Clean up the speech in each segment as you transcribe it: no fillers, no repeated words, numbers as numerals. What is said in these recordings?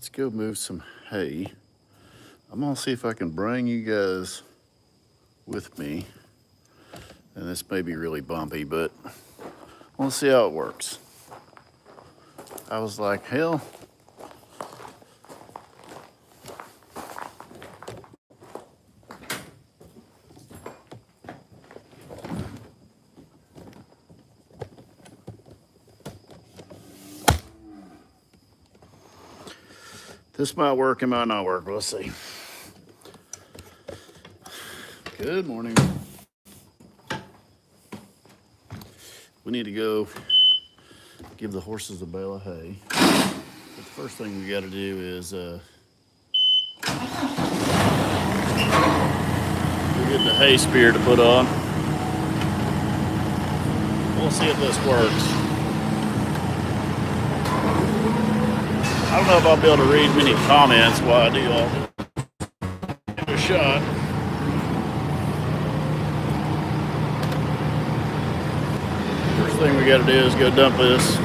let's go move some hay. I'm gonna see if I can bring you guys with me. And this may be really bumpy, but we'll see how it works. I was like, hell, this might work, it might not work. We'll see. Good morning. We need to go give the horses a bale of hay. But the first thing we got to do is we'll get the hay spear to put on. We'll see if this works. I don't know if I'll be able to read many comments while I do all this. Give it a shot. First thing we got to do is go dump this.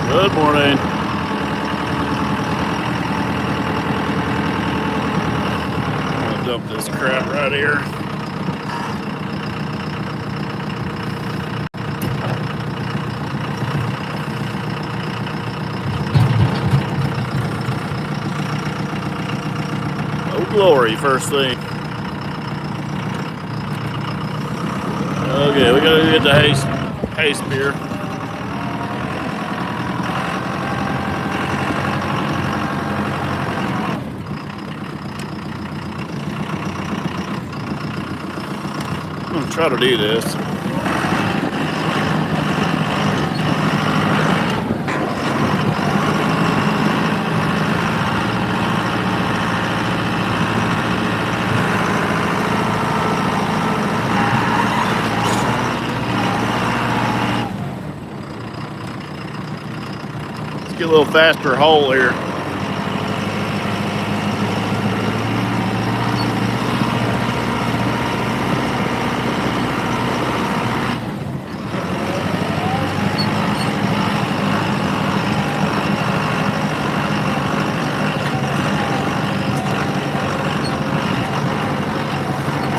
Good morning. I'm gonna dump this crap right here. Oh glory, first thing. Okay, we gotta get the hay spear. I'm gonna try to do this. Let's get a little faster hole here.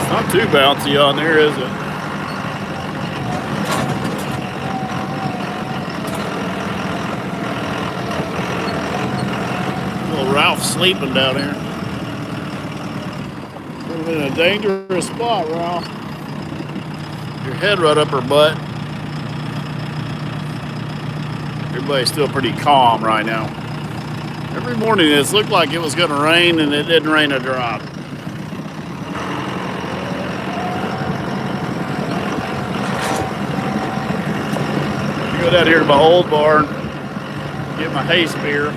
Not too bouncy on there, is it? Little Ralph sleeping down here. Put him in a dangerous spot, Ralph. Your head right up her butt. Everybody's still pretty calm right now. Every morning it's looked like it was going to rain, and it didn't rain a drop. Go down here to my old barn, get my hay spear.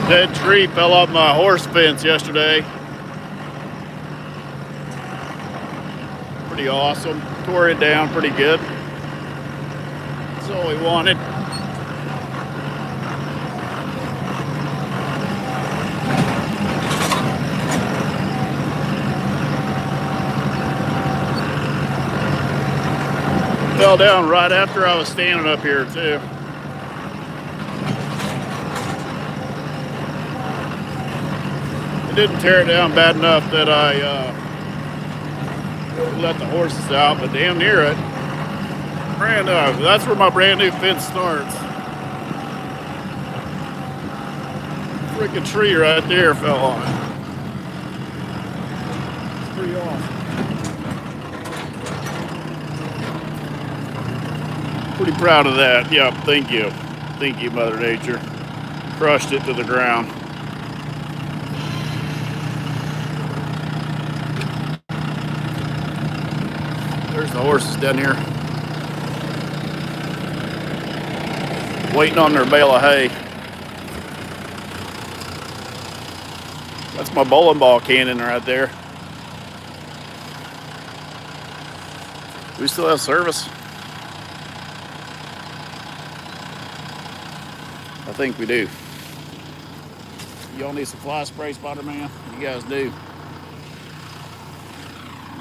Dead tree fell off my horse fence yesterday. Pretty awesome. Tore it down pretty good. That's all we wanted. Fell down right after I was standing up here too. Didn't tear it down bad enough that I let the horses out, but damn near it. Brand new. That's where my brand new fence starts. Freaking tree right there fell on it. It's pretty awesome. Pretty proud of that. Yep, thank you. Thank you, Mother Nature. Crushed it to the ground. There's the horses down here, waiting on their bale of hay. That's my bowling ball cannon right there. We still have service. I think we do. Y'all need some fly spray, Spider-Man? You guys do.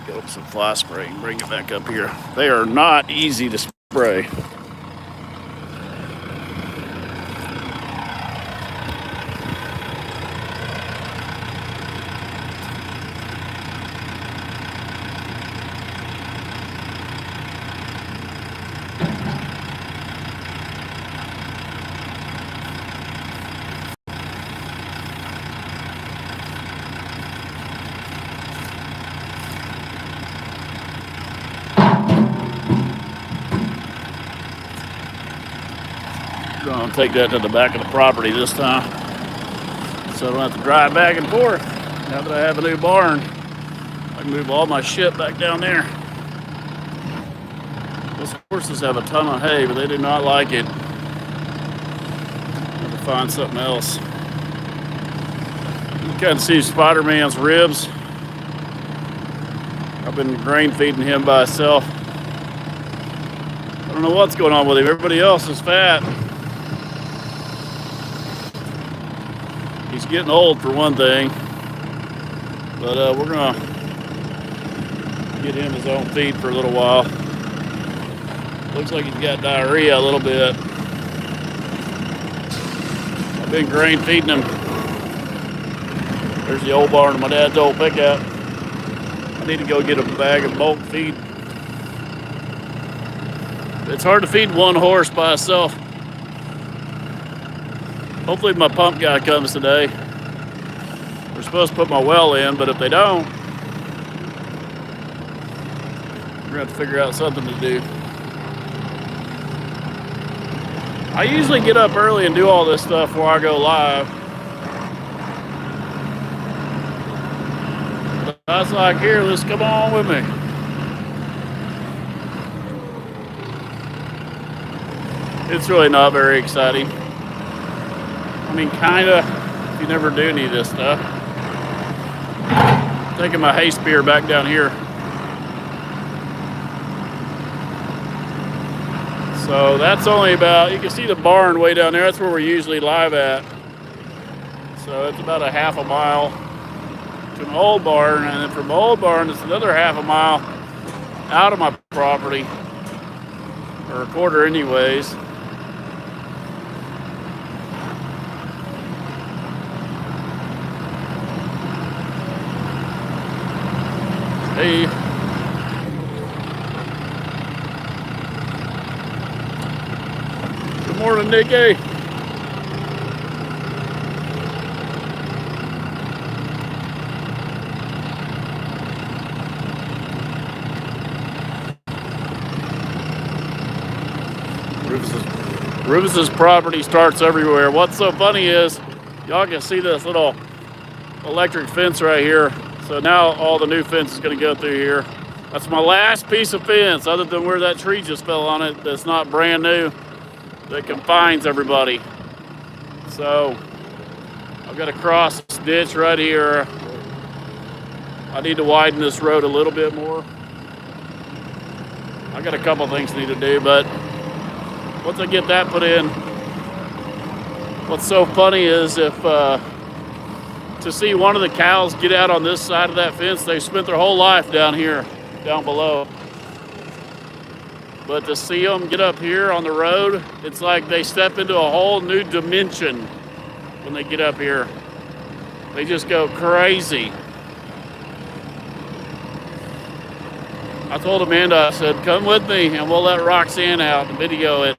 Get up some fly spray and bring it back up here. They are not easy to spray. Gonna take that to the back of the property this time, so I don't have to drive back and forth. Now that I have a new barn, I can move all my shit back down there. Those horses have a ton of hay, but they do not like it. I have to find something else. You can see Spider-Man's ribs. I've been grain feeding him by himself. I don't know what's going on with him. Everybody else is fat. He's getting old for one thing, but we're gonna get him his own feed for a little while. Looks like he's got diarrhea a little bit. I've been grain feeding him. There's the old barn of my dad's old pickup. I need to go get a bag of bulk feed. It's hard to feed one horse by itself. Hopefully my pump guy comes today. We're supposed to put my well in, but if they don't, we're gonna have to figure out something to do. I usually get up early and do all this stuff before I go live. But I was like, here, let's come on with me. It's really not very exciting. I mean, kinda, if you never do any of this stuff. Taking my hay spear back down here. So that's only about, you can see the barn way down there. That's where we're usually live at. So it's about a half a mile to an old barn. And then from the old barn, it's another half a mile out of my property. Or a quarter anyways. Hey. Good morning, Nicky. Rufus's property starts everywhere. What's so funny is, y'all can see this little electric fence right here. So now all the new fence is going to go through here. That's my last piece of fence, other than where that tree just fell on it. That's not brand new. That confines everybody. So I've got to cross this ditch right here. I need to widen this road a little bit more. I got a couple things I need to do, but once I get that put in, what's so funny is if to see one of the cows get out on this side of that fence, they've spent their whole life down here, down below. But to see them get up here on the road, it's like they step into a whole new dimension when they get up here. They just go crazy. I told Amanda, I said, come with me and we'll let Roxanne out and video it.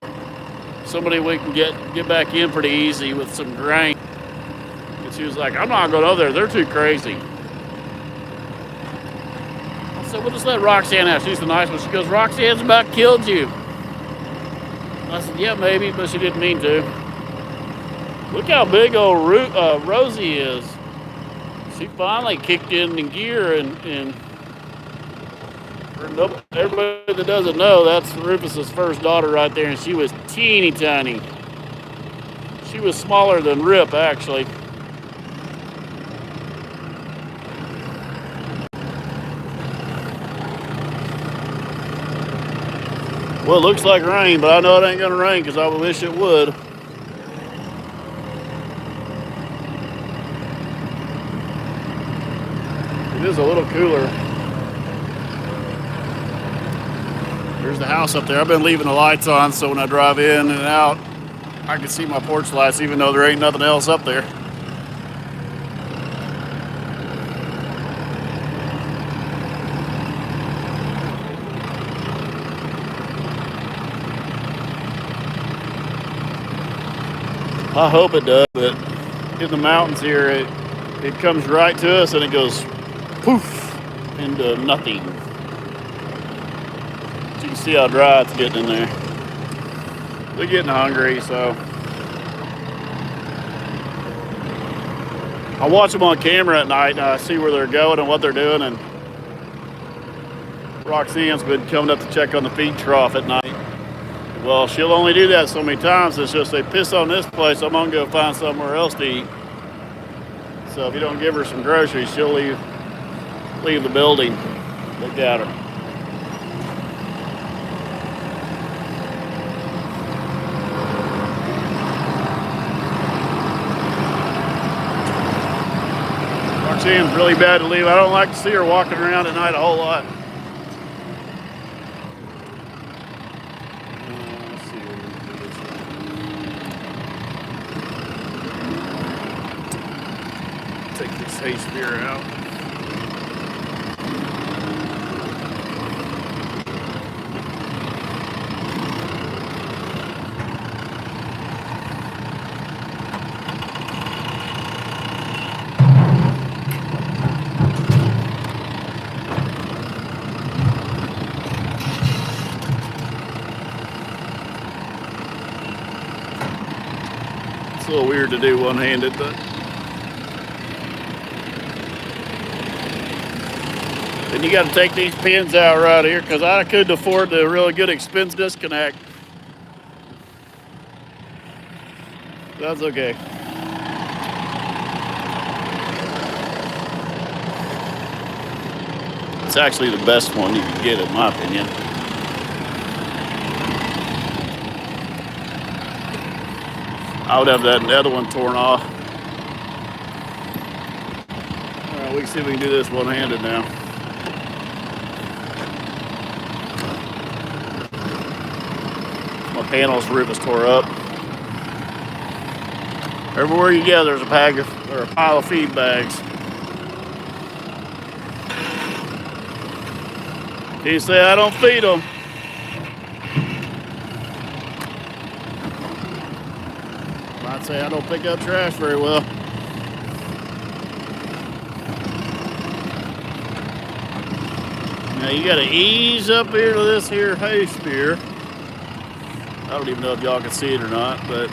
Somebody we can get back in pretty easy with some grain. And she was like, I'm not going over there. They're too crazy. I said, we'll just let Roxanne out. She's the nice one. She goes, Roxanne's about killed you. I said, yeah, maybe, but she didn't mean to. Look how big old Rosie is. She finally kicked in gear and Nope. Everybody that doesn't know, that's Rufus's first daughter right there, and she was teeny tiny. She was smaller than Rip, actually. Well, it looks like rain, but I know it ain't gonna rain because I wish it would. It is a little cooler. There's the house up there. I've been leaving the lights on so when I drive in and out, I can see my porch lights even though there ain't nothing else up there. I hope it does, but in the mountains here, it comes right to us and it goes poof into nothing. So you can see how dry it's getting in there. They're getting hungry, so I watch them on camera at night and I see where they're going and what they're doing. And Roxanne's been coming up to check on the feed trough at night. Well, she'll only do that so many times. It's just they piss on this place, I'm gonna go find somewhere else to eat. So if you don't give her some groceries, she'll leave the building. Look at her. Roxanne's really bad to leave. I don't like to see her walking around at night a whole lot. Take this hay spear out. It's a little weird to do one-handed, but then you got to take these pins out right here because I couldn't afford the really good expense disconnect. That's okay. It's actually the best one you can get, in my opinion. I would have that other one torn off. All right, we can see if we can do this one-handed now. My panels Rufus tore up. Everywhere you go, there's a pile of feed bags. Can you say I don't feed them? I'd say I don't pick up trash very well. Now you gotta ease up here to this here hay spear. I don't even know if y'all can see it or not, but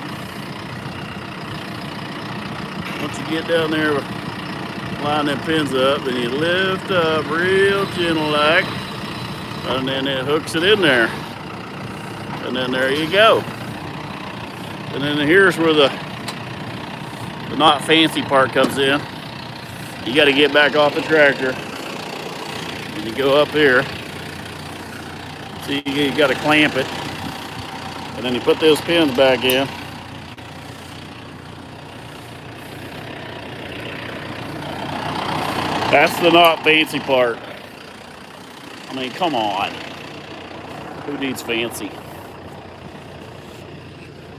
once you get down there, line them pins up, then you lift up real gentle like, and then it hooks it in there. And then there you go. And then here's where the not fancy part comes in. You got to get back off the tractor. And you go up here. So you got to clamp it. And then you put those pins back in. That's the not fancy part. I mean, come on. Who needs fancy?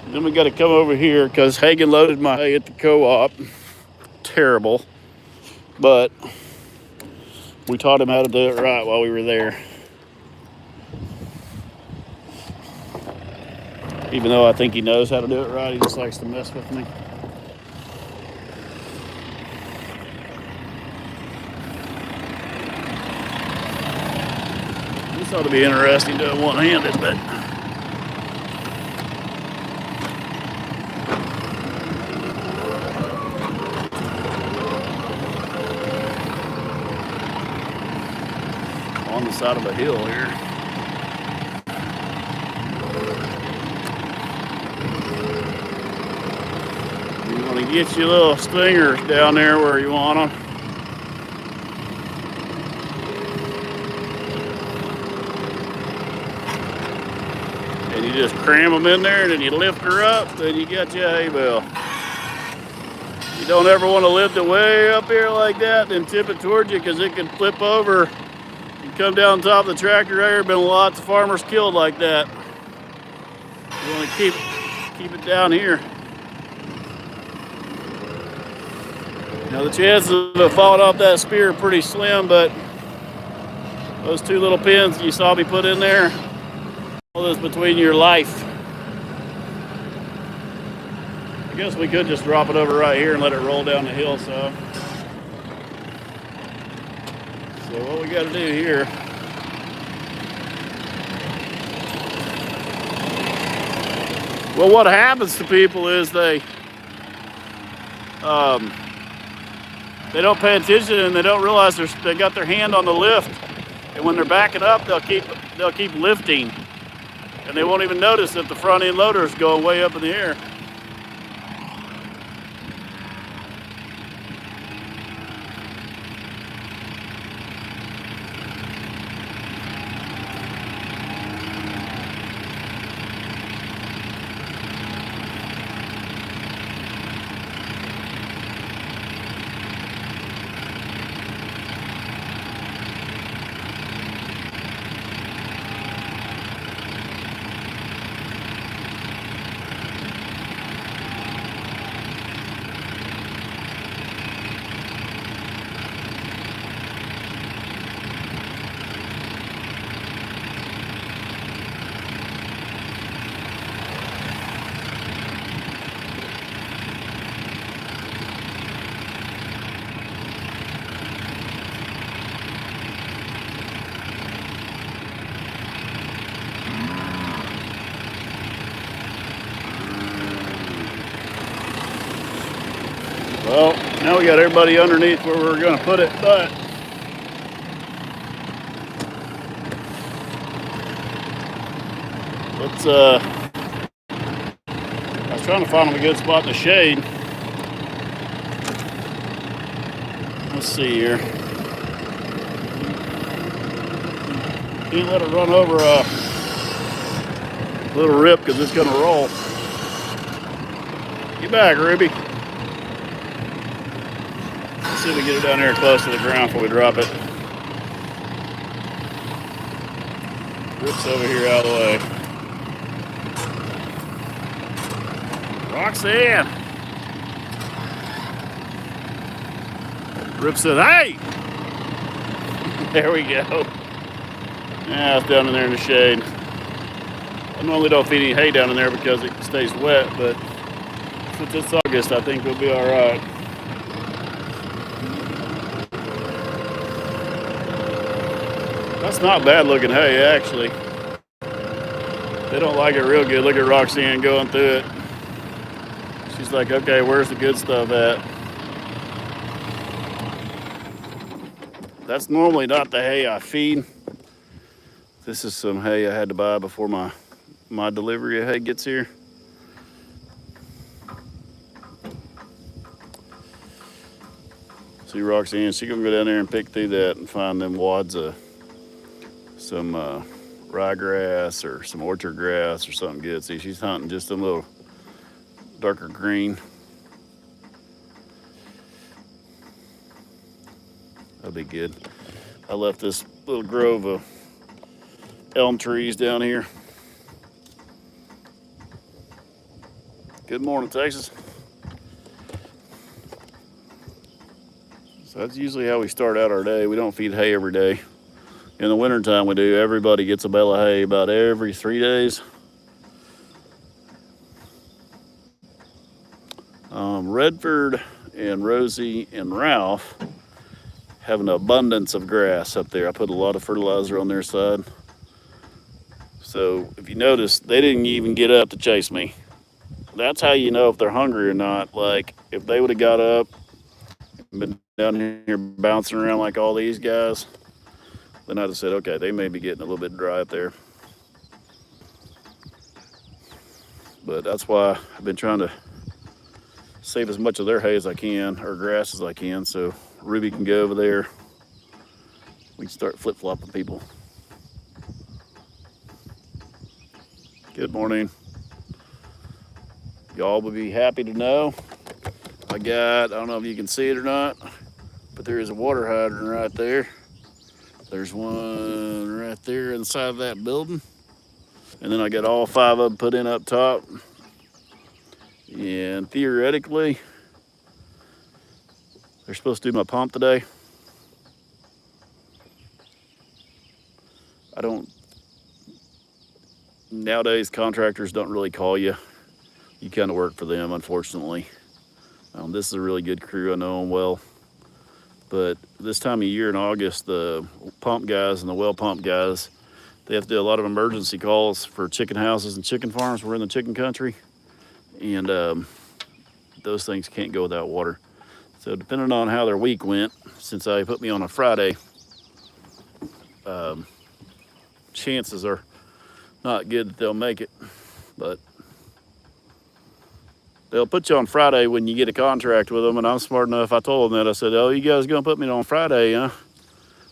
Then we got to come over here because Hagen loaded my hay at the co-op. Terrible. But we taught him how to do it right while we were there. Even though I think he knows how to do it right, he just likes to mess with me. This ought to be interesting doing one-handed, but side of a hill here. You want to get your little stingers down there where you want them. And you just cram them in there, and then you lift her up, then you got your hay bale. You don't ever want to lift it way up here like that and tip it towards you, because it can flip over and come down top of the tractor. There have been lots of farmers killed like that. You want to keep it down here. Now the chances of falling off that spear are pretty slim, but those two little pins you saw me put in there, all this between your life. I guess we could just drop it over right here and let it roll down the hill some. So what we got to do here, well, what happens to people is they don't pay attention, and they don't realize they got their hand on the lift, and when they're backing up, they'll keep lifting, and they won't even notice that the front end loader is going way up in the air. Well, now we got everybody underneath where we're going to put it, but let's, I was trying to find them a good spot in the shade. Let's see here. Can't let it run over a little rip because it's going to roll. Get back, Ruby. See if we get it down here close to the ground before we drop it. Rips over here out of the way. Roxanne! Rip said, hey! There we go. Yeah, it's down in there in the shade. I normally don't feed any hay down in there because it stays wet, but since it's August, I think we'll be all right. That's not bad looking hay, actually. They don't like it real good. Look at Roxanne going through it. She's like, okay, where's the good stuff at? That's normally not the hay I feed. This is some hay I had to buy before my delivery of hay gets here. See Roxanne, she's gonna go down there and pick through that and find them wads of some ryegrass or some orchard grass or something good. See, she's hunting just a little darker green. That'll be good. I left this little grove of elm trees down here. Good morning, Texas. So that's usually how we start out our day. We don't feed hay every day. In the wintertime we do. Everybody gets a bale of hay about every 3 days. Redford and Rosie and Ralph have an abundance of grass up there. I put a lot of fertilizer on their side. So if you notice, they didn't even get up to chase me. That's how you know if they're hungry or not. Like if they would have got up and been down here bouncing around like all these guys, Then I just said, okay, they may be getting a little bit dry up there. But that's why I've been trying to save as much of their hay as I can, or grass as I can, so Ruby can go over there. We can start flip-flopping people. Good morning. Y'all will be happy to know I don't know if you can see it or not, but there is a water hydrant right there. There's one right there inside of that building. And then I got all 5 of them put in up top. And theoretically, they're supposed to do my pump today. Nowadays contractors don't really call you. You kind of work for them, unfortunately. This is a really good crew, I know them well. But this time of year in August, the pump guys and the well pump guys, they have to do a lot of emergency calls for chicken houses and chicken farms. We're in the chicken country, and those things can't go without water. So depending on how their week went, since I put me on a Friday, chances are not good that they'll make it, but they'll put you on Friday when you get a contract with them. And I'm smart enough, I told them that. I said, oh, you guys gonna put me on Friday, huh?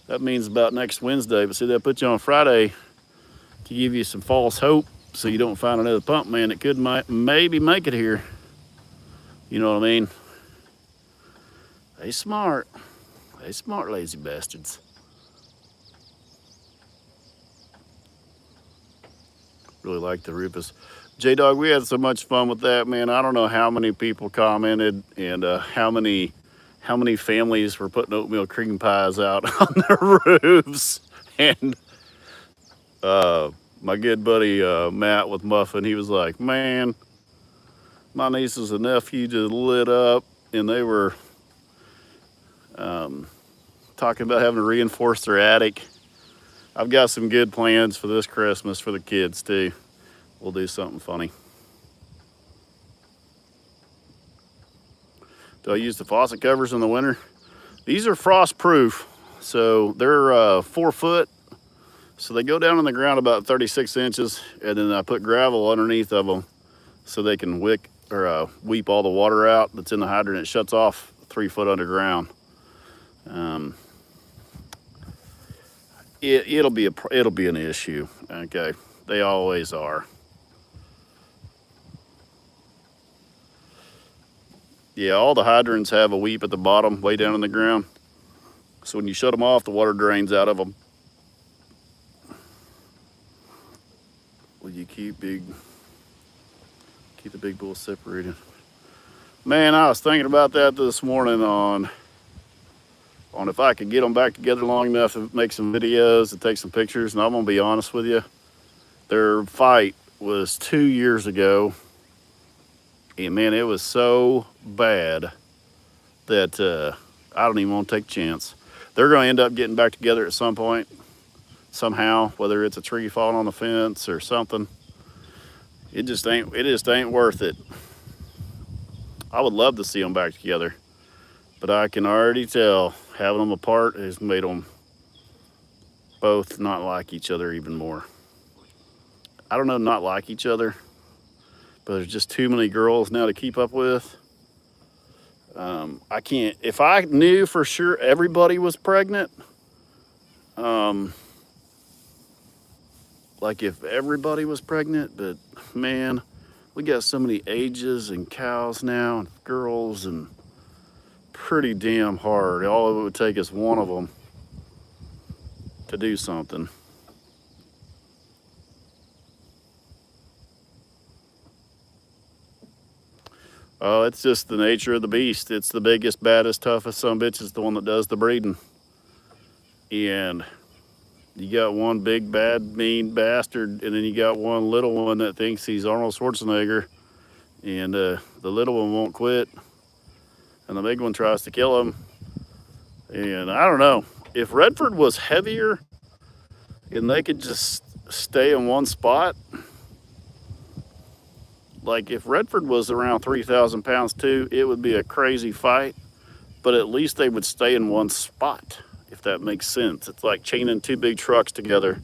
That means about next Wednesday. But see, they'll put you on Friday to give you some false hope so you don't find another pump man that could maybe make it here. You know what I mean? They smart, lazy bastards. Really like the Rufus. J-Dog, we had so much fun with that, man. I don't know how many people commented and how many families were putting oatmeal cream pies out on their roofs. And my good buddy Matt with Muffin, he was like, man, my nieces and nephew just lit up, and they were talking about having to reinforce their attic. I've got some good plans for this Christmas for the kids too. We'll do something funny. Do I use the faucet covers in the winter? These are frost proof, so they're 4 foot. So they go down in the ground about 36 inches, and then I put gravel underneath of them so they can weep all the water out that's in the hydrant. It shuts off 3 foot underground. It'll be an issue. Okay, they always are. Yeah, all the hydrants have a weep at the bottom, way down in the ground. So when you shut them off, the water drains out of them. Will you keep the big bull separated? Man, I was thinking about that this morning on if I could get them back together long enough to make some videos and take some pictures. And I'm gonna be honest with you, their fight was 2 years ago, and man, it was so bad that I don't even want to take a chance. They're gonna end up getting back together at some point, somehow, whether it's a tree falling on the fence or something. It just ain't worth it. I would love to see them back together, but I can already tell having them apart has made them both not like each other even more. I don't know, not like each other, but there's just too many girls now to keep up with. I can't, if I knew for sure everybody was pregnant, like if everybody was pregnant, but man, we got so many ages and cows now and girls, and pretty damn hard. All it would take is one of them to do something. Oh, it's just the nature of the beast. It's the biggest, baddest, toughest son of a bitch is the one that does the breeding. And you got one big, bad, mean bastard, and then you got one little one that thinks he's Arnold Schwarzenegger, and the little one won't quit, and the big one tries to kill him. And I don't know, if Redford was heavier and they could just stay in one spot, like if Redford was around 3,000 pounds too, it would be a crazy fight, but at least they would stay in one spot if that makes sense. It's like chaining two big trucks together.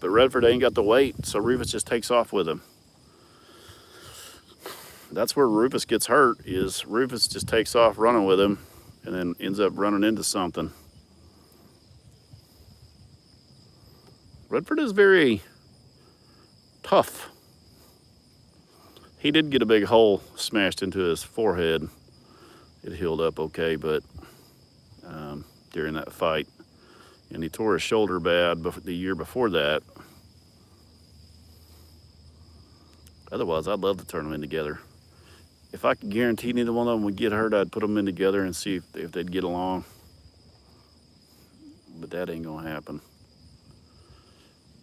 But Redford ain't got the weight, so Rufus just takes off with him. That's where Rufus gets hurt, is Rufus just takes off running with him and then ends up running into something. Redford is very tough. He did get a big hole smashed into his forehead. It healed up okay, but during that fight. And he tore his shoulder bad the year before that. Otherwise, I'd love to turn them in together. If I could guarantee neither one of them would get hurt, I'd put them in together and see if they'd get along. But that ain't gonna happen.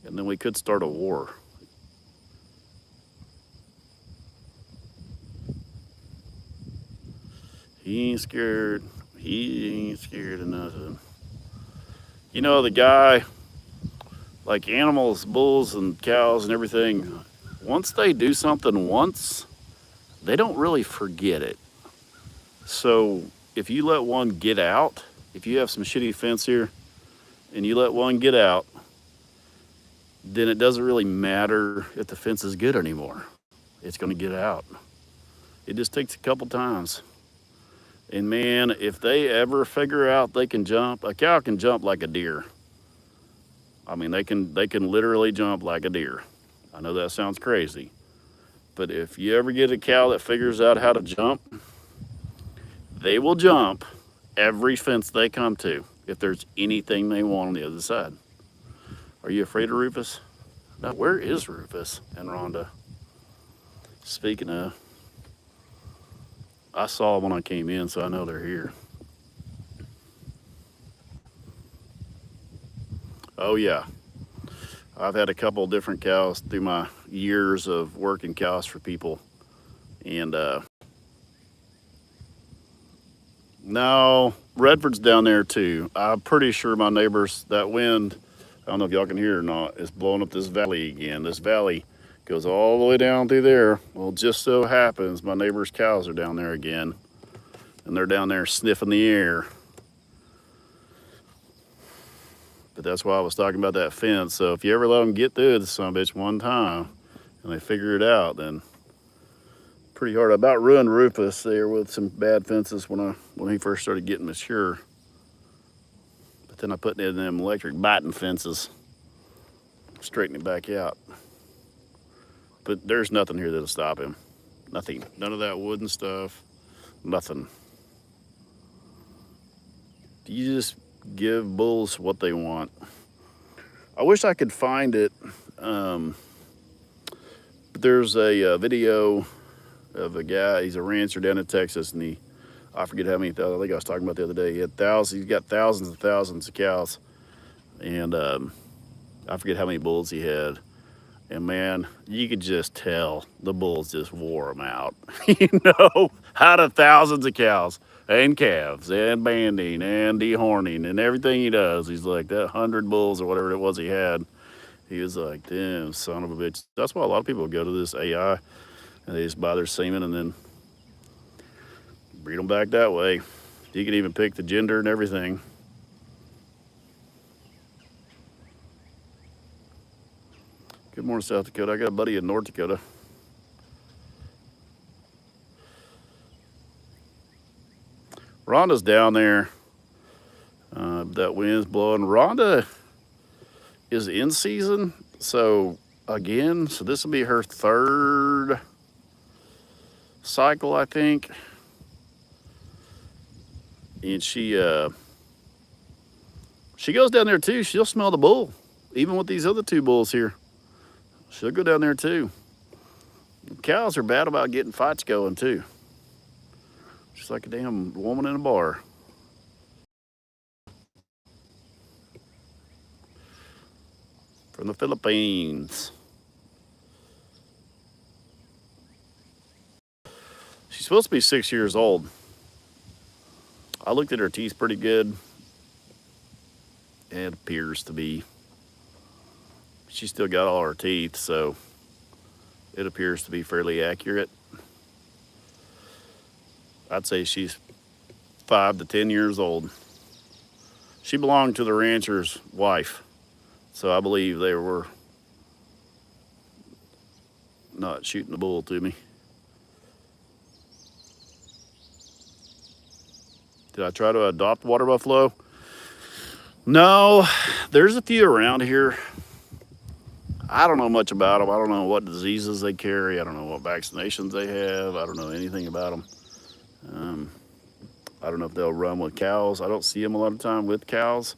And then we could start a war. He ain't scared. He ain't scared of nothing. You know, the guy, like animals, bulls and cows and everything, once they do something once, they don't really forget it. So if you let one get out, if you have some shitty fence here and you let one get out, then it doesn't really matter if the fence is good anymore. It's gonna get out. It just takes a couple times. And man, if they ever figure out they can jump, a cow can jump like a deer. I mean, they can literally jump like a deer. I know that sounds crazy, but if you ever get a cow that figures out how to jump, they will jump every fence they come to if there's anything they want on the other side. Are you afraid of Rufus? Now, where is Rufus and Rhonda? Speaking of, I saw them when I came in, so I know they're here. Oh yeah, I've had a couple different cows through my years of working cows for people. And no, Redford's down there too. I'm pretty sure my neighbors, that wind, I don't know if y'all can hear it or not, is blowing up this valley again. This valley goes all the way down through there. Well, just so happens my neighbor's cows are down there again. And they're down there sniffing the air. But that's why I was talking about that fence. So if you ever let them get through this son of a bitch one time and they figure it out, then pretty hard. I about ruined Rufus there with some bad fences when he first started getting mature. But then I put in them electric biting fences, straighten it back out. But there's nothing here that'll stop him. Nothing. None of that wooden stuff. Nothing. You just give bulls what they want. I wish I could find it. But there's a video of a guy. He's a rancher down in Texas, and I forget how many thousand. I think I was talking about the other day. He had thousands. He's got thousands and thousands of cows, and I forget how many bulls he had. And man, you could just tell the bulls just wore him out. Out of thousands of cows and calves and banding and dehorning and everything he does. He's like that 100 bulls or whatever it was he had. He was like, damn, son of a bitch. That's why a lot of people go to this AI and they just buy their semen and then breed them back that way. You can even pick the gender and everything. Good morning, South Dakota. I got a buddy in North Dakota. Rhonda's down there. That wind's blowing. Rhonda is in season. So this will be her third cycle, I think. And she goes down there too. She'll smell the bull, even with these other two bulls here. She'll go down there too. Cows are bad about getting fights going too. Just like a damn woman in a bar. From the Philippines. She's supposed to be 6 years old. I looked at her teeth pretty good. It appears to be. She's still got all her teeth, so it appears to be fairly accurate. I'd say she's 5 to 10 years old. She belonged to the rancher's wife, so I believe they were not shooting the bull to me. Did I try to adopt water buffalo? No, there's a few around here. I don't know much about them. I don't know what diseases they carry. I don't know what vaccinations they have. I don't know anything about them. I don't know if they'll run with cows. I don't see them a lot of time with cows.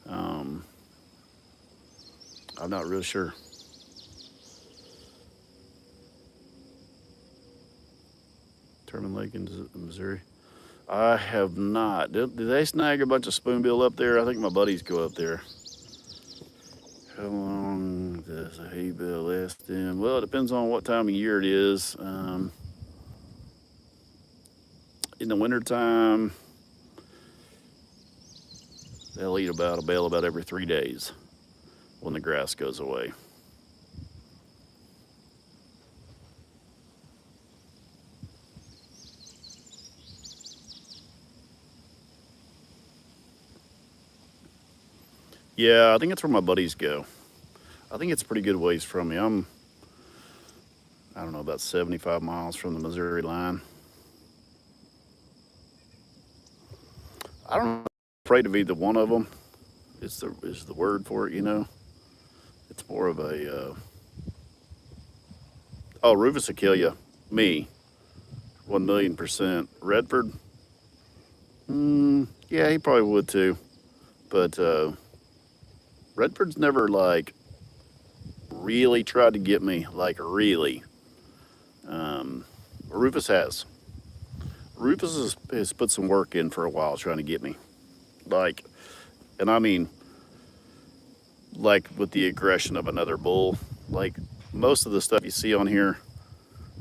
I'm not really sure. Terman Lake in Missouri. I have not. Did they snag a bunch of spoonbill up there? I think my buddies go up there. How long does a hay bale last in? Well, it depends on what time of year it is. In the wintertime, they'll eat about a bale about every 3 days when the grass goes away. Yeah, I think it's where my buddies go. I think it's a pretty good ways from me. I don't know, about 75 miles from the Missouri line. I don't know, I'm afraid of either one of them. Is the word for it, you know? It's more of a, oh, Rufus will kill you. Me. 1,000,000%. Redford? Yeah, he probably would too. But Redford's never, like, really tried to get me. Like, really. Rufus has. Rufus has put some work in for a while trying to get me. Like, and I mean, like with the aggression of another bull. Like, most of the stuff you see on here,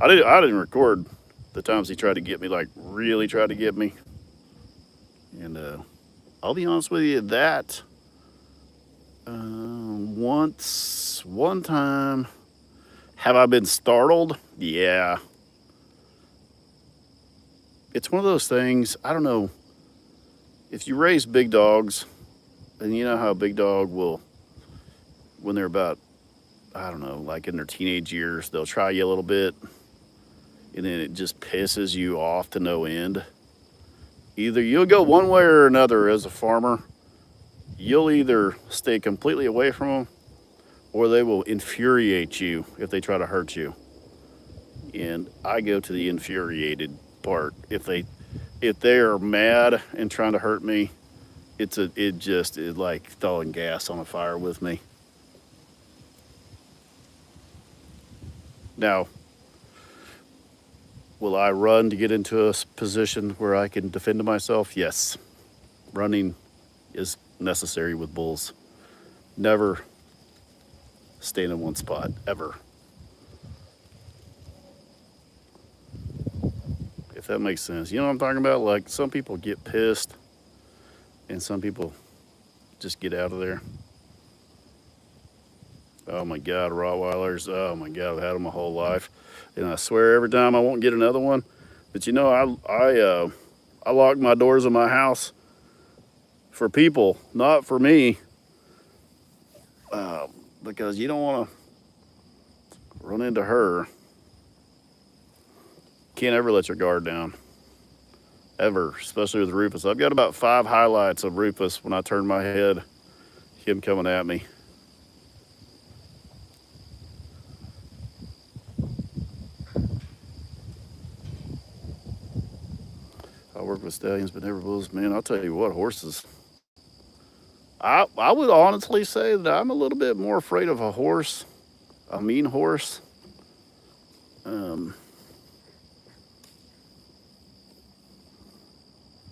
I didn't record the times he tried to get me, like, really tried to get me. And I'll be honest with you, that one time, have I been startled? Yeah. It's one of those things, I don't know, if you raise big dogs, and you know how a big dog will, when they're about, I don't know, like in their teenage years, they'll try you a little bit, and then it just pisses you off to no end. Either you'll go one way or another as a farmer. You'll either stay completely away from them, or they will infuriate you if they try to hurt you. And I go to the infuriated part. If they are mad and trying to hurt me, it just is like throwing gas on a fire with me. Now, will I run to get into a position where I can defend myself? Yes. Running is necessary with bulls. Never stand in one spot, ever. If that makes sense. You know what I'm talking about? Like, some people get pissed and some people just get out of there. Oh my God, Rottweilers. Oh my God, I've had them my whole life. And I swear every time I won't get another one. But you know, I lock my doors of my house for people, not for me. Because you don't want to run into her. Can't ever let your guard down. Ever, especially with Rufus. I've got about 5 highlights of Rufus when I turn my head, him coming at me. I work with stallions, but never bulls. Man, I'll tell you what, horses. I would honestly say that I'm a little bit more afraid of a horse, a mean horse.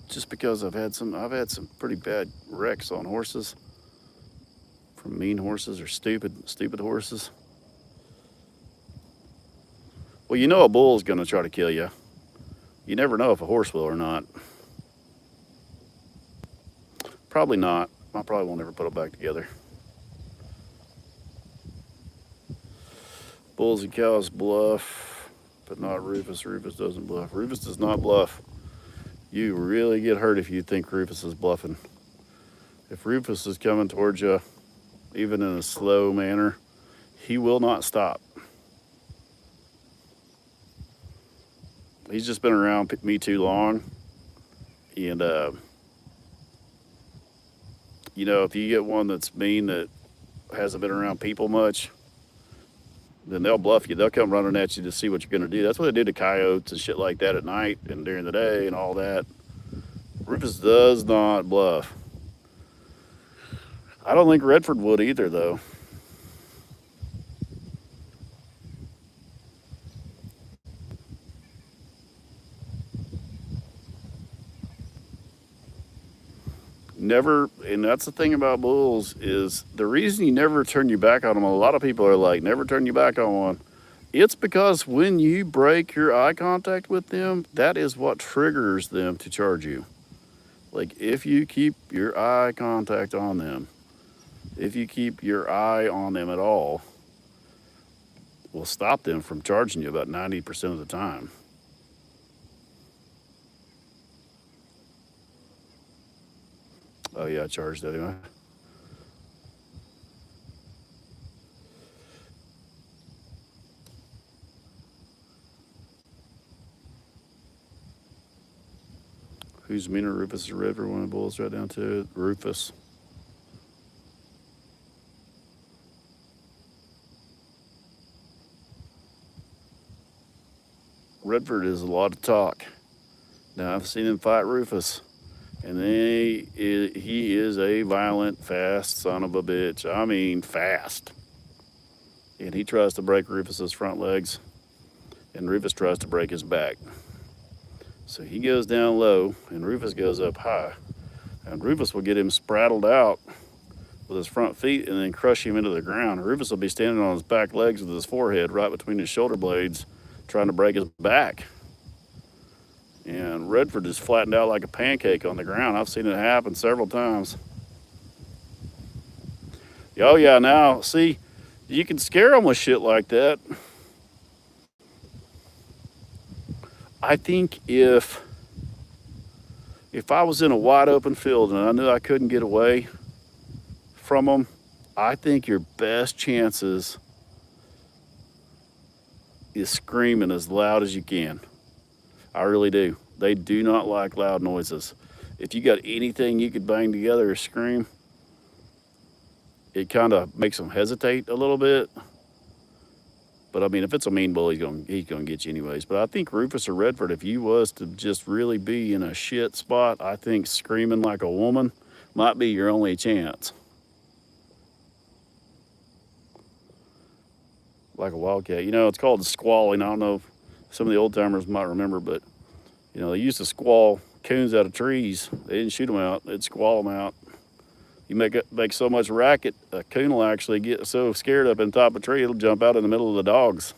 Just because I've had some pretty bad wrecks on horses from mean horses or stupid horses. Well, you know a bull is going to try to kill you. You never know if a horse will or not. Probably not. I probably won't ever put it back together. Bulls and cows bluff, but not Rufus. Rufus doesn't bluff. Rufus does not bluff. You really get hurt if you think Rufus is bluffing. If Rufus is coming towards you, even in a slow manner, he will not stop. He's just been around me too long. And, you know, if you get one that's mean that hasn't been around people much, then they'll bluff you. They'll come running at you to see what you're going to do. That's what they do to coyotes and shit like that at night and during the day and all that. Rufus does not bluff. I don't think Redford would either, though. Never, and that's the thing about bulls is the reason you never turn your back on them. A lot of people are like, never turn your back on one. It's because when you break your eye contact with them, that is what triggers them to charge you. Like if you keep your eye contact on them, if you keep your eye on them at all, will stop them from charging you about 90% of the time. Oh yeah, I charged anyway. Who's meaner, Rufus or Redford? One of the bulls right down to it. Rufus. Redford is a lot of talk. Now I've seen him fight Rufus, and he is a violent, fast son of a bitch. I mean, fast. And he tries to break Rufus's front legs, and Rufus tries to break his back. So he goes down low, and Rufus goes up high, and Rufus will get him spraddled out with his front feet and then crush him into the ground. Rufus will be standing on his back legs with his forehead right between his shoulder blades, trying to break his back. And Redford is flattened out like a pancake on the ground. I've seen it happen several times. Oh yeah, now see, you can scare them with shit like that. I think if I was in a wide open field and I knew I couldn't get away from them, I think your best chances is screaming as loud as you can. I really do. They do not like loud noises. If you got anything you could bang together or scream, it kind of makes them hesitate a little bit. But I mean, if it's a mean bull, he's gonna get you anyways. But I think Rufus or Redford, if you was to just really be in a shit spot, I think screaming like a woman might be your only chance. Like a wildcat, you know, it's called squalling. I don't know if some of the old timers might remember, but you know, they used to squall coons out of trees. They didn't shoot them out; they'd squall them out. You make so much racket, a coon will actually get so scared up in the top of a tree, it'll jump out in the middle of the dogs.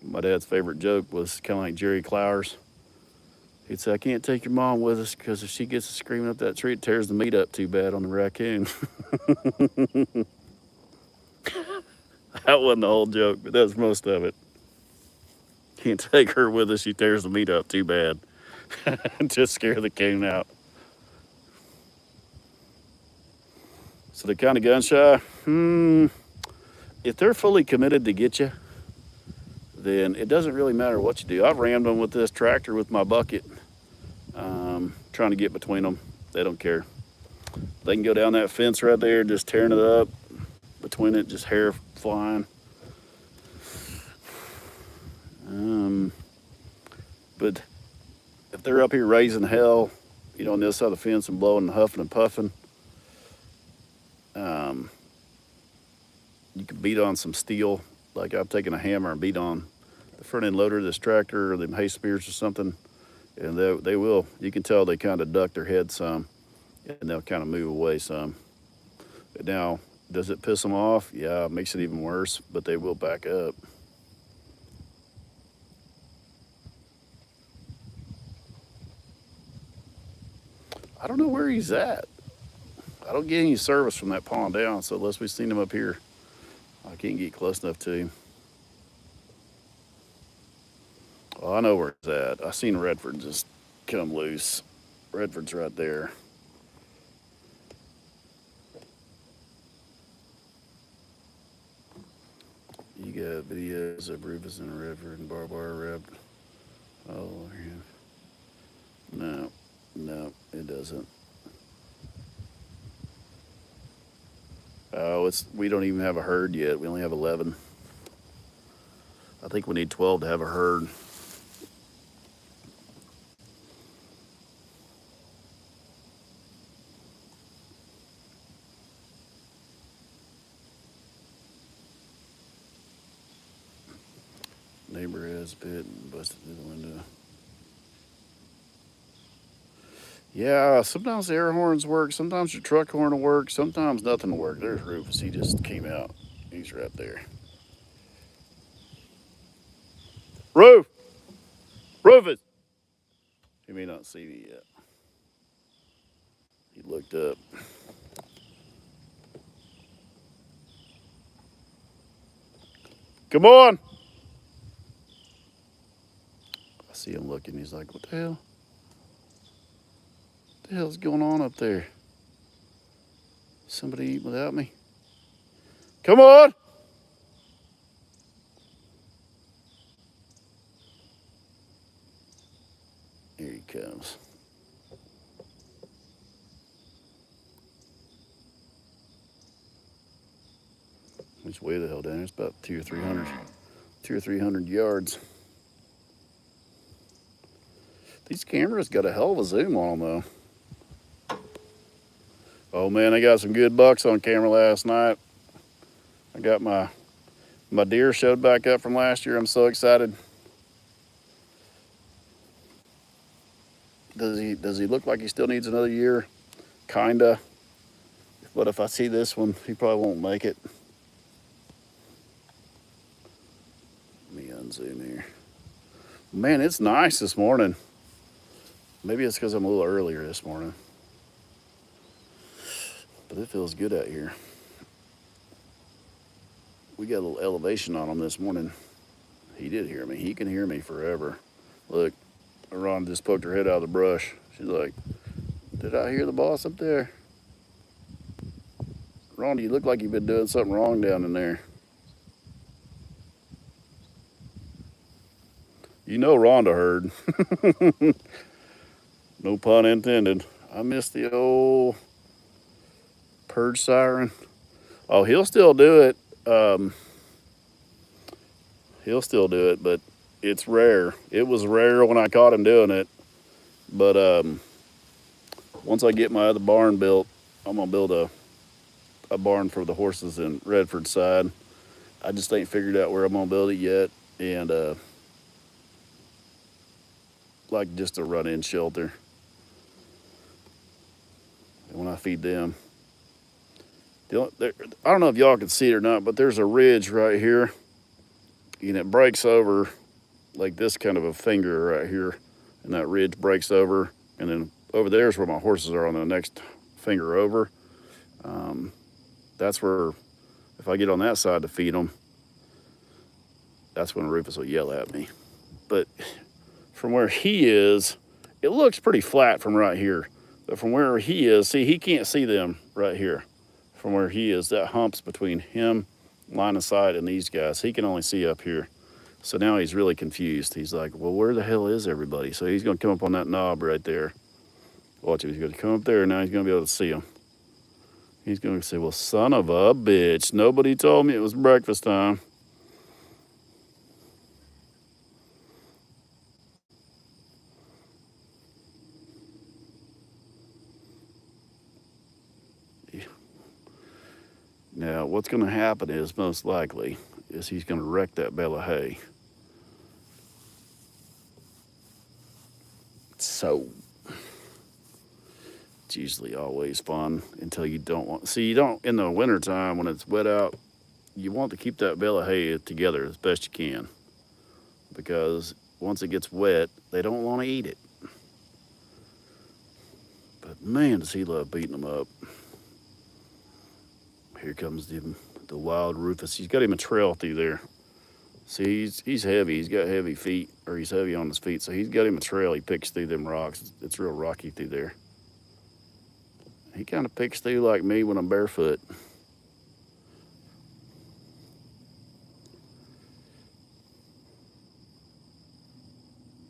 My dad's favorite joke was kind of like Jerry Clowers. He'd say, "I can't take your mom with us because if she gets to screaming up that tree, it tears the meat up too bad on the raccoon." That wasn't the whole joke, but that's most of it. Can't take her with us, she tears the meat up too bad. Just scare the coon out. So they're kind of gun shy. If they're fully committed to get you, then it doesn't really matter what you do. I've rammed them with this tractor with my bucket, trying to get between them. They don't care. They can go down that fence right there, just tearing it up between it, just hair flying. But if they're up here raising hell, you know, on the other side of the fence and blowing and huffing and puffing, you can beat on some steel. Like I've taken a hammer and beat on the front end loader of this tractor or them hay spears or something, and they will. You can tell they kind of duck their head some, and they'll kind of move away some. But now, does it piss them off? Yeah, it makes it even worse, but they will back up. I don't know where he's at. I don't get any service from that pond down, so unless we've seen him up here, I can't get close enough to him. Oh, I know where he's at. I seen Redford just come loose. Redford's right there. You got videos of Rufus and Redford and barbed wire wrapped. Oh, yeah. No, it doesn't. Oh, we don't even have a herd yet. We only have 11. I think we need 12 to have a herd. Neighbor has a pit and busted through the window. Yeah, sometimes the air horns work. Sometimes your truck horn will work. Sometimes nothing will work. There's Rufus. He just came out. He's right there. Rufus! He may not see me yet. He looked up. Come on! I see him looking. He's like, what the hell? What the hell's going on up there? Somebody eat without me? Come on! Here he comes. He's way the hell down. It's about 200 or 300 yards. These cameras got a hell of a zoom on them, though. Oh man, I got some good bucks on camera last night. I got my deer showed back up from last year. I'm so excited. Does he look like he still needs another year? Kinda. But if I see this one, he probably won't make it. Let me unzoom here. Man, it's nice this morning. Maybe it's because I'm a little earlier this morning. But it feels good out here. We got a little elevation on him this morning. He did hear me. He can hear me forever. Look, Ron just poked her head out of the brush. She's like, did I hear the boss up there? Ron, you look like you've been doing something wrong down in there. You know Rhonda heard. No pun intended. I missed the old purge siren. Oh, he'll still do it. He'll still do it, but it's rare. It was rare when I caught him doing it. But once I get my other barn built, I'm going to build a barn for the horses in Redford's side. I just ain't figured out where I'm going to build it yet. And like just a run-in shelter. And when I feed them, I don't know if y'all can see it or not, but there's a ridge right here, and it breaks over like this kind of a finger right here, and that ridge breaks over, and then over there is where my horses are on the next finger over. That's where, if I get on that side to feed them, that's when Rufus will yell at me. But from where he is, it looks pretty flat from right here. But from where he is, see, he can't see them right here. From where he is, that humps between him, line of sight, and these guys. He can only see up here. So now he's really confused. He's like, well, where the hell is everybody? So he's going to come up on that knob right there. Watch him. He's going to come up there, and now he's going to be able to see them. He's going to say, well, son of a bitch. Nobody told me it was breakfast time. Now, what's going to happen is, most likely, is he's going to wreck that bale of hay. So, it's usually always fun until you don't want... See, you don't, in the wintertime, when it's wet out, you want to keep that bale of hay together as best you can. Because once it gets wet, they don't want to eat it. But man, does he love beating them up. Here comes the wild Rufus. He's got him a trail through there. See, he's heavy. He's got heavy feet, or he's heavy on his feet. So he's got him a trail. He picks through them rocks. It's real rocky through there. He kind of picks through like me when I'm barefoot.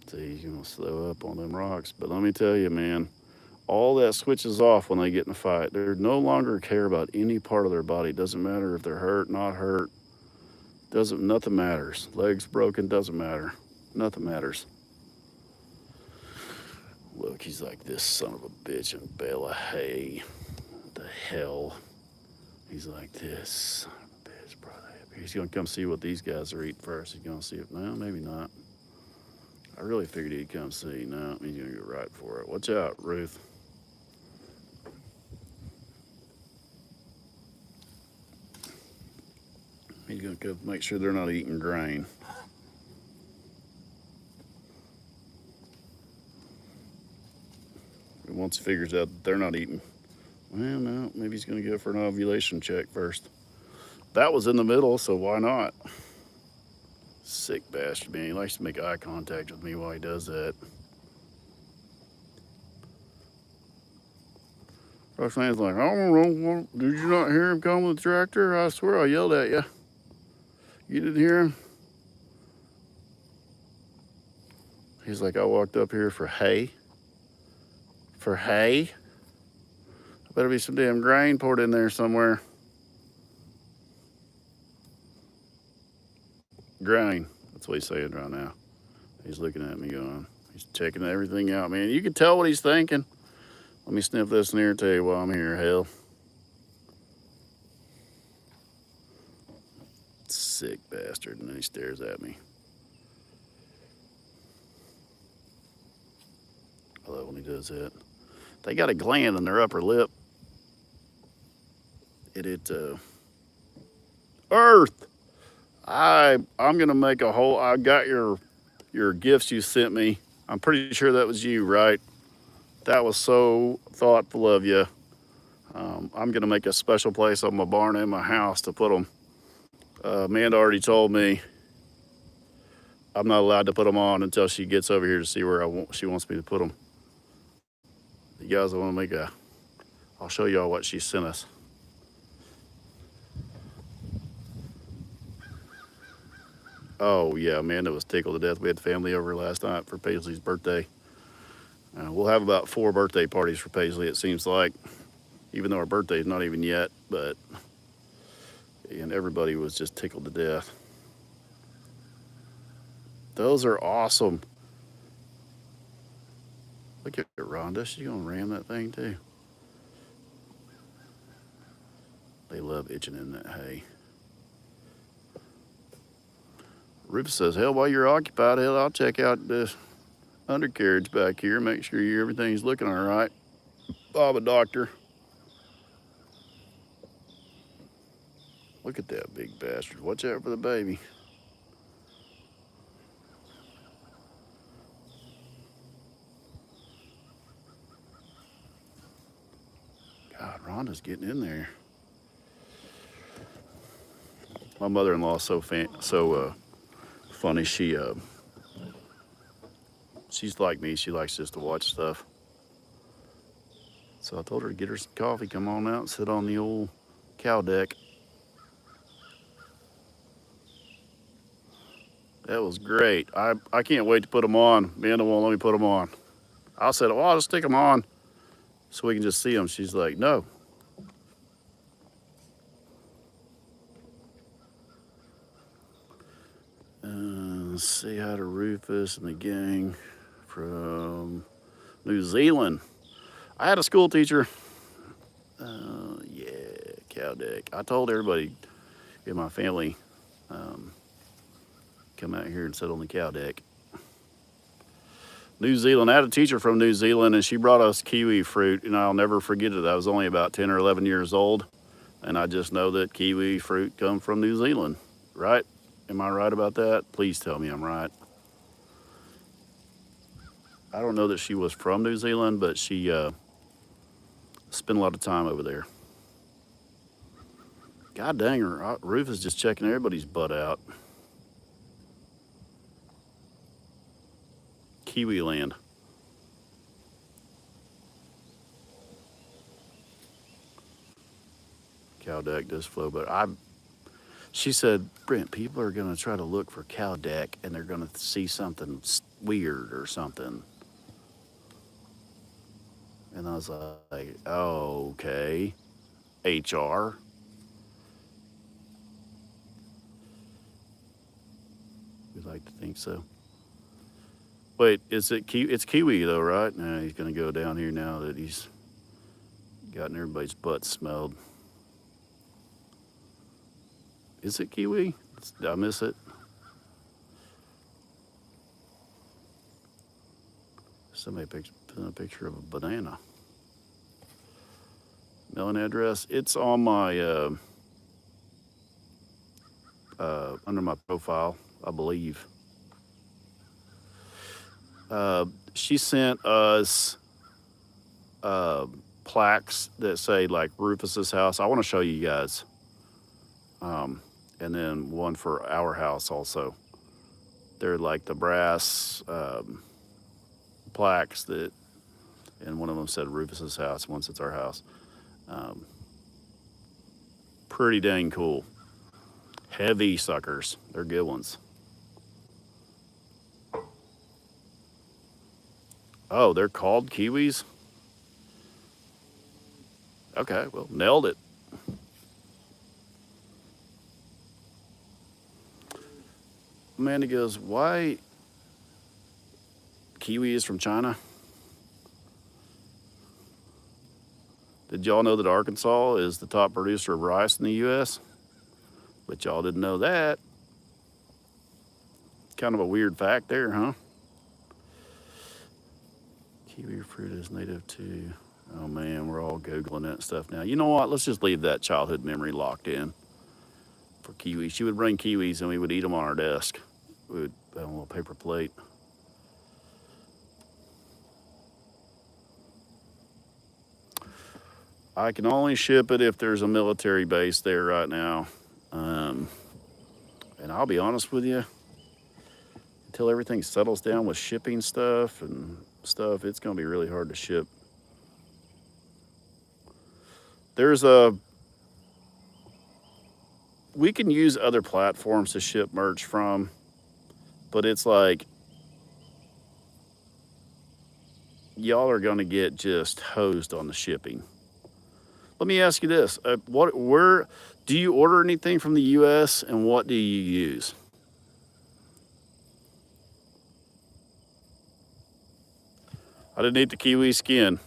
See, he's gonna slow up on them rocks. But let me tell you, man, all that switches off when they get in a fight. They no longer care about any part of their body. It doesn't matter if they're hurt, not hurt. Nothing matters. Legs broken, doesn't matter. Nothing matters. Look, he's like this son of a bitch in a bale of hay. What the hell? He's like this son of a bitch, bro. He's gonna come see what these guys are eating first. He's gonna see if, no, maybe not. I really figured he'd come see. No, he's gonna go right for it. Watch out, Ruth. He's gonna go make sure they're not eating grain. And once he figures out that they're not eating, well, no, maybe he's gonna go for an ovulation check first. That was in the middle, so why not? Sick bastard, man. He likes to make eye contact with me while he does that. First man's like, I don't know, did you not hear him come with the tractor? I swear I yelled at you. You didn't hear him? He's like, I walked up here for hay. For hay? There better be some damn grain poured in there somewhere. Grain. That's what he's saying right now. He's looking at me going, he's checking everything out, man. You can tell what he's thinking. Let me sniff this in here and tell you while I'm here, hell. Sick bastard. And then he stares at me. I love when he does that. They got a gland in their upper lip. Earth. I'm gonna make a whole. I got your gifts you sent me. I'm pretty sure that was you, right? That was so thoughtful of you. I'm gonna make a special place on my barn and my house to put them. Amanda already told me I'm not allowed to put them on until she gets over here to see where she wants me to put them. You guys want to make I'll show y'all what she sent us. Oh yeah, Amanda was tickled to death. We had family over last night for Paisley's birthday. We'll have about 4 birthday parties for Paisley, it seems like, even though her birthday's not even yet, and everybody was just tickled to death. Those are awesome. Look at Rhonda, she's gonna ram that thing too. They love itching in that hay. Rufus says, hell, while you're occupied, hell, I'll check out this undercarriage back here, make sure everything's looking all right. Bob, a doctor. Look at that big bastard. Watch out for the baby. God, Rhonda's getting in there. My mother-in-law is so funny. She's like me. She likes just to watch stuff. So I told her to get her some coffee. Come on out and sit on the old cow deck. That was great. I can't wait to put them on. Amanda won't let me put them on. I said, well, I'll just stick them on so we can just see them. She's like, no. Say hi to Rufus and the gang from New Zealand. I had a school teacher. Yeah, cow deck. I told everybody in my family, come out here and sit on the cow deck. New Zealand. I had a teacher from New Zealand, and she brought us kiwi fruit, and I'll never forget it. I was only about 10 or 11 years old, and I just know that kiwi fruit come from New Zealand, right? Am I right about that? Please tell me I'm right. I don't know that she was from New Zealand, but she spent a lot of time over there. God dang her, Rufus just checking everybody's butt out. Kiwi land. Cow deck does flow, but she said, Brent, people are going to try to look for cow deck and they're going to see something weird or something. And I was like, oh, okay. HR. We'd like to think so. Wait, is it Kiwi? It's Kiwi though, right? No, he's going to go down here now that he's gotten everybody's butt smelled. Is it Kiwi? Did I miss it? Somebody put a picture of a banana. Mailing address. It's on my under my profile, I believe. She sent us plaques that say like Rufus's house. I want to show you guys. And then one for our house also. They're like the brass plaques that, and one of them said Rufus's house. Once it's our house. Pretty dang cool. Heavy suckers. They're good ones. Oh, they're called Kiwis? Okay, well, nailed it. Amanda goes, why Kiwi is from China? Did y'all know that Arkansas is the top producer of rice in the U.S.? But y'all didn't know that. Kind of a weird fact there, huh? Kiwi fruit is native to... Oh, man, we're all Googling that stuff now. You know what? Let's just leave that childhood memory locked in for kiwis. She would bring kiwis, and we would eat them on our desk. We would have a little paper plate. I can only ship it if there's a military base there right now. And I'll be honest with you, until everything settles down with shipping stuff and stuff, it's going to be really hard to ship. We can use other platforms to ship merch from, but it's like, y'all are going to get just hosed on the shipping. Let me ask you this. Where do you order anything from the U.S. and what do you use? I didn't eat the kiwi skin.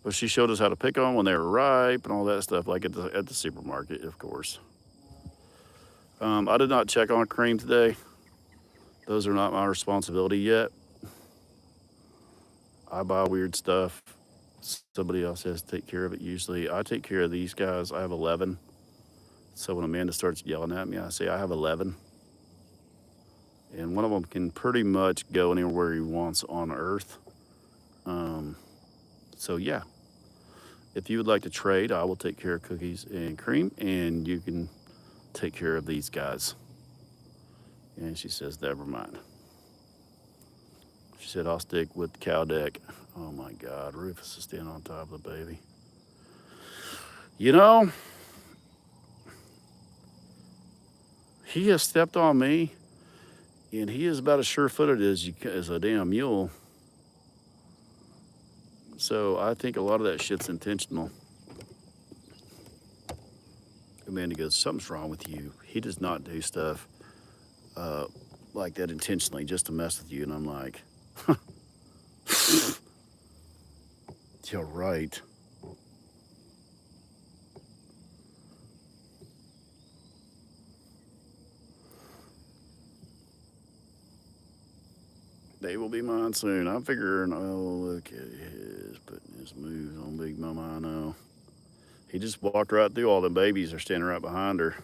But she showed us how to pick them when they were ripe and all that stuff, like at the supermarket, of course. I did not check on cream today. Those are not my responsibility yet. I buy weird stuff. Somebody else has to take care of it usually. I take care of these guys. I have 11. So when Amanda starts yelling at me, I say I have 11. And one of them can pretty much go anywhere he wants on Earth. So yeah, if you would like to trade, I will take care of cookies and cream, and you can take care of these guys. And she says, never mind. She said, I'll stick with the cow deck. Oh my God, Rufus is standing on top of the baby. You know, he has stepped on me, and he is about as sure-footed as a damn mule. So I think a lot of that shit's intentional. Amanda goes, something's wrong with you. He does not do stuff like that intentionally just to mess with you. And I'm like, you're right. They will be mine soon. I'm figuring, oh, look at his putting his moves on Big Mama, I know. He just walked right through all the babies are standing right behind her.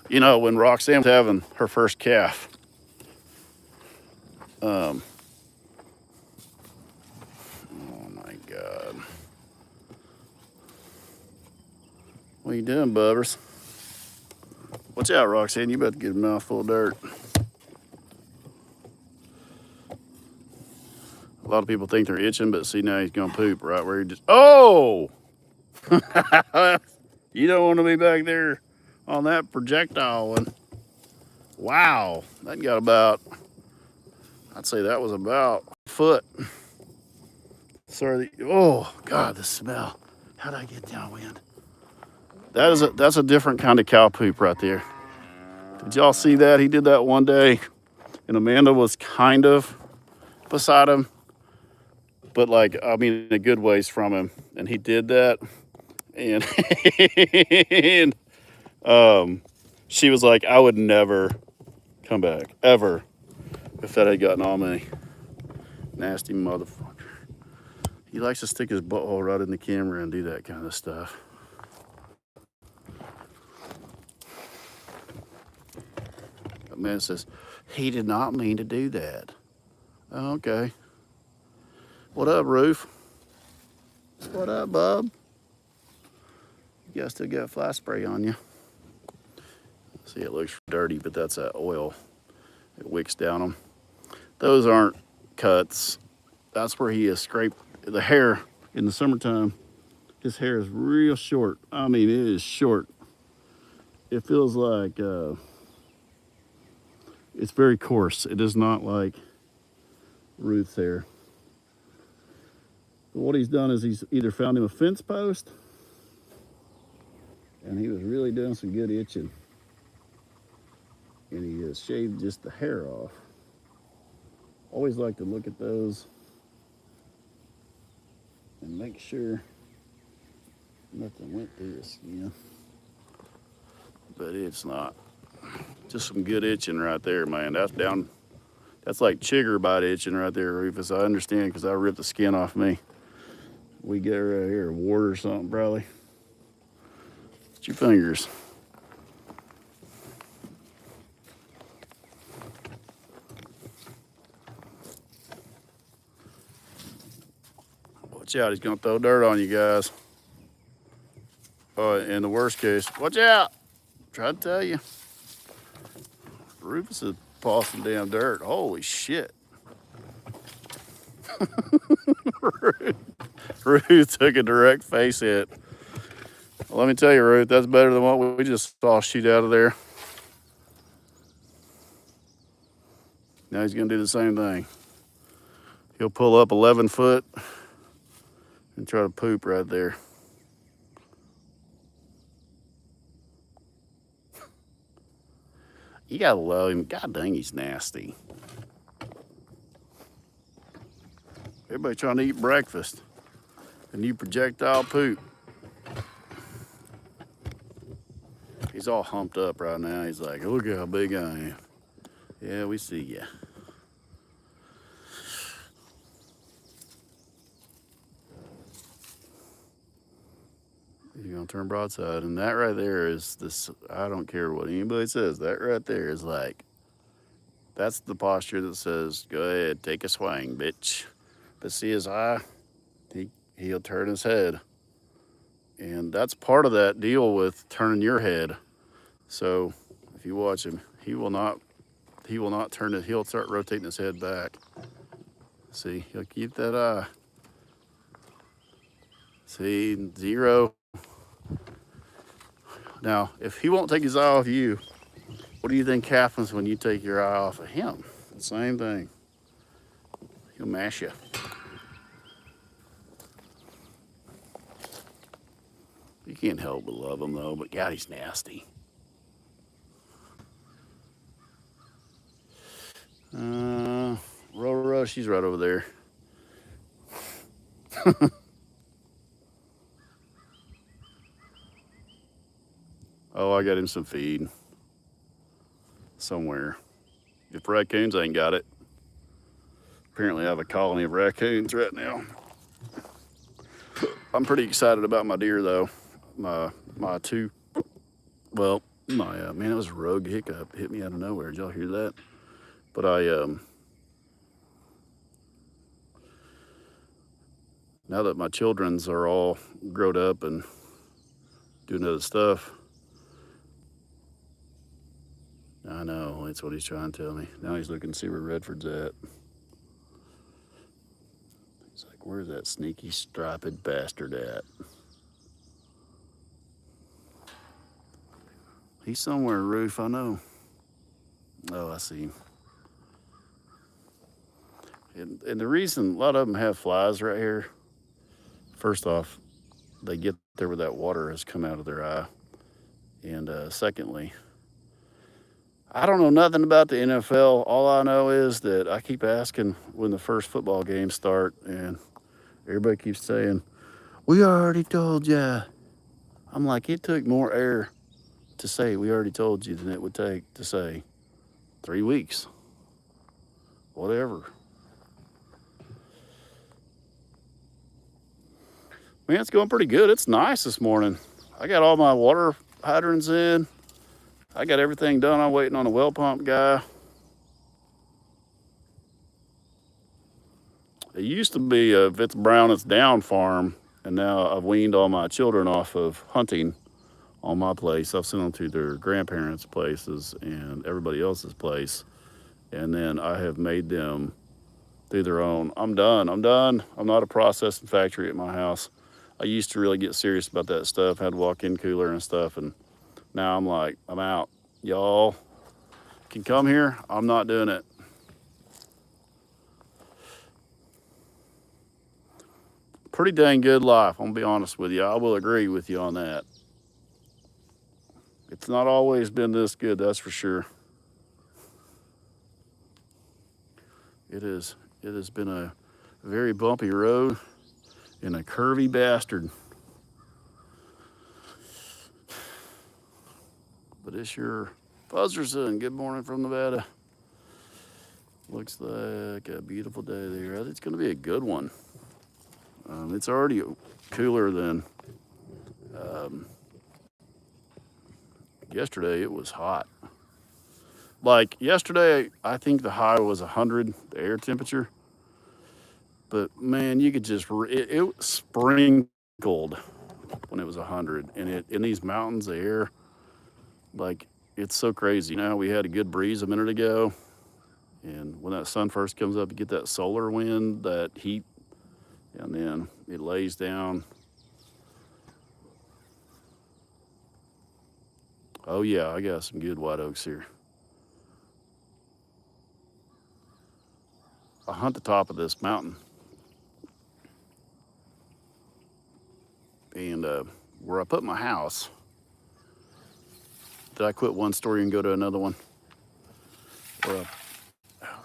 You know, when Roxanne was having her first calf, oh my God. What are you doing, Bubbers? Watch out, Roxanne. You about to get a mouthful of dirt. A lot of people think they're itching, but see now he's gonna poop right where he just. Oh! You don't want to be back there on that projectile one. Wow, that got about. I'd say that was about a foot. Sorry. Oh God, the smell. How'd I get downwind? That's a different kind of cow poop right there. Did y'all see that? He did that one day, and Amanda was kind of beside him, but like I mean, a good ways from him, and he did that, and and she was like, "I would never come back ever if that had gotten on me." Nasty motherfucker. He likes to stick his butthole right in the camera and do that kind of stuff. A man says, he did not mean to do that. Oh, okay. What up, Roof? What up, bub? You guys still got fly spray on you. See, it looks dirty, but that's that oil. It wicks down them. Those aren't cuts. That's where he has scraped the hair in the summertime. His hair is real short. I mean, it is short. It feels like it's very coarse. It is not like Ruth's hair. But what he's done is he's either found him a fence post, and he was really doing some good itching, and he has shaved just the hair off. Always like to look at those and make sure nothing went through the skin. But it's not. Just some good itching right there, man. That's like chigger bite itching right there, Rufus. I understand because I ripped the skin off me. We get right here, a wart or something, probably. It's your fingers. Watch out, he's gonna throw dirt on you guys. In the worst case, watch out. Try to tell you. Rufus is tossing damn dirt. Holy shit. Ruth took a direct face hit. Well, let me tell you, Ruth, that's better than what we just saw shoot out of there. Now he's gonna do the same thing. He'll pull up 11 foot and try to poop right there. You gotta love him. God dang, he's nasty. Everybody trying to eat breakfast, and you projectile poop. He's all humped up right now. He's like, look how big I am. Yeah, we see ya. You're gonna turn broadside, and that right there is this. I don't care what anybody says. That right there is like, that's the posture that says, go ahead, take a swing, bitch. But see his eye, he'll turn his head. And that's part of that deal with turning your head. So if you watch him, he will not turn it, he'll start rotating his head back. See, he'll keep that eye. See, 0. Now, if he won't take his eye off you, what do you think happens when you take your eye off of him? The same thing. He'll mash you. You can't help but love him though, but God, he's nasty. Rora, she's right over there. Oh, I got him some feed somewhere. If raccoons ain't got it. Apparently I have a colony of raccoons right now. I'm pretty excited about my deer though. My two, well, man, it was a rogue hiccup. Hit me out of nowhere. Did y'all hear that? But now that my children's are all grown up and doing other stuff, I know, that's what he's trying to tell me. Now he's looking to see where Redford's at. He's like, where's that sneaky striped bastard at? He's somewhere, Roof, I know. Oh, I see him. And the reason a lot of them have flies right here, first off, they get there where that water has come out of their eye. And secondly, I don't know nothing about the NFL. All I know is that I keep asking when the first football games start, and everybody keeps saying, we already told ya. I'm like, it took more air to say we already told you than it would take to say 3 weeks. Whatever. Man, it's going pretty good. It's nice this morning. I got all my water hydrants in. I got everything done. I'm waiting on a well pump guy. It used to be a If It's Brown, It's Down farm, and now I've weaned all my children off of hunting on my place. I've sent them to their grandparents' places and everybody else's place, and then I have made them do their own. I'm done. I'm not a processing factory at my house. I used to really get serious about that stuff, had walk-in cooler and stuff, and now I'm like, I'm out. Y'all can come here. I'm not doing it. Pretty dang good life, I'm gonna be honest with you. I will agree with you on that. It's not always been this good, that's for sure. It has been a very bumpy road and a curvy bastard. But it's your Fuzzerson. Good morning from Nevada. Looks like a beautiful day there. It's going to be a good one. It's already cooler than yesterday. It was hot. Like yesterday, I think the high was 100, the air temperature. But man, you could just, it sprinkled when it was 100. And in these mountains, the air, like, it's so crazy. Now we had a good breeze a minute ago. And when that sun first comes up, you get that solar wind, that heat, and then it lays down. Oh yeah, I got some good white oaks here. I hunt the top of this mountain. And where I put my house, did I quit one story and go to another one? Oh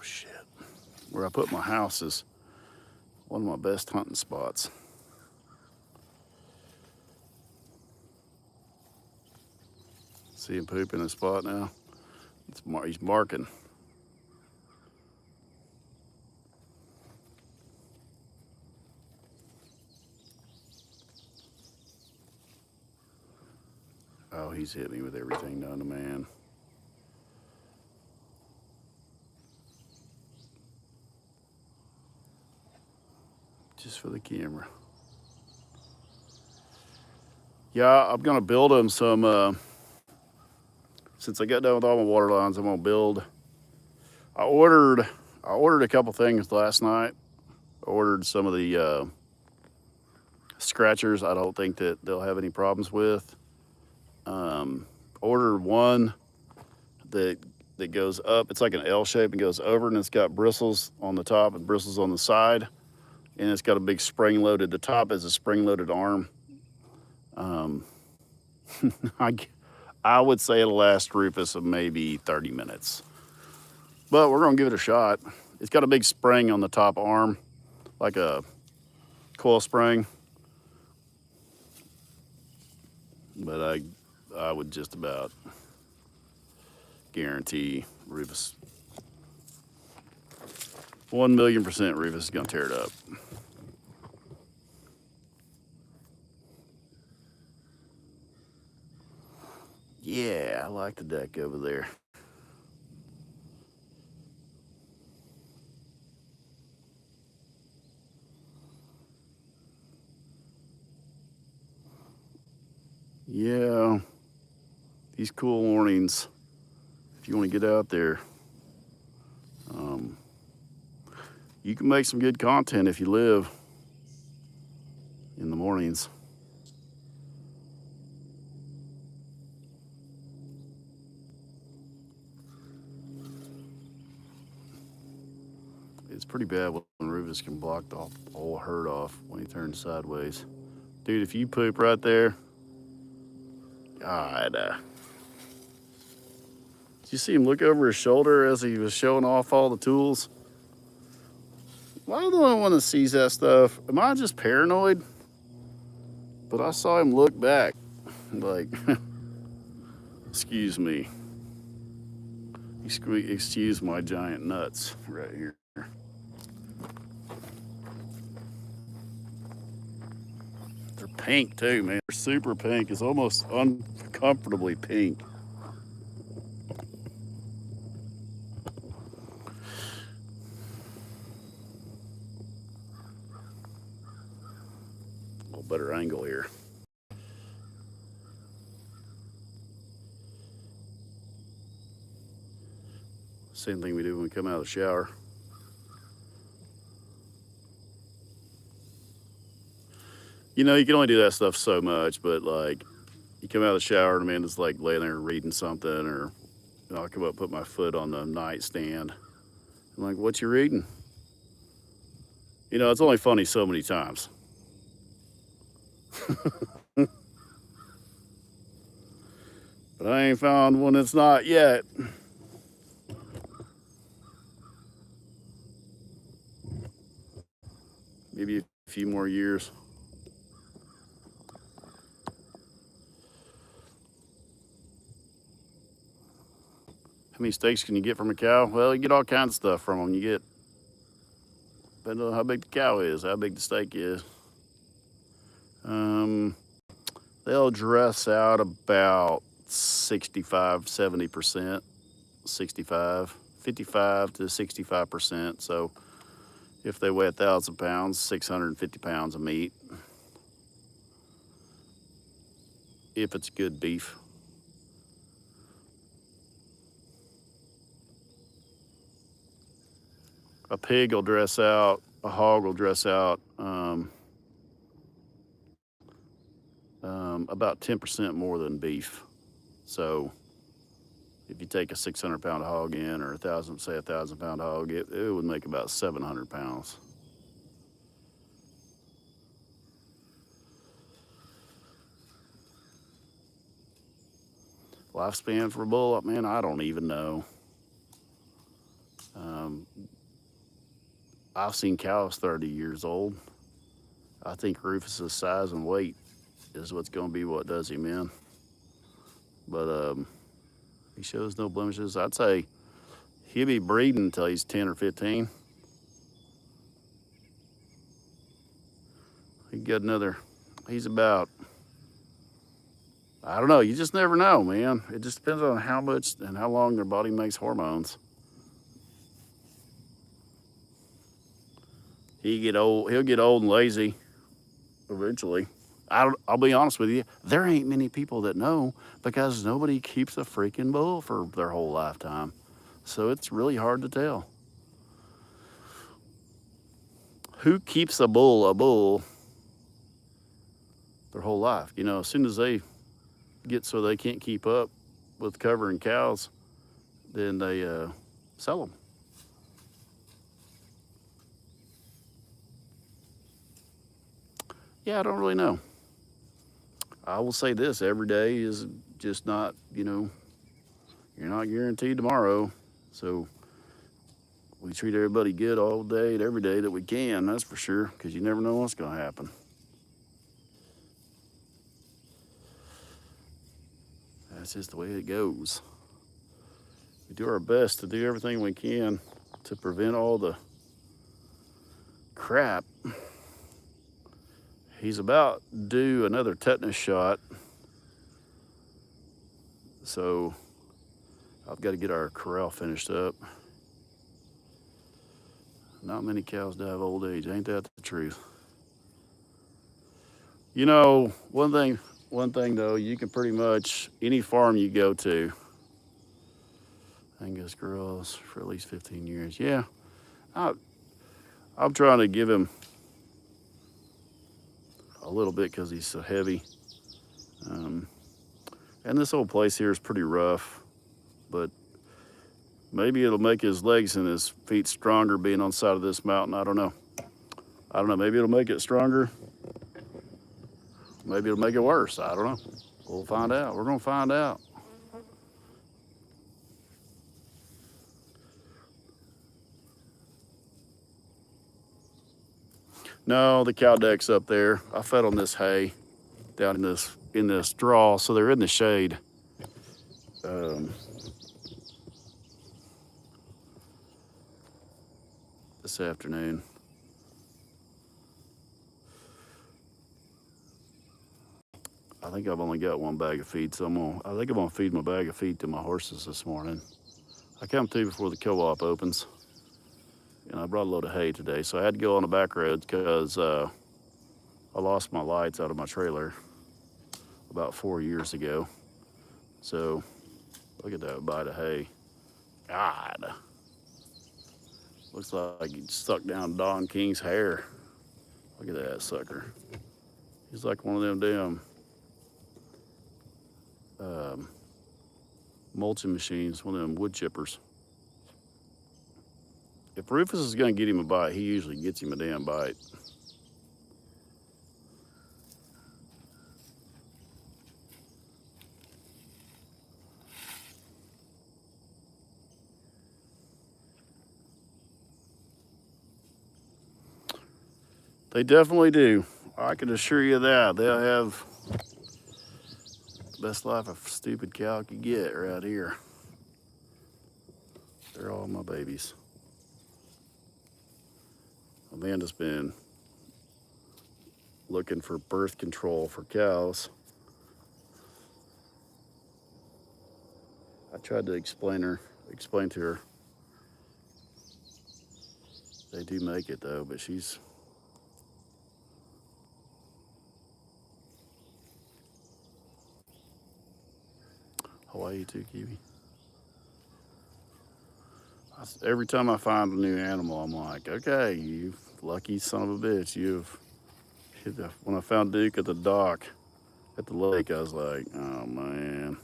shit. Where I put my house is one of my best hunting spots. See him poop in a spot now? He's marking. Oh, he's hit me with everything known to man. Just for the camera. Yeah, I'm gonna build him some, since I got done with all my water lines, I'm gonna build. I ordered a couple things last night. I ordered some of the scratchers. I don't think that they'll have any problems with. Ordered one that goes up. It's like an L shape and goes over, and it's got bristles on the top and bristles on the side, and it's got a big spring loaded. The top is a spring loaded arm. I would say it'll last Rufus of maybe 30 minutes, but we're gonna give it a shot. It's got a big spring on the top arm, like a coil spring. But I would just about guarantee Rufus, 1,000,000% Rufus is gonna tear it up. Yeah, I like the deck over there. Yeah, these cool mornings if you want to get out there, you can make some good content if you live in the mornings. It's pretty bad when Rufus can block the whole herd off when he turns sideways. Dude, if you poop right there, God. Did you see him look over his shoulder as he was showing off all the tools? Why do I want to seize that stuff? Am I just paranoid? But I saw him look back, like, excuse me. Excuse my giant nuts right here. They're pink too, man. They're super pink. It's almost uncomfortably pink. A little better angle here. Same thing we do when we come out of the shower. You know, you can only do that stuff so much, but like, you come out of the shower and Amanda's like laying there reading something, or I'll come up, put my foot on the nightstand. I'm like, what you reading? You know, it's only funny so many times. But I ain't found one that's not yet. Maybe a few more years. How many steaks can you get from a cow? Well, you get all kinds of stuff from them. You get, depending on how big the cow is, how big the steak is. They'll dress out about 65, 70%, 65, 55 to 65%. So if they weigh 1,000 pounds, 650 pounds of meat. If it's good beef. A pig will dress out, a hog will dress out about 10% more than beef. So if you take a 600-pound hog in, or 1,000-pound hog, it would make about 700 pounds. Lifespan for a bull, man, I don't even know. I've seen cows 30 years old. I think Rufus's size and weight is what's going to be what does him in. But he shows no blemishes. I'd say he'll be breeding until he's 10 or 15. He got another. He's about. I don't know. You just never know, man. It just depends on how much and how long their body makes hormones. He'll get old and lazy eventually. I'll be honest with you, there ain't many people that know, because nobody keeps a freaking bull for their whole lifetime. So it's really hard to tell. Who keeps a bull their whole life? You know, as soon as they get so they can't keep up with covering cows, then they sell them. Yeah, I don't really know. I will say this, every day is just not, you know, you're not guaranteed tomorrow. So we treat everybody good all day and every day that we can, that's for sure, because you never know what's going to happen. That's just the way it goes. We do our best to do everything we can to prevent all the crap. He's about due another tetanus shot. So I've got to get our corral finished up. Not many cows die of old age. Ain't that the truth? You know, one thing though, you can pretty much, any farm you go to, Angus girls for at least 15 years. Yeah, I'm trying to give him a little bit because he's so heavy. And this old place here is pretty rough, but maybe it'll make his legs and his feet stronger being on the side of this mountain. I don't know. Maybe it'll make it stronger. Maybe it'll make it worse. I don't know. We'll find out. We're going to find out. No, the cow deck's up there. I fed on this hay down in this draw, so they're in the shade. This afternoon. I think I've only got one bag of feed, so I think I'm gonna feed my bag of feed to my horses this morning. I come to before the co-op opens, and I brought a load of hay today, so I had to go on the back roads because I lost my lights out of my trailer about 4 years ago. So look at that bite of hay. God, looks like he stuck down Don King's hair. Look at that sucker. He's like one of them damn mulching machines, one of them wood chippers. If Rufus is gonna get him a bite, he usually gets him a damn bite. They definitely do. I can assure you that. They'll have the best life a stupid cow could get right here. They're all my babies. Amanda's been looking for birth control for cows. I tried to explain to her. They do make it though, but she's Hawaii too, Kiwi. Every time I find a new animal, I'm like, okay, you lucky son of a bitch. When I found Duke at the dock at the lake, I was like, oh man.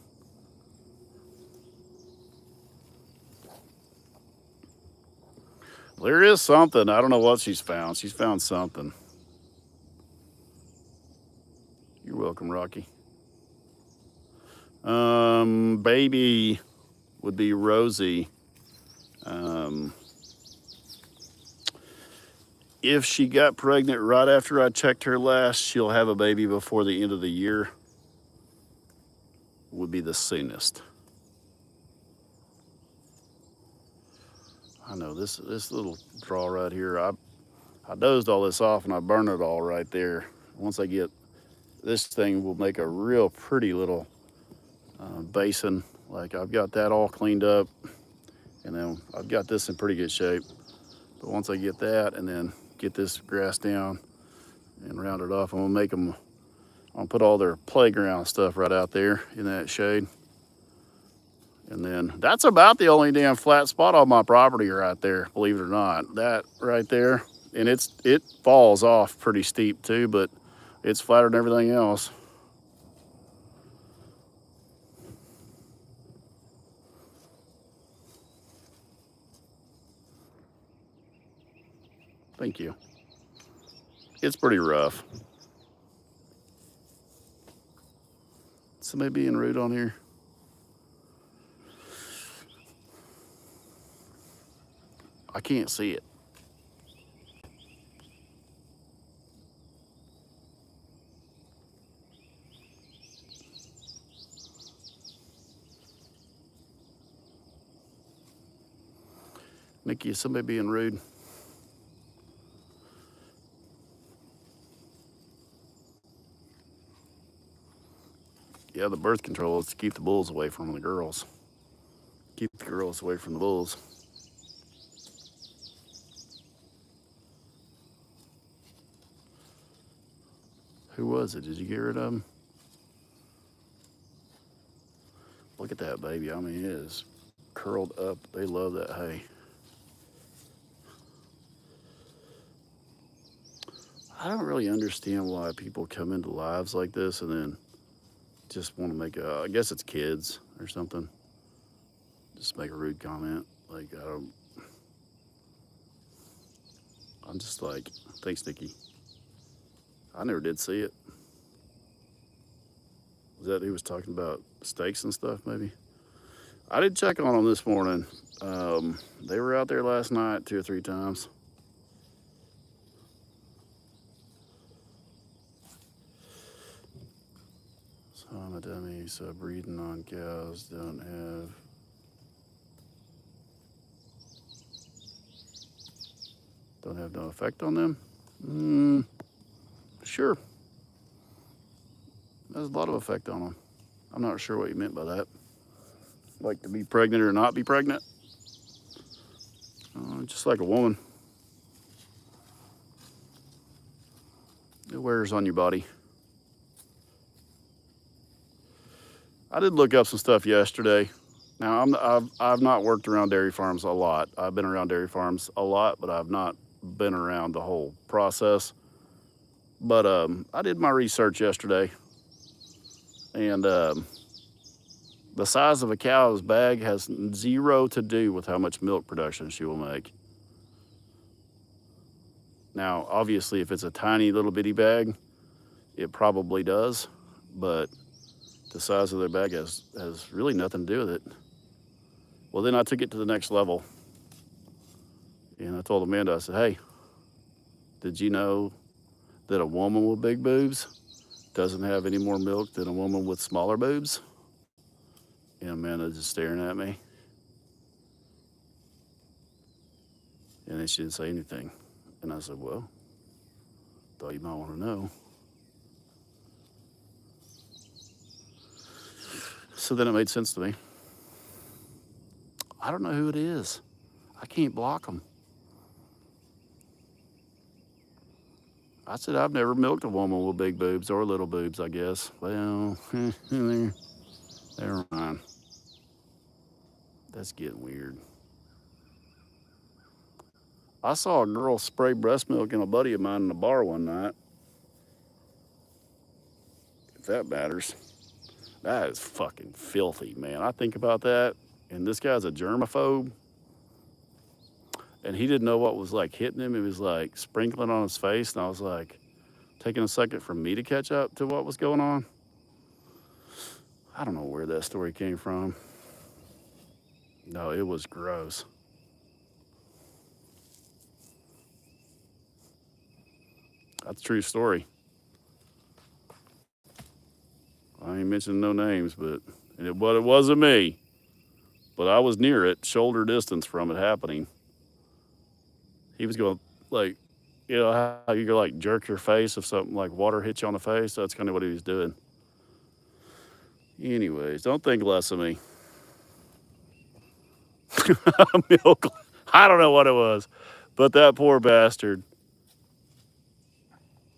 There is something. I don't know what she's found. She's found something. You're welcome, Rocky. Baby would be Rosie. If she got pregnant right after I checked her last, she'll have a baby before the end of the year. Would be the soonest. I know this little draw right here. I dozed all this off and I burned it all right there. Once I get this thing, will make a real pretty little basin. Like I've got that all cleaned up, and then I've got this in pretty good shape. But once I get that and then get this grass down and round it off, I'm gonna make them. I'm gonna put all their playground stuff right out there in that shade. And then that's about the only damn flat spot on my property right there, believe it or not. That right there, and it falls off pretty steep too, but it's flatter than everything else. Thank you. It's pretty rough. Somebody being rude on here? I can't see it. Nikki, is somebody being rude? Yeah, the birth control is to keep the bulls away from the girls. Keep the girls away from the bulls. Who was it? Did you get rid of him? Look at that baby. I mean, it is curled up. They love that hay. I don't really understand why people come into lives like this and then just want to make I guess it's kids or something. Just make a rude comment. Like, I'm just like, thanks, Nikki. I never did see it. Was that he was talking about steaks and stuff, maybe? I did check on them this morning. They were out there last night 2 or 3 times. So I'm a dummy, so breeding on cows don't have no effect on them? Sure. There's a lot of effect on them. I'm not sure what you meant by that. Like to be pregnant or not be pregnant? Just like a woman. It wears on your body. I did look up some stuff yesterday. Now, I've not worked around dairy farms a lot. I've been around dairy farms a lot, but I've not been around the whole process. But I did my research yesterday, and the size of a cow's bag has zero to do with how much milk production she will make. Now, obviously, if it's a tiny little bitty bag, it probably does, but the size of their bag has really nothing to do with it. Well, then I took it to the next level, and I told Amanda, I said, hey, did you know that a woman with big boobs doesn't have any more milk than a woman with smaller boobs? And Amanda just staring at me. And then she didn't say anything. And I said, well, thought you might want to know. So then it made sense to me. I don't know who it is. I can't block them. I said, I've never milked a woman with big boobs or little boobs, I guess. Well, never mind. That's getting weird. I saw a girl spray breast milk in a buddy of mine in a bar one night. If that matters. That is fucking filthy, man. I think about that, and this guy's a germaphobe. And he didn't know what was like hitting him. It was like sprinkling on his face. And I was like, taking a second for me to catch up to what was going on. I don't know where that story came from. No, it was gross. That's a true story. I ain't mentioning no names, but it wasn't me. But I was near it, shoulder distance from it happening. He was going like, you know how you go like jerk your face if something like water hits you on the face? That's kind of what he was doing. Anyways, don't think less of me. Milk. I don't know what it was, but that poor bastard.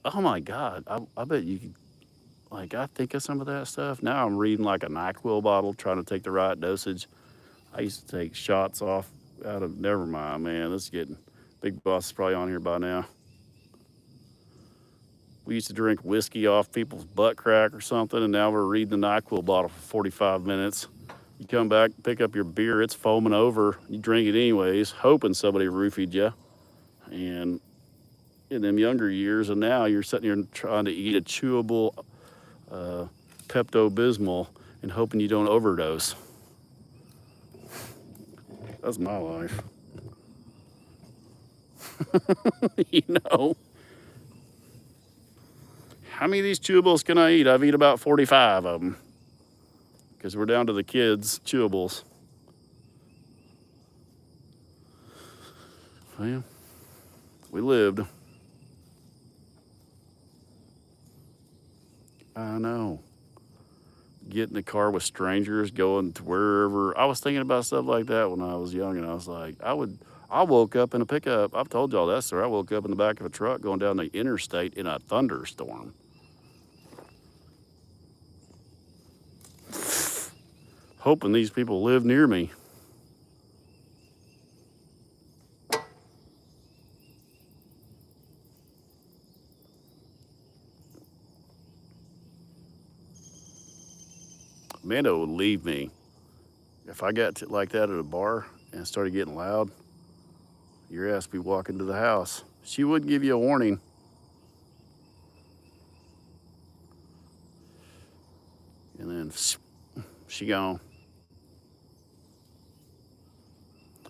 Oh my God. I bet you could, like, I think of some of that stuff. Now I'm reading like a NyQuil bottle, trying to take the right dosage. I used to take shots off out of, never mind, man. This is getting, Big Boss is probably on here by now. We used to drink whiskey off people's butt crack or something, and now we're reading the NyQuil bottle for 45 minutes. You come back, pick up your beer, it's foaming over. You drink it anyways, hoping somebody roofied you. And in them younger years, and now you're sitting here trying to eat a chewable Pepto-Bismol and hoping you don't overdose. That's my life. You know, how many of these chewables can I eat? I've eaten about 45 of them because we're down to the kids' chewables. Well, we lived. I know. Get in the car with strangers, going to wherever. I was thinking about stuff like that when I was young, and I was like, I woke up in a pickup. I've told y'all that story. I woke up in the back of a truck going down the interstate in a thunderstorm. Hoping these people live near me. Amanda would leave me. If I got like that at a bar and started getting loud, your ass be walking to the house. She wouldn't give you a warning. And then she gone.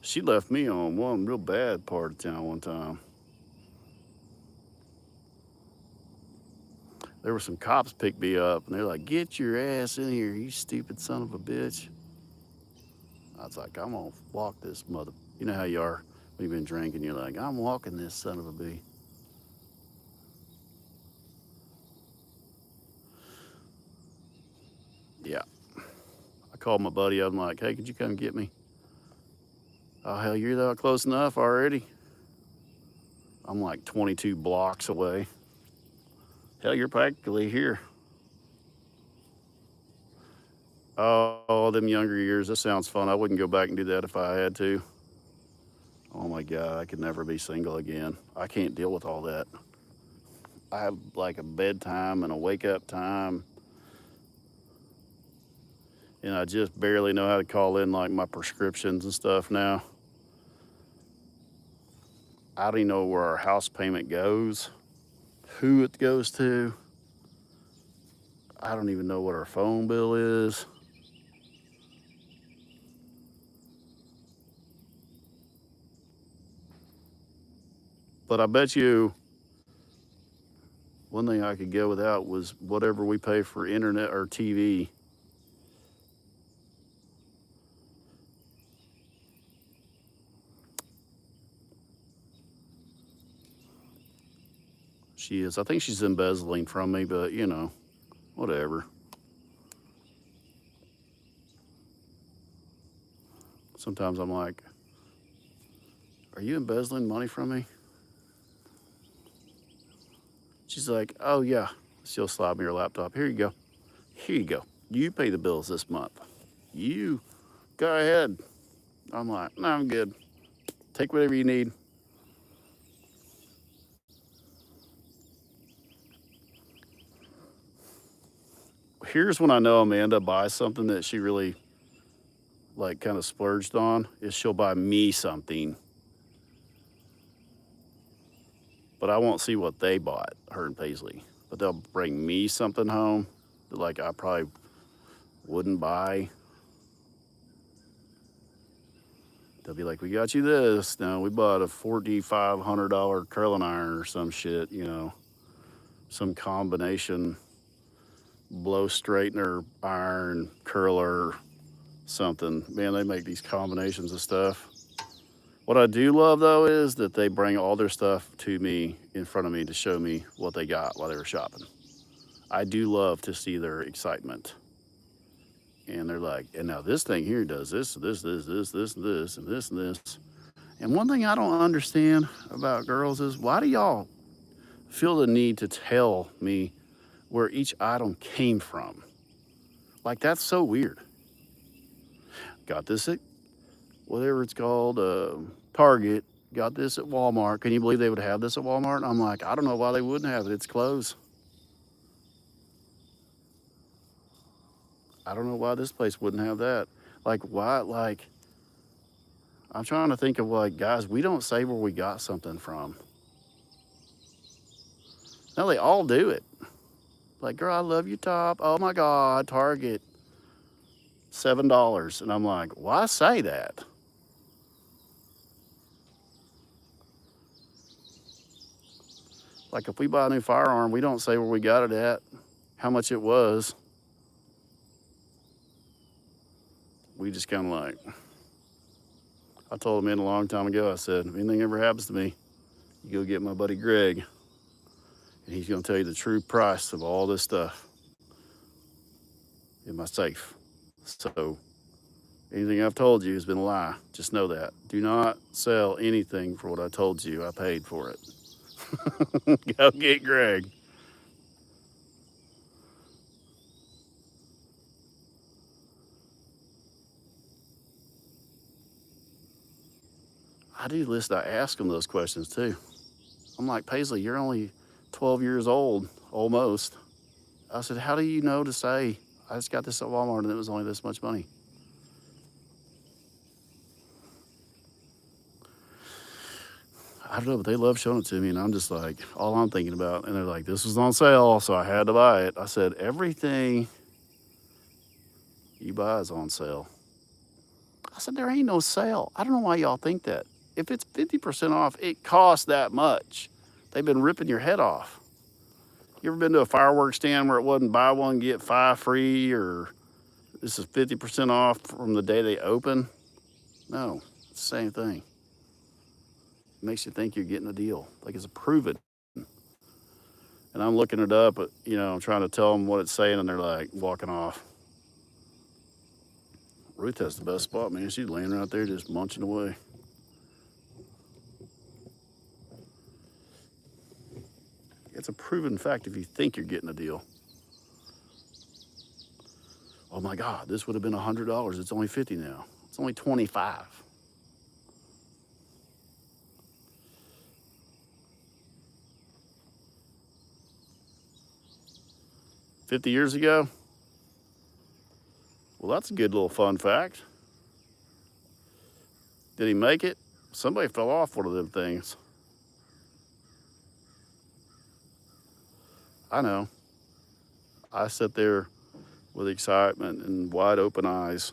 She left me on one real bad part of town one time. There were some cops picked me up, and they're like, "Get your ass in here, you stupid son of a bitch." I was like, "I'm gonna walk this mother." You know how you are when you've been drinking. You're like, "I'm walking this son of a bee." Yeah. I called my buddy up. I'm like, "Hey, could you come get me?" "Oh, hell, you're that close enough already." I'm like 22 blocks away. "Hell, you're practically here." Oh, them younger years. That sounds fun. I wouldn't go back and do that if I had to. Oh my God, I could never be single again. I can't deal with all that. I have like a bedtime and a wake up time, and I just barely know how to call in like my prescriptions and stuff now. I don't even know where our house payment goes, who it goes to. I don't even know what our phone bill is. But I bet you one thing I could go without was whatever we pay for internet or TV. She is. I think she's embezzling from me, but you know, whatever. Sometimes I'm like, "Are you embezzling money from me?" She's like, "Oh yeah." She'll slide me her laptop. "Here you go. Here you go. You pay the bills this month. You go ahead." I'm like, "No, I'm good. Take whatever you need." Here's when I know Amanda buys something that she really like kind of splurged on is she'll buy me something, but I won't see what they bought, her and Paisley. But they'll bring me something home that like I probably wouldn't buy. They'll be like, "We got you this. Now we bought a $4,500 curling iron or some shit, you know, some combination blow straightener, iron, curler, something." Man, they make these combinations of stuff. What I do love though is that they bring all their stuff to me in front of me to show me what they got while they were shopping. I do love to see their excitement. And they're like, "And now this thing here does this, and this. And one thing I don't understand about girls is why do y'all feel the need to tell me where each item came from? Like, that's so weird. Got this at whatever it's called, Target. Got this at Walmart. Can you believe they would have this at Walmart?" And I'm like, "I don't know why they wouldn't have it. It's clothes. I don't know why this place wouldn't have that." Like, why? Like, I'm trying to think of like, guys, we don't say where we got something from. No, they all do it. Like, "Girl, I love your top. Oh my God, Target, $7." And I'm like, why say that? Like, if we buy a new firearm, we don't say where we got it at, how much it was. We just kind of like, I told him in a long time ago, I said, "If anything ever happens to me, you go get my buddy Greg, and he's going to tell you the true price of all this stuff in my safe. So anything I've told you has been a lie. Just know that. Do not sell anything for what I told you I paid for it." Go get Greg. I do listen. I ask him those questions too. I'm like, "Paisley, you're only 12 years old, almost." I said, "How do you know to say I just got this at Walmart and it was only this much money. I don't know, but they love showing it to me, and I'm just like, all I'm thinking about, and they're like, this was on sale, so I had to buy it. I said, everything you buy is on sale. I said, there ain't no sale. I don't know why y'all think that. If it's 50% off, it costs that much. They've been ripping your head off. You ever been to a fireworks stand where it wasn't buy one, get five free, or this is 50% off from the day they open? No, it's the same thing. It makes you think you're getting a deal. Like it's a prove it. And I'm looking it up, I'm trying to tell them what it's saying, and they're like walking off. Ruth has the best spot, man. She's laying right there just munching away. It's a proven fact if you think you're getting a deal. Oh my God, this would have been $100. It's only $50 now. It's only $25. $50 ago? Well, that's a good little fun fact. Did he make it? Somebody fell off one of them things. I know. I sit there with excitement and wide open eyes.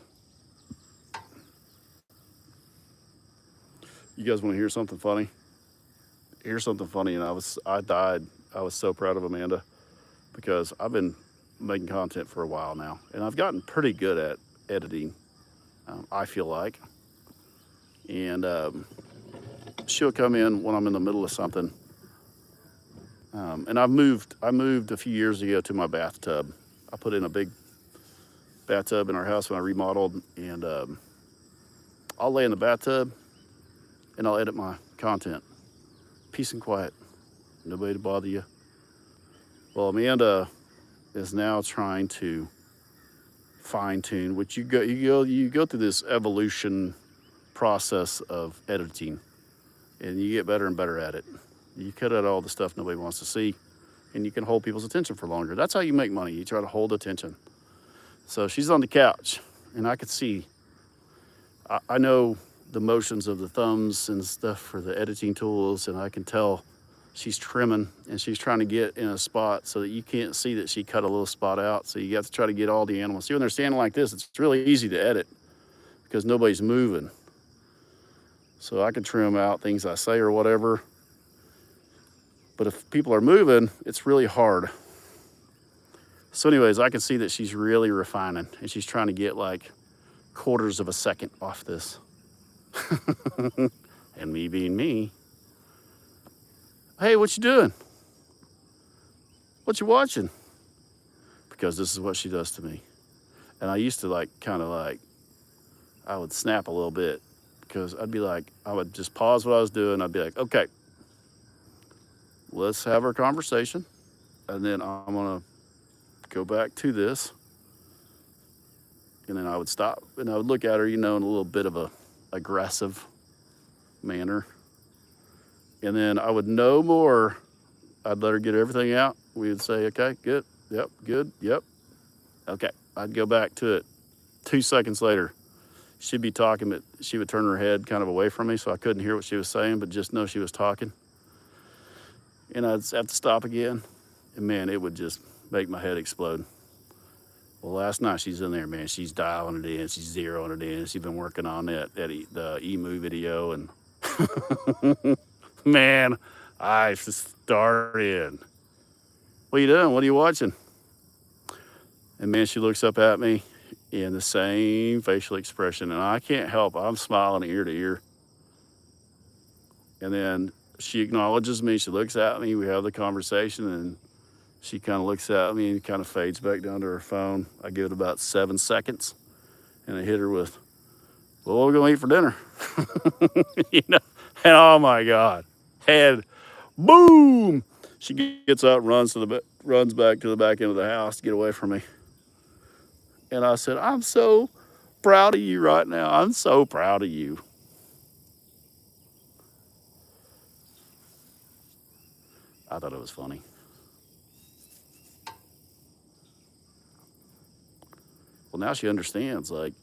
You guys want to hear something funny? Here's something funny, and I died. I was so proud of Amanda because I've been making content for a while now, and I've gotten pretty good at editing. I feel like, and she'll come in when I'm in the middle of something. And I moved a few years ago to my bathtub. I put in a big bathtub in our house when I remodeled, and I'll lay in the bathtub and I'll edit my content. Peace and quiet. Nobody to bother you. Well, Amanda is now trying to fine tune, which you go through this evolution process of editing, and you get better and better at it. You cut out all the stuff nobody wants to see, and you can hold people's attention for longer. That's how you make money. You try to hold attention. So she's on the couch, and I could see, I know the motions of the thumbs and stuff for the editing tools, and I can tell she's trimming, and she's trying to get in a spot so that you can't see that she cut a little spot out. So you got to try to get all the animals. See, when they're standing like this, it's really easy to edit because nobody's moving. So I can trim out things I say or whatever. But if people are moving, it's really hard. So anyways, I can see that she's really refining, and she's trying to get like quarters of a second off this. And me being me, hey, what you doing? What you watching? Because this is what she does to me. And I used to I would snap a little bit because I would just pause what I was doing. I'd be like, okay, let's have our conversation. And then I'm going to go back to this. And then I would stop and I would look at her, in a little bit of a aggressive manner. And then I would know more. I'd let her get everything out. We would say, okay, good, yep, good, yep. Okay, I'd go back to it. 2 seconds later, she'd be talking, but she would turn her head kind of away from me so I couldn't hear what she was saying, but just know she was talking. And I'd have to stop again. And man, it would just make my head explode. Well, last night she's in there, man. She's dialing it in. She's zeroing it in. She's been working on the emu video, and man, I started. What are you doing? What are you watching? And man, she looks up at me in the same facial expression, and I can't help. I'm smiling ear to ear. And then she acknowledges me. She looks at me. We have the conversation, and she kind of looks at me and kind of fades back down to her phone. I give it about 7 seconds, and I hit her with, well, what are we going to eat for dinner? And oh my God, head, boom. She gets up, runs back to the back end of the house to get away from me. And I said, I'm so proud of you right now. I'm so proud of you. I thought it was funny. Well, now she understands. Like,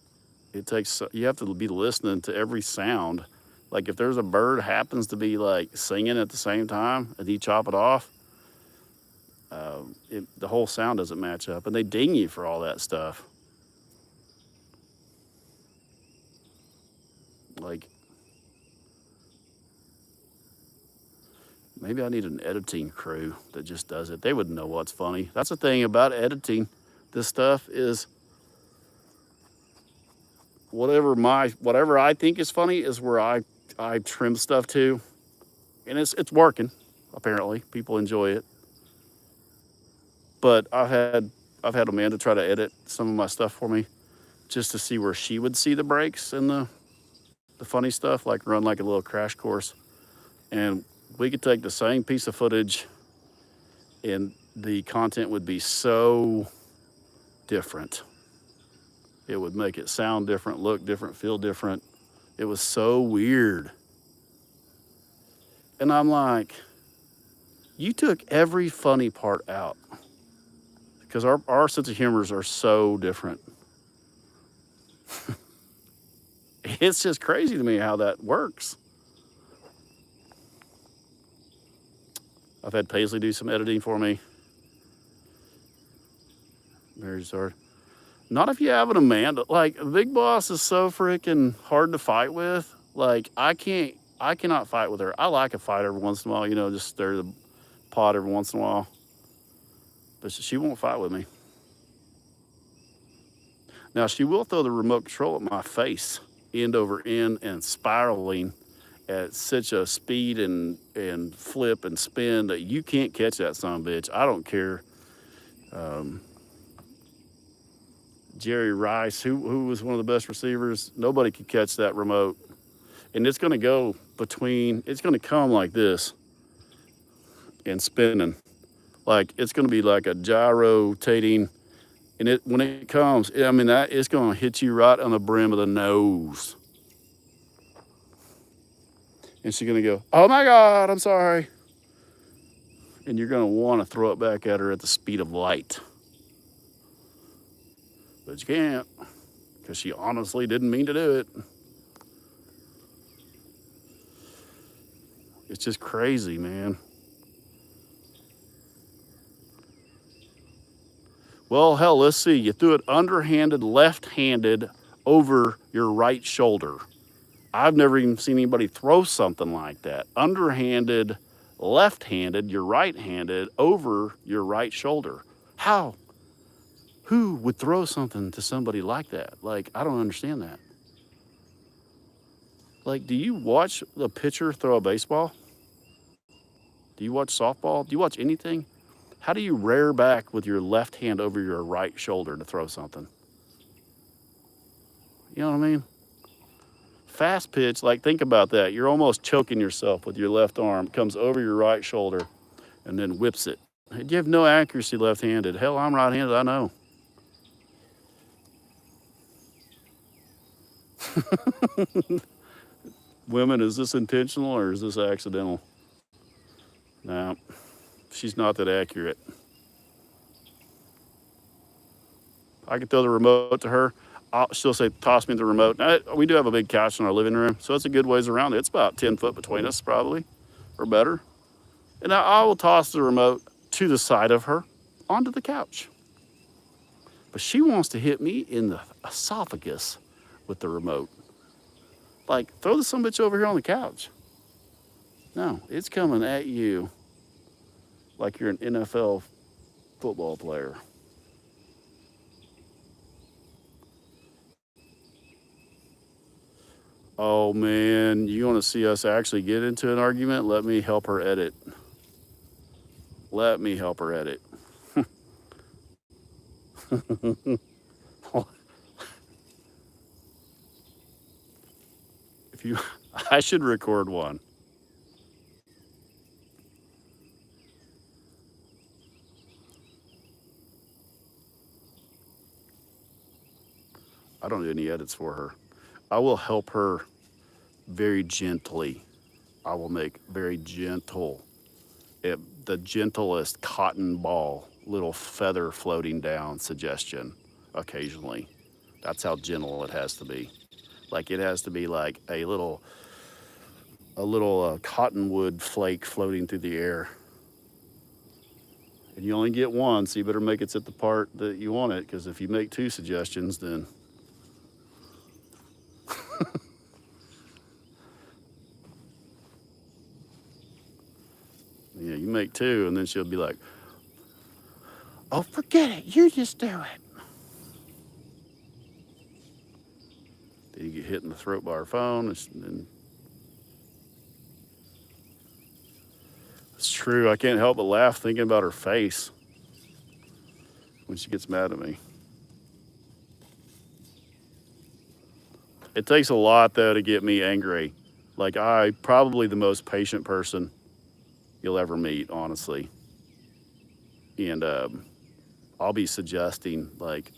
it takes, you have to be listening to every sound. Like, if there's a bird happens to be like singing at the same time and you chop it off, the whole sound doesn't match up, and they ding you for all that stuff. Like, maybe I need an editing crew that just does it. They would know what's funny. That's the thing about editing this stuff is whatever I think is funny is where I trim stuff to, and it's working. Apparently, people enjoy it. But I've had Amanda try to edit some of my stuff for me, just to see where she would see the breaks and the funny stuff, like run like a little crash course. And we could take the same piece of footage, and the content would be so different. It would make it sound different, look different, feel different. It was so weird. And I'm like, you took every funny part out, because our sense of humors are so different. It's just crazy to me how that works. I've had Paisley do some editing for me. Very hard. Not if you have an Amanda. Like, Big Boss is so freaking hard to fight with. Like, I cannot fight with her. I like a fight every once in a while, just stir the pot every once in a while. But she won't fight with me. Now, she will throw the remote control at my face, end over end, and spiraling at such a speed and flip and spin that you can't catch that son of a bitch. I don't care. Jerry Rice, who was one of the best receivers, nobody could catch that remote. And it's going to go it's going to come like this and spinning. Like, it's going to be like a gyrotating. And when it comes, it's going to hit you right on the brim of the nose. And she's going to go, oh my God, I'm sorry. And you're going to want to throw it back at her at the speed of light. But you can't, because she honestly didn't mean to do it. It's just crazy, man. Well, hell, let's see. You threw it underhanded, left-handed over your right shoulder. I've never even seen anybody throw something like that. Underhanded, left-handed, you're right-handed over your right shoulder. How? Who would throw something to somebody like that? Like, I don't understand that. Like, do you watch the pitcher throw a baseball? Do you watch softball? Do you watch anything? How do you rear back with your left hand over your right shoulder to throw something? You know what I mean? Fast pitch, like, think about that. You're almost choking yourself with your left arm. It comes over your right shoulder and then whips it. You have no accuracy left-handed. Hell, I'm right-handed, I know. Women, is this intentional or is this accidental? No, she's not that accurate. I could throw the remote to her. She'll say, toss me the remote. Now, we do have a big couch in our living room, so it's a good ways around it. It's about 10 foot between us, probably, or better. And I will toss the remote to the side of her onto the couch. But she wants to hit me in the esophagus with the remote. Like, throw the son of a bitch over here on the couch. No, it's coming at you like you're an NFL football player. Oh man, you want to see us actually get into an argument? Let me help her edit. Let me help her edit. I should record one. I don't do any edits for her. I will help her very gently. I will make very gentle, the gentlest cotton ball, little feather floating down suggestion occasionally. That's how gentle it has to be. Like it has to be like a little cottonwood flake floating through the air. And you only get one, so you better make it at the part that you want it, because if you make two suggestions, then you make two, and then she'll be like, "Oh, forget it, you just do it." Then you get hit in the throat by her phone, and it's true. I can't help but laugh thinking about her face when she gets mad at me. It takes a lot, though, to get me angry. Like, I'm probably the most patient person you'll ever meet, honestly. And I'll be suggesting, like,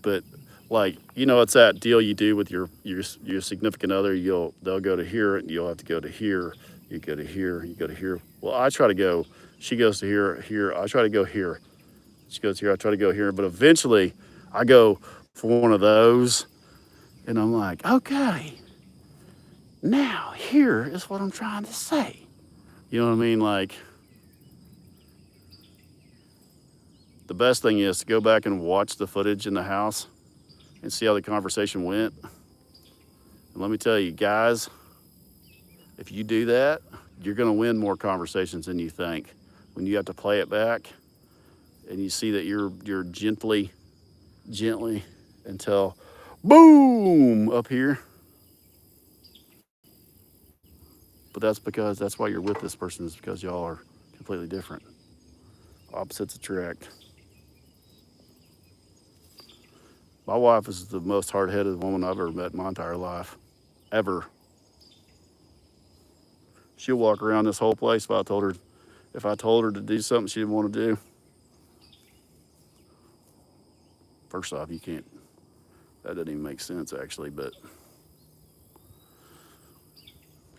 but like, it's that deal you do with your significant other. They'll go to here, and you'll have to go to here. You go to here, you go to here. Well, I try to go. She goes to here. I try to go here. She goes here. I try to go here. But eventually, I go for one of those, and I'm like, okay, now here is what I'm trying to say. You know what I mean? Like, the best thing is to go back and watch the footage in the house and see how the conversation went. And let me tell you, guys, if you do that, you're going to win more conversations than you think. When you have to play it back and you see that you're gently until boom up here. But that's why you're with this person, is because y'all are completely different. Opposites attract. My wife is the most hard-headed woman I've ever met in my entire life. Ever. She'll walk around this whole place if I told her to do something she didn't want to do. First off, you can't. That doesn't even make sense, actually, but.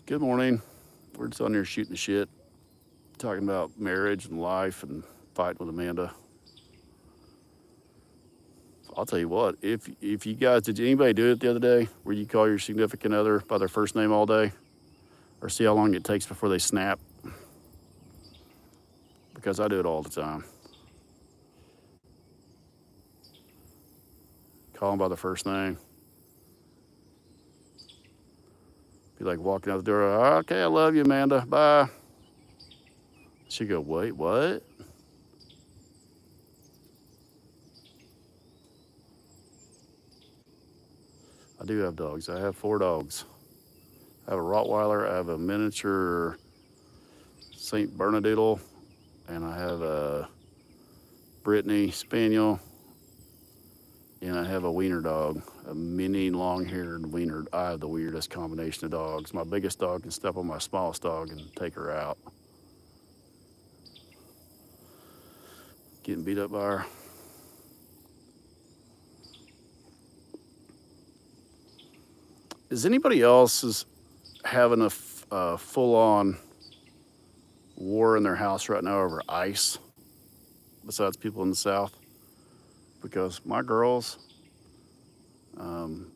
Good morning. We're just on here shooting the shit, talking about marriage and life and fighting with Amanda. I'll tell you what, if you guys, did anybody do it the other day where you call your significant other by their first name all day? Or see how long it takes before they snap? Because I do it all the time. Call them by the first name. Be like walking out the door, okay, I love you, Amanda, bye. She'd go, wait, what? I do have dogs. I have 4 dogs. I have a Rottweiler, I have a miniature St. Bernardoodle, and I have a Brittany Spaniel, and I have a wiener dog, a mini long-haired wiener. I have the weirdest combination of dogs. My biggest dog can step on my smallest dog and take her out. Getting beat up by her. Is anybody else having a full-on war in their house right now over ice, besides people in the South? Because my girls,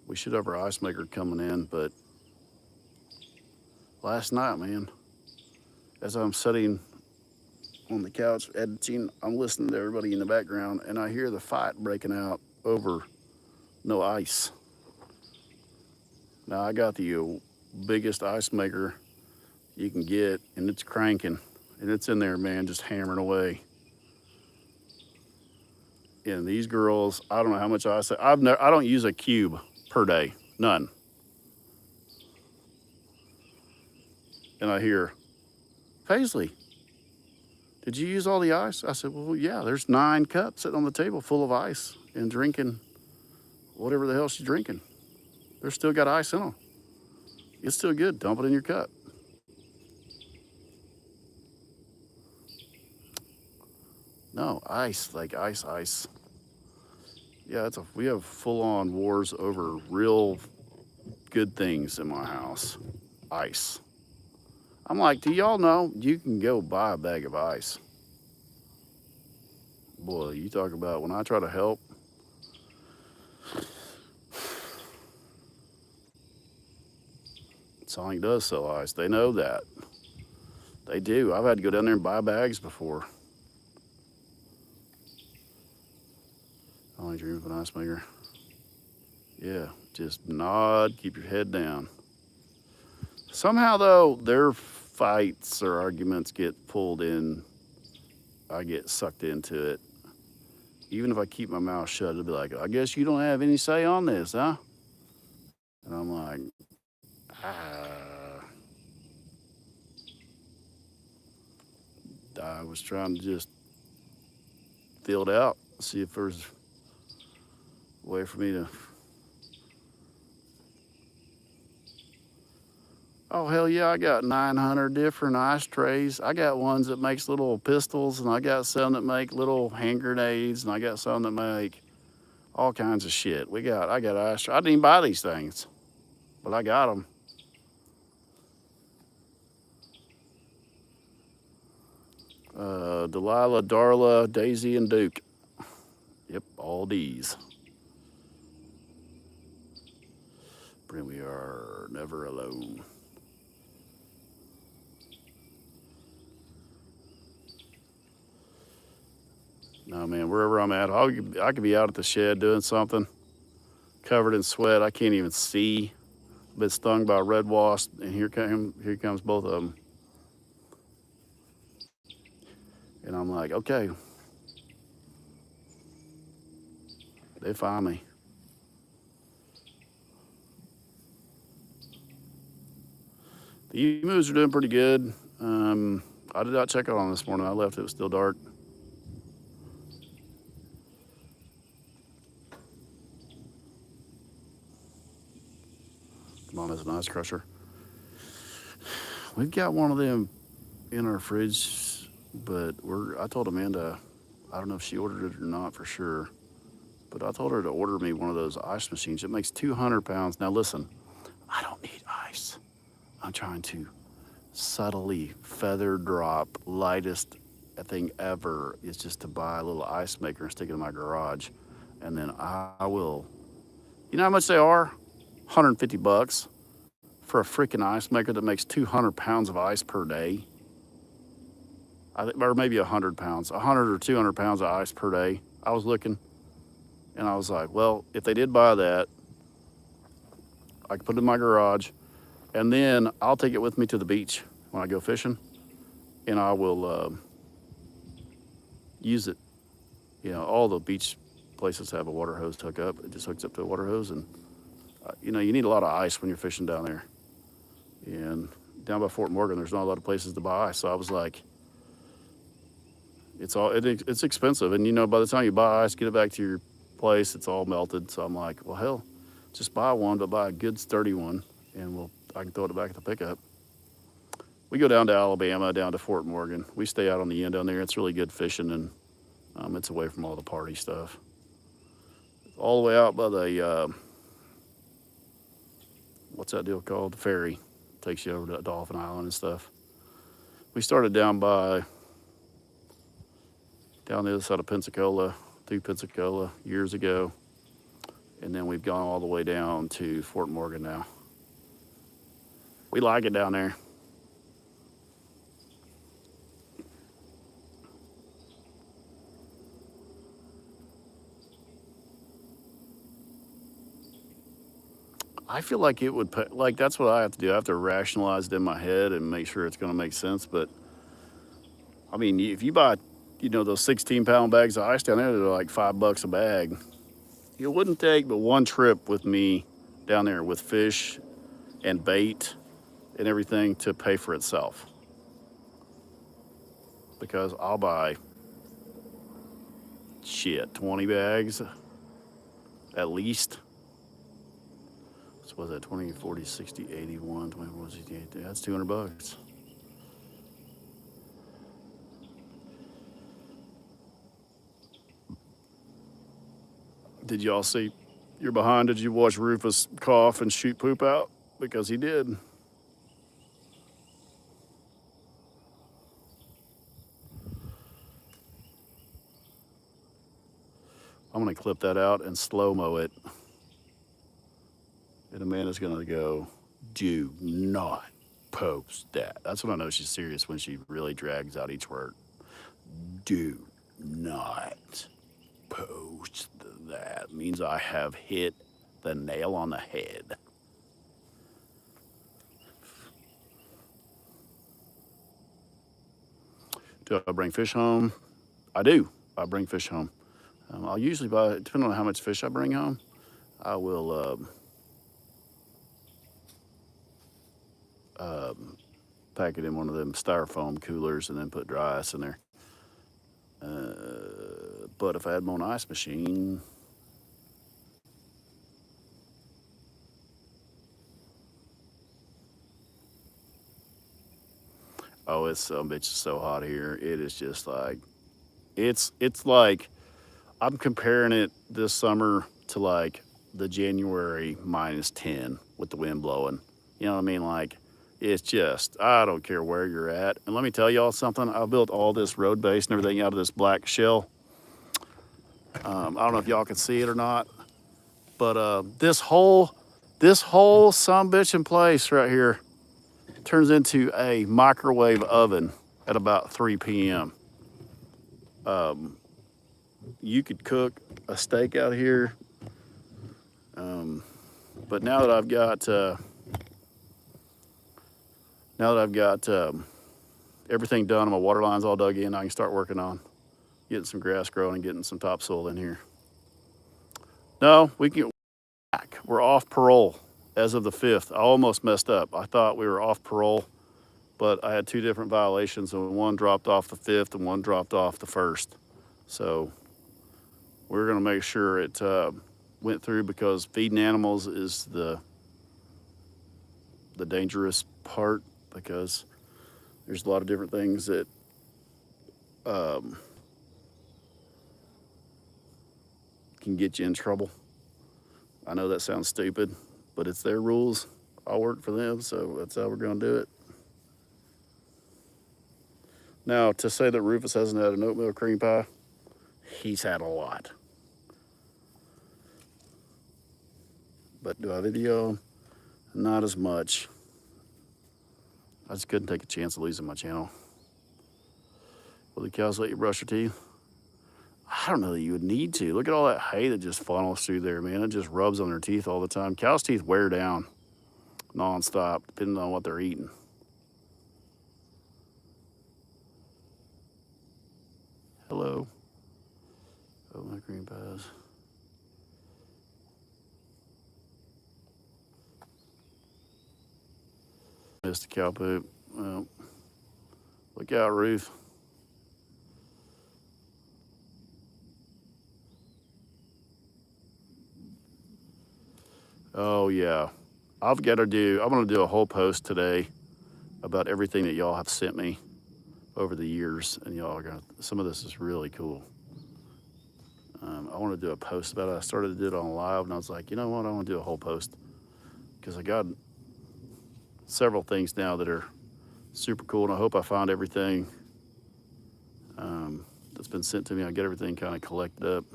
we should have our ice maker coming in, but last night, man, as I'm sitting on the couch editing, I'm listening to everybody in the background, and I hear the fight breaking out over no ice. Now, I got the biggest ice maker you can get, and it's cranking, and it's in there, man, just hammering away. And these girls, I don't know how much ice. I don't use a cube per day, none. And I hear, Paisley, did you use all the ice? I said, well, yeah, there's 9 cups sitting on the table full of ice and drinking whatever the hell she's drinking. There's still got ice in them. It's still good. Dump it in your cup. No, ice, like ice. Yeah, we have full-on wars over real good things in my house. Ice. I'm like, do y'all know you can go buy a bag of ice? Boy, you talk about when I try to help, Sonic does sell ice. They know that. They do. I've had to go down there and buy bags before. I only dream of an ice maker. Yeah, just nod, keep your head down. Somehow, though, their fights or arguments get pulled in. I get sucked into it. Even if I keep my mouth shut, it'll be like, I guess you don't have any say on this, huh? And I'm like, I was trying to just feel it out, see if there's a way for me to. Oh, hell yeah, I got 900 different ice trays. I got ones that makes little pistols, and I got some that make little hand grenades, and I got some that make all kinds of shit. I got ice trays. I didn't even buy these things, but I got them. Delilah, Darla, Daisy, and Duke. Yep, all D's. Brent, we are never alone. No, man, wherever I'm at, I could be out at the shed doing something, covered in sweat. I can't even see. Been stung by a red wasp, and here comes both of them. And I'm like, okay, they find me. The emus are doing pretty good. I did not check on them this morning. I left, it was still dark. Come on, that's an ice crusher. We've got one of them in our fridge, but I told Amanda, I don't know if she ordered it or not for sure, but I told her to order me one of those ice machines. It makes 200 pounds. Now listen, I don't need ice. I'm trying to subtly feather drop, lightest thing ever is just to buy a little ice maker and stick it in my garage. And then I will, you know how much they are? $150 for a freaking ice maker that makes 200 pounds of ice per day. Or maybe 100 pounds, 100 or 200 pounds of ice per day. I was looking and I was like, well, if they did buy that, I could put it in my garage and then I'll take it with me to the beach when I go fishing and I will use it. You know, all the beach places have a water hose hook up. It just hooks up to a water hose and you know, you need a lot of ice when you're fishing down there. And down by Fort Morgan, there's not a lot of places to buy ice. So I was like, it's expensive. And you know, by the time you buy ice, get it back to your place, it's all melted. So I'm like, well, hell, just buy one, but buy a good sturdy one and I can throw it back at the pickup. We go down to Alabama, down to Fort Morgan. We stay out on the end down there. It's really good fishing and it's away from all the party stuff. All the way out by the, what's that deal called? The ferry. Takes you over to Dolphin Island and stuff. We started down the other side of Pensacola, through Pensacola years ago. And then we've gone all the way down to Fort Morgan now. We like it down there. I feel like it would, like that's what I have to do. I have to rationalize it in my head and make sure it's going to make sense. But I mean, if you buy, you know, those 16-pound bags of ice down there, they're like $5 a bag. It wouldn't take but one trip with me down there with fish and bait and everything to pay for itself. Because I'll buy 20 bags at least. So was that 20, 40, 60, 81, 24, 68? That's $200. Did y'all see? You're behind. Did you watch Rufus cough and shoot poop out? Because he did. I'm gonna clip that out and slow-mo it. And Amanda's gonna go, Do not post that. That's when I know she's serious, when she really drags out each word. Do not post that. Means I have hit the nail on the head. Do I bring fish home? I do. I bring fish home. I'll usually buy, depending on how much fish I bring home, I will pack it in one of them styrofoam coolers and then put dry ice in there. But if I had my own ice machine, oh, it's some bitch is so hot here. It is just like it's like I'm comparing it this summer to like the January -10 with the wind blowing. You know what I mean? Like it's just I don't care where you're at. And let me tell y'all something. I built all this road base and everything out of this black shell. I don't know if y'all can see it or not, but this whole sumbitchin' place right here turns into a microwave oven at about 3 p.m. You could cook a steak out here, but now that I've got everything done, my water line's all dug in, I can start working on getting some grass growing and getting some topsoil in here. No, we can get back. We're off parole as of the 5th. I almost messed up. I thought we were off parole, but I had 2 different violations, and one dropped off the 5th and one dropped off the 1st. So we're gonna make sure it went through, because feeding animals is the dangerous part, because there's a lot of different things that can get you in trouble. I know that sounds stupid, but it's their rules. I work for them, so that's how we're gonna do it. Now, to say that Rufus hasn't had an oatmeal cream pie, he's had a lot. But do I video? Not as much. I just couldn't take a chance of losing my channel. Will the cows let you brush your teeth? I don't know that you would need to. Look at all that hay that just funnels through there, man. It just rubs on their teeth all the time. Cows' teeth wear down nonstop, depending on what they're eating. Hello. Oh, my green pies. Missed the cow poop. Well, look out, Ruth. Oh, yeah. I'm gonna do a whole post today about everything that y'all have sent me over the years, and y'all are gonna, some of this is really cool. I want to do a post about it. I started to do it on live, and I was like, you know what? I want to do a whole post, because I got several things now that are super cool, and I hope I find everything that's been sent to me. I get everything kind of collected up.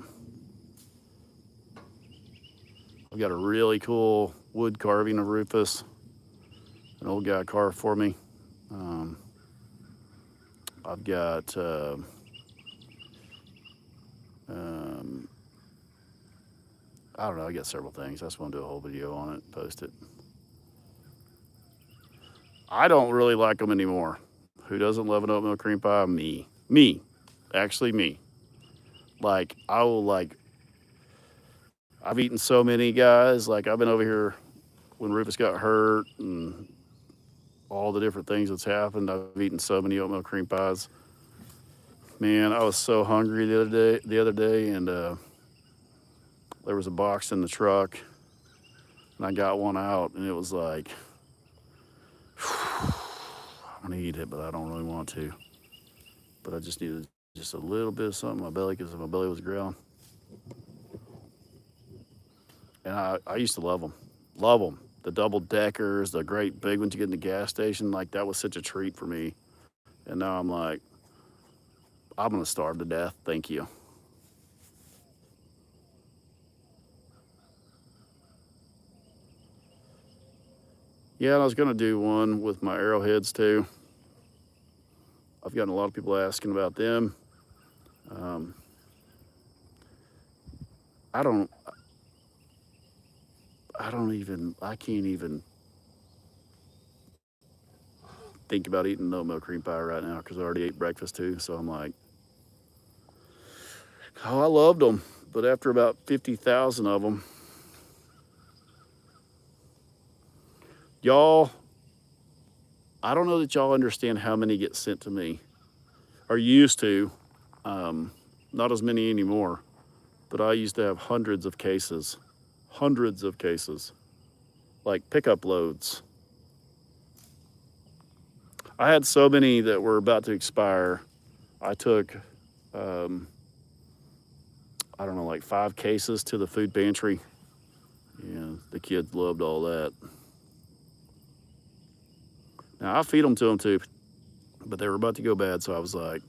I've got a really cool wood carving of Rufus. An old guy carved for me. I've got I don't know, I got several things. I just want to do a whole video on it, post it. I don't really like them anymore. Who doesn't love an oatmeal cream pie? Me, actually me. Like, I will, like, I've eaten so many, guys. Like, I've been over here when Rufus got hurt and all the different things that's happened. I've eaten so many oatmeal cream pies. Man, I was so hungry the other day, and there was a box in the truck, and I got one out, and it was like, I want to eat it, but I don't really want to. But I just needed just a little bit of something in my belly, because my belly was growling. And I used to love them. Love them. The double deckers, the great big ones you get in the gas station, like that was such a treat for me. And now I'm like, I'm gonna starve to death, thank you. Yeah, and I was going to do one with my arrowheads too. I've gotten a lot of people asking about them. Um, I don't, I can't even think about eating no milk cream pie right now because I already ate breakfast too. So I'm like, oh, I loved them. But after about 50,000 of them, y'all, I don't know that y'all understand how many get sent to me or used to. Um, not as many anymore, but I used to have hundreds of cases, like pickup loads. I had so many that were about to expire. I took, um, I don't know, like 5 cases to the food pantry. Yeah, the kids loved all that. Now I feed them to them too, but they were about to go bad, so I was like,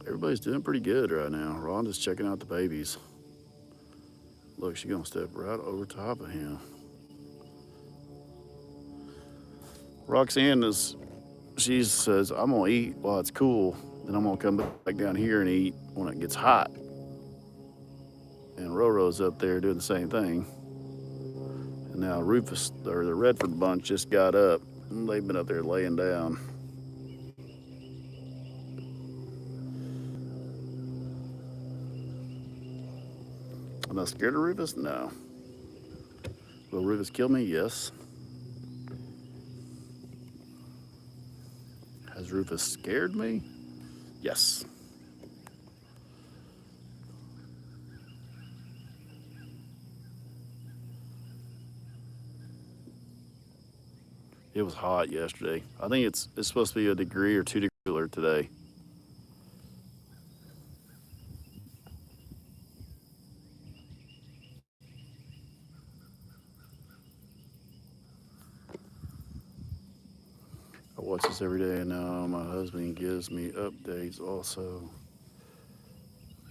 everybody's doing pretty good right now. Rhonda's checking out the babies. Look, she's gonna step right over top of him. Roxanne she says, I'm gonna eat while it's cool, then I'm gonna come back down here and eat when it gets hot. And Roro's up there doing the same thing. And now Rufus, or the Redford bunch, just got up. They've been up there laying down. Am I scared of Rufus? No. Will Rufus kill me? Yes. Has Rufus scared me? Yes. It was hot yesterday. I think it's supposed to be a degree or 2 degrees cooler today. I watch this every day, and now my husband gives me updates also.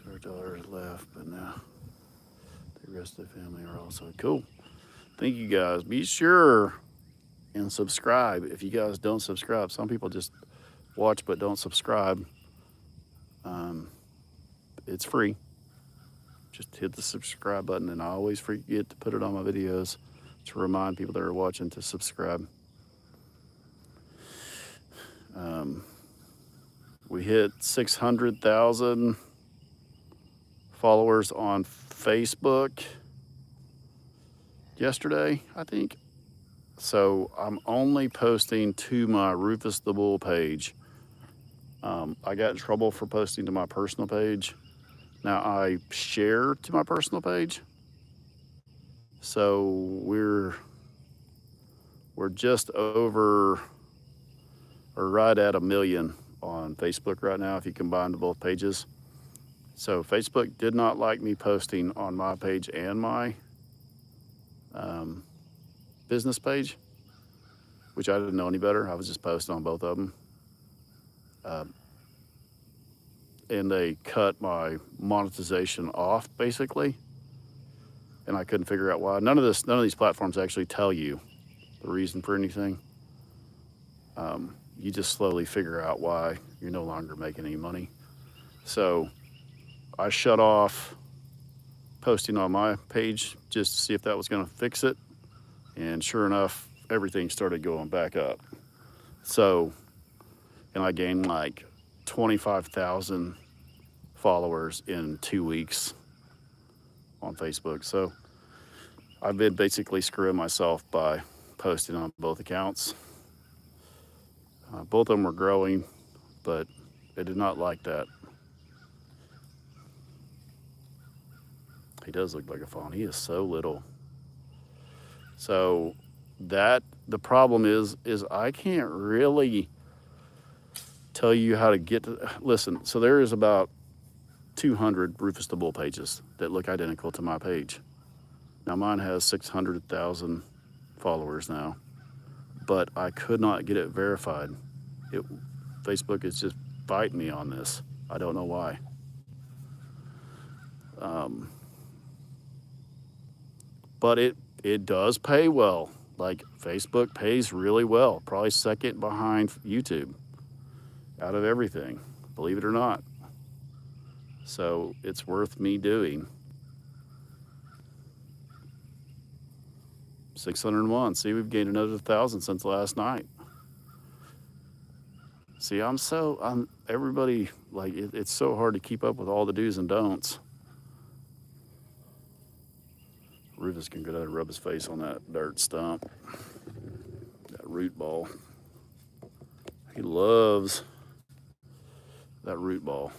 $0 left, but now the rest of the family are also cool. Thank you guys. Be sure and subscribe if you guys don't subscribe. Some people just watch but don't subscribe. It's free. Just hit the subscribe button, and I always forget to put it on my videos to remind people that are watching to subscribe. We hit 600,000 followers on Facebook yesterday, I think. So I'm only posting to my Rufus the Bull page. I got in trouble for posting to my personal page. Now I share to my personal page. So we're just over or right at 1 million on Facebook right now if you combine both pages. So Facebook did not like me posting on my page and my business page, which I didn't know any better. I was just posting on both of them. And they cut my monetization off basically. And I couldn't figure out why. None of these platforms actually tell you the reason for anything. You just slowly figure out why you're no longer making any money. So I shut off posting on my page just to see if that was going to fix it. And sure enough, everything started going back up. So, and I gained like 25,000 followers in 2 weeks on Facebook. So I've been basically screwing myself by posting on both accounts. Both of them were growing, but they did not like that. He does look like a fawn. He is so little. So that the problem is I can't really tell you how to get to. Listen, so there is about 200 Rufus the Bull pages that look identical to my page. Now mine has 600,000 followers now, but I could not get it verified. Facebook is just biting me on this. I don't know why. Um, but it does pay well. Like Facebook pays really well, probably second behind YouTube out of everything, believe it or not. So it's worth me doing. 601. See, we've gained another 1,000 since last night. See, I'm everybody, like, it's so hard to keep up with all the do's and don'ts. Rufus can go down and rub his face on that dirt stump, that root ball. He loves that root ball.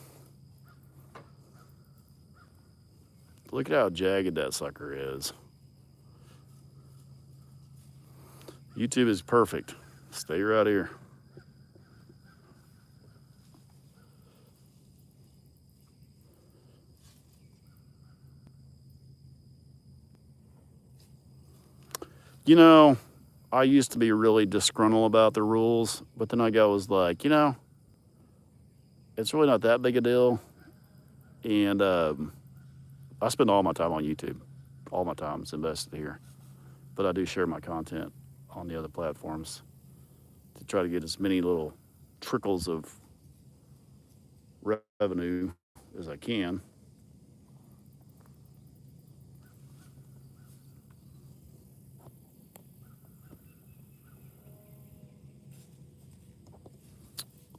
Look at how jagged that sucker is. YouTube is perfect. Stay right here. You know, I used to be really disgruntled about the rules, but then I was like, it's really not that big a deal. And I spend all my time on YouTube. All my time is invested here. But I do share my content on the other platforms to try to get as many little trickles of revenue as I can.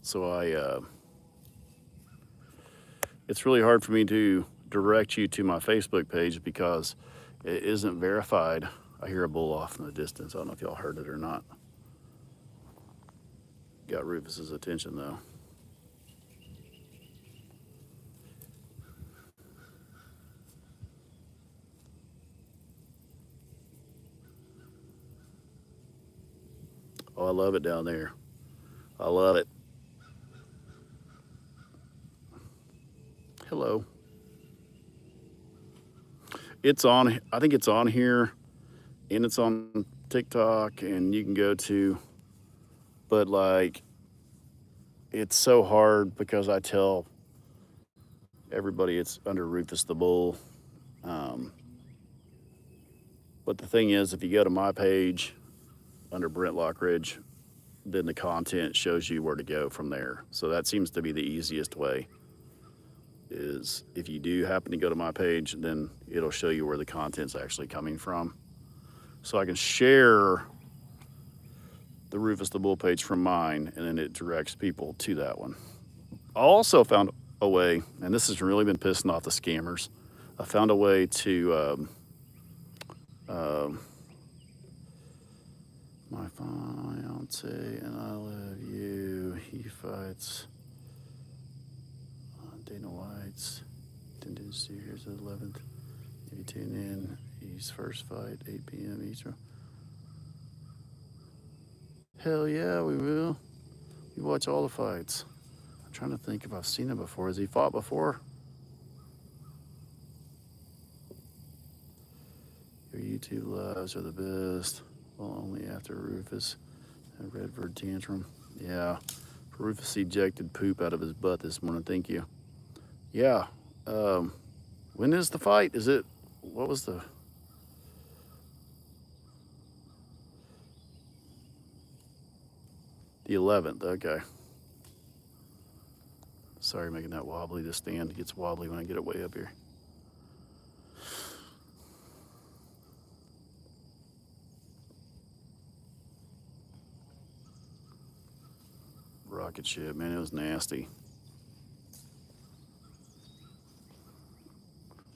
So it's really hard for me to direct you to my Facebook page because it isn't verified. I hear a bull off in the distance. I don't know if y'all heard it or not. Got Rufus's attention though. Oh, I love it down there. I love it. Hello. It's on, I think it's on here and it's on TikTok and you can go to, but like, it's so hard because I tell everybody it's under Rufus the Bull. But the thing is, if you go to my page under Brent Lockridge, then the content shows you where to go from there. So that seems to be the easiest way. Is if you do happen to go to my page, then it'll show you where the content's actually coming from. So I can share the Rufus the Bull page from mine, and then it directs people to that one. I also found a way, and this has really been pissing off the scammers. I found a way to my fiance and I love you. He fights Dana White's Tendency. Here's the 11th. If you tune in, he's first fight 8 p.m. Eastern. Hell yeah, we will. We watch all the fights. I'm trying to think if I've seen him before. Has he fought before? Your YouTube lives are the best. Well, only after Rufus and Redbird Tantrum. Yeah, Rufus ejected poop out of his butt this morning. Thank you. Yeah. When is the fight? Is it, what was the The 11th, okay. Sorry, making that wobbly. The stand gets wobbly when I get it way up here. Rocket ship, man, it was nasty.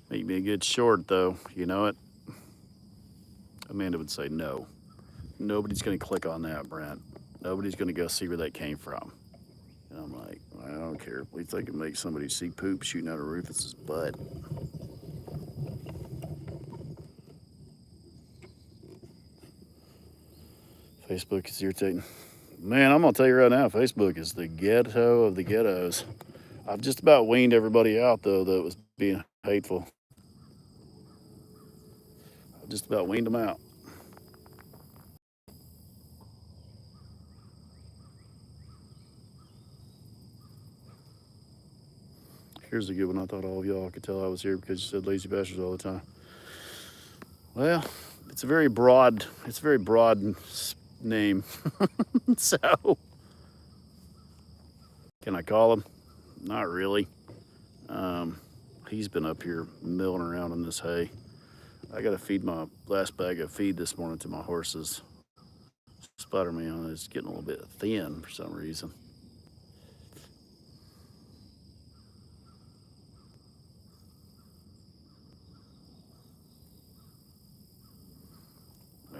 Make me a good short, though. You know it? Amanda would say no. Nobody's going to click on that, Brent. Nobody's going to go see where that came from. And I'm like, I don't care. At least I can make somebody see poop shooting out of Rufus's butt. Facebook is irritating. Man, I'm going to tell you right now, Facebook is the ghetto of the ghettos. I've just about weaned everybody out, though, that was being hateful. I've just about weaned them out. Here's a good one. I thought all of y'all could tell I was here because you said lazy bastards all the time. Well, it's a very broad name. So, can I call him? Not really. He's been up here milling around in this hay. I got to feed my last bag of feed this morning to my horses. Spider-Man is getting a little bit thin for some reason.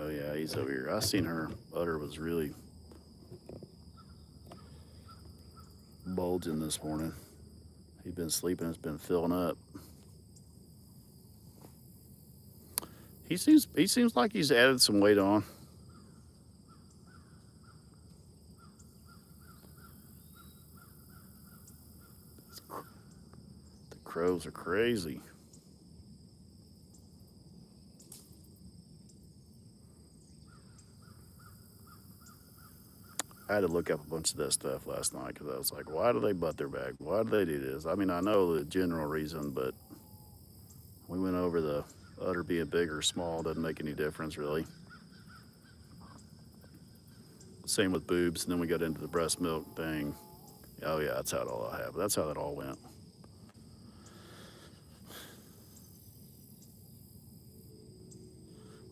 Oh yeah, he's over here. I seen her udder was really bulging this morning. He's been sleeping, it's been filling up. He seems like he's added some weight on. The crows are crazy. I had to look up a bunch of that stuff last night because I was like, why do they butt their back? Why do they do this? I mean, I know the general reason, but we went over the udder being big or small doesn't make any difference really. Same with boobs, and then we got into the breast milk thing. Oh yeah, that's how it all happened. That's how that all went.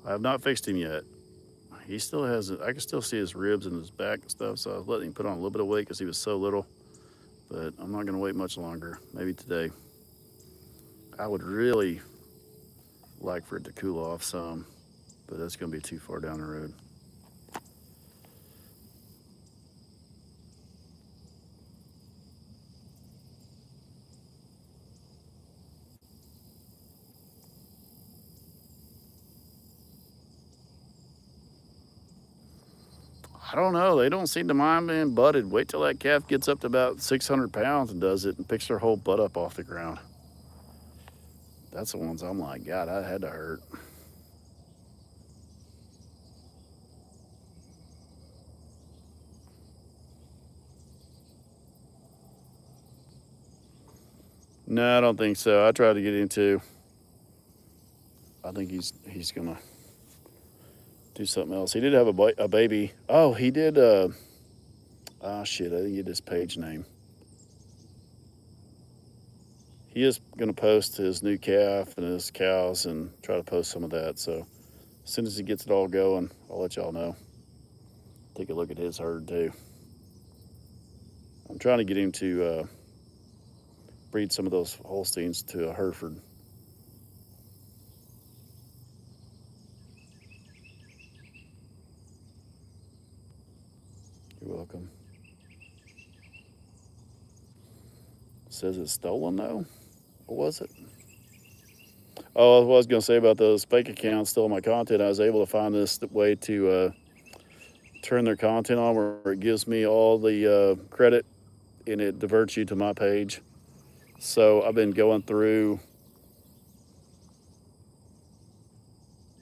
I have not fixed him yet. He still has it. I can still see his ribs and his back and stuff, so I was letting him put on a little bit of weight because he was so little. But I'm not going to wait much longer. Maybe today. I would really like for it to cool off some, but that's going to be too far down the road. I don't know. They don't seem to mind being butted. Wait till that calf gets up to about 600 pounds and does it and picks their whole butt up off the ground. That's the ones I'm like, God, that had to hurt. No, I don't think so. I tried to get into. I think he's gonna do something else. He did have a baby. Oh, he did. Shit, I didn't get his page name. He is gonna post his new calf and his cows and try to post some of that. So as soon as he gets it all going, I'll let y'all know. Take a look at his herd too. I'm trying to get him to breed some of those Holsteins to a Hereford. You're welcome. Says it's stolen though? What was it? Oh, I was going to say about those fake accounts stealing my content. I was able to find this way to turn their content on where it gives me all the credit and it diverts you to my page. So I've been going through.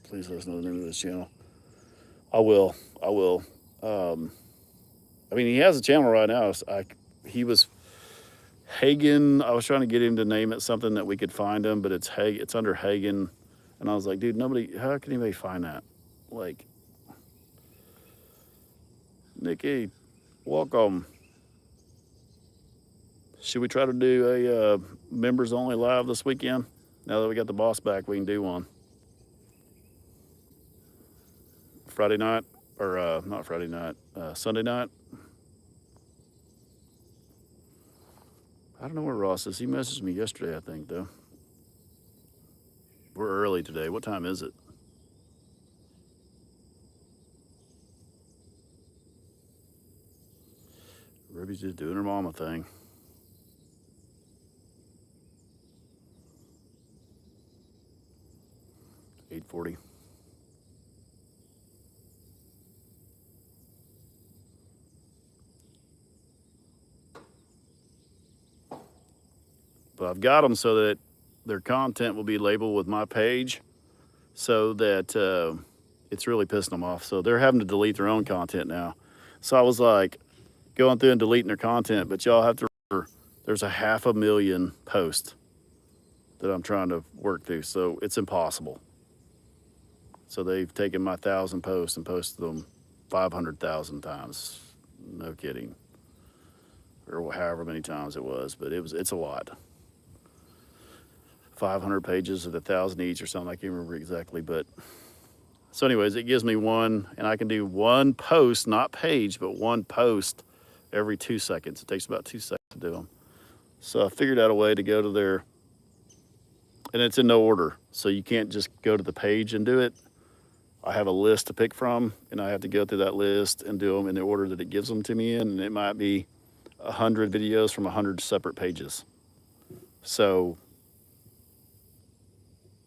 Please let us know the name of this channel. I will. I mean, he has a channel right now. He was Hagen. I was trying to get him to name it something that we could find him, but it's under Hagen. And I was like, dude, how can anybody find that? Like, Nikki, welcome. Should we try to do a members only live this weekend? Now that we got the boss back, we can do one. Friday night, or not Friday night, Sunday night. I don't know where Ross is. He messaged me yesterday, I think, though. We're early today. What time is it? Ruby's just doing her mama thing. $8:40. But I've got them so that their content will be labeled with my page so that it's really pissing them off. So they're having to delete their own content now. So I was like going through and deleting their content, but y'all have to remember there's a 500,000 posts that I'm trying to work through. So it's impossible. So they've taken my 1,000 posts and posted them 500,000 times. No kidding. Or however many times it was, but it's a lot. 500 pages of 1,000 each or something. I can't remember exactly, but so anyways, it gives me one, and I can do one post, not page, but one post every 2 seconds. It takes about 2 seconds to do them. So I figured out a way to go to their, and it's in no order. So you can't just go to the page and do it. I have a list to pick from, and I have to go through that list and do them in the order that it gives them to me in. And it might be 100 videos from 100 separate pages. So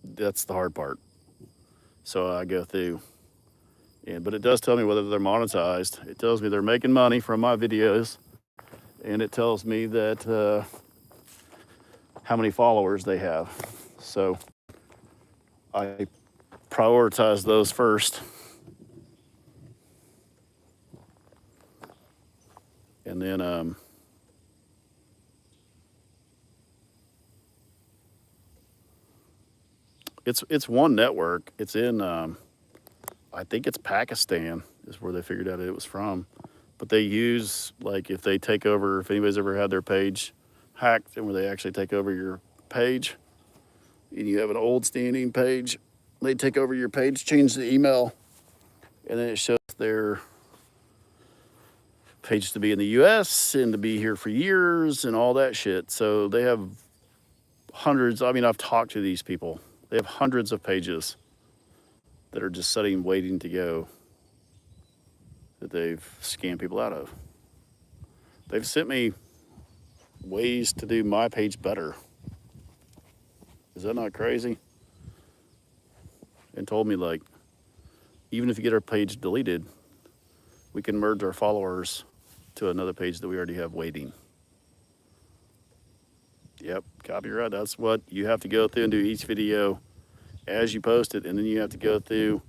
that's the hard part. So I go through, but it does tell me whether they're monetized. It tells me they're making money from my videos, and it tells me that how many followers they have. So I prioritize those first, and then it's one network. It's in I think it's Pakistan is where they figured out it was from. But they use, like, if they take over, if anybody's ever had their page hacked and where they actually take over your page and you have an old standing page, they take over your page, change the email, and then it shows their page to be in the US and to be here for years and all that shit. So they have hundreds. I mean, I've talked to these people. They have hundreds of pages that are just sitting, waiting to go, that they've scammed people out of. They've sent me ways to do my page better. Is that not crazy? And told me, like, even if you get our page deleted, we can merge our followers to another page that we already have waiting. Yep, copyright. That's what you have to go through and do each video as you post it, and then you have to go through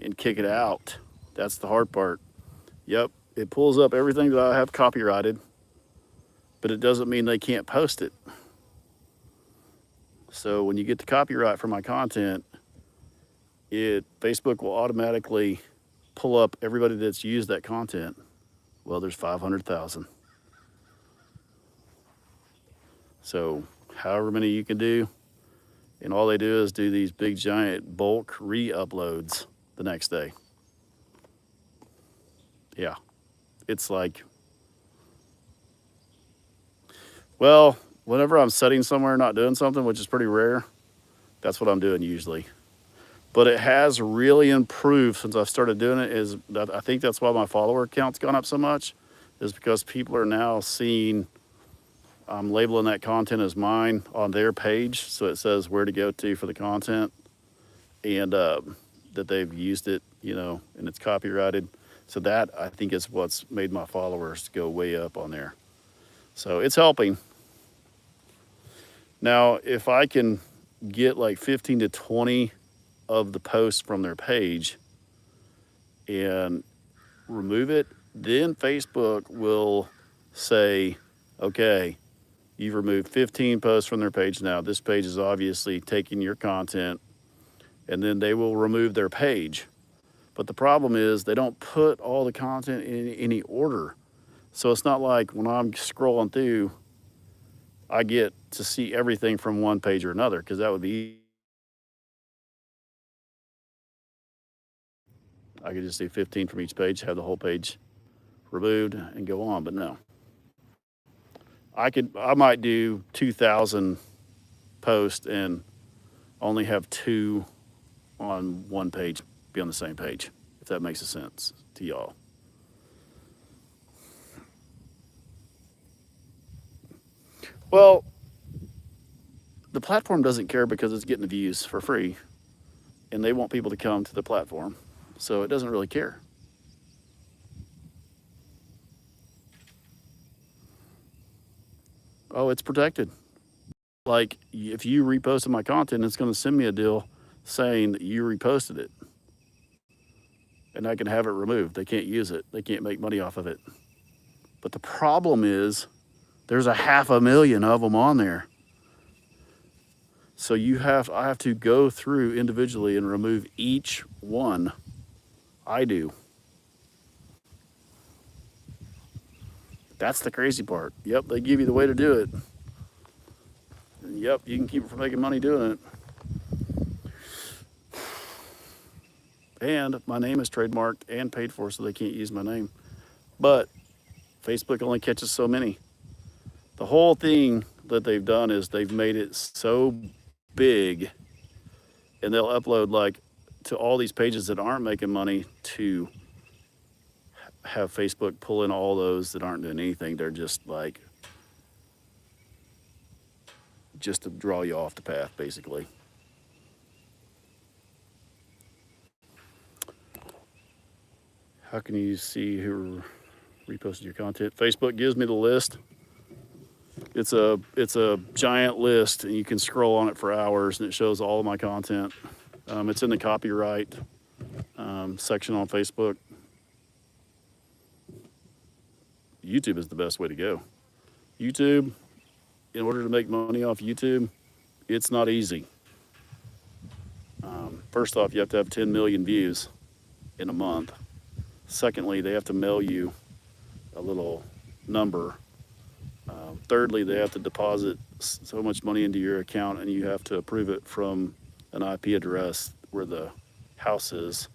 and kick it out. That's the hard part. Yep, it pulls up everything that I have copyrighted, but it doesn't mean they can't post it. So when you get the copyright for my content, Facebook will automatically pull up everybody that's used that content. Well, there's 500,000. So however many you can do, and all they do is do these big giant bulk re-uploads the next day. Yeah, it's like, well, whenever I'm sitting somewhere not doing something, which is pretty rare, that's what I'm doing usually. But it has really improved since I've started doing it. Is that I think that's why my follower count's gone up so much, is because people are now seeing I'm labeling that content as mine on their page, so it says where to go to for the content, and that they've used it, you know, and it's copyrighted. So that, I think, is what's made my followers go way up on there. So it's helping. Now, if I can get like 15 to 20 of the posts from their page and remove it, then Facebook will say, okay, you've removed 15 posts from their page now. This page is obviously taking your content, and then they will remove their page. But the problem is they don't put all the content in any order. So it's not like when I'm scrolling through, I get to see everything from one page or another, because that would be, I could just do 15 from each page, have the whole page removed and go on, but no. I might do 2,000 posts and only have 2 on one page be on the same page, if that makes a sense to y'all. Well, the platform doesn't care because it's getting the views for free, and they want people to come to the platform, so it doesn't really care. Oh, it's protected. Like, if you reposted my content, it's going to send me a deal saying that you reposted it, and I can have it removed. They can't use it. They can't make money off of it. But the problem is There's a 500,000 of them on there. So I have to go through individually and remove each one. I do. That's the crazy part. Yep, they give you the way to do it. And yep, you can keep it from making money doing it. And my name is trademarked and paid for, so they can't use my name. But Facebook only catches so many. The whole thing that they've done is they've made it so big, and they'll upload like to all these pages that aren't making money to have Facebook pull in all those that aren't doing anything. They're just like, just to draw you off the path, basically. How can you see who reposted your content? Facebook gives me the list. It's a giant list, and you can scroll on it for hours, and it shows all of my content. It's in the copyright section on Facebook. YouTube is the best way to go. YouTube, in order to make money off YouTube, it's not easy. First off, you have to have 10 million views in a month. Secondly, they have to mail you a little number. Thirdly, they have to deposit so much money into your account, and you have to approve it from an IP address where the house is.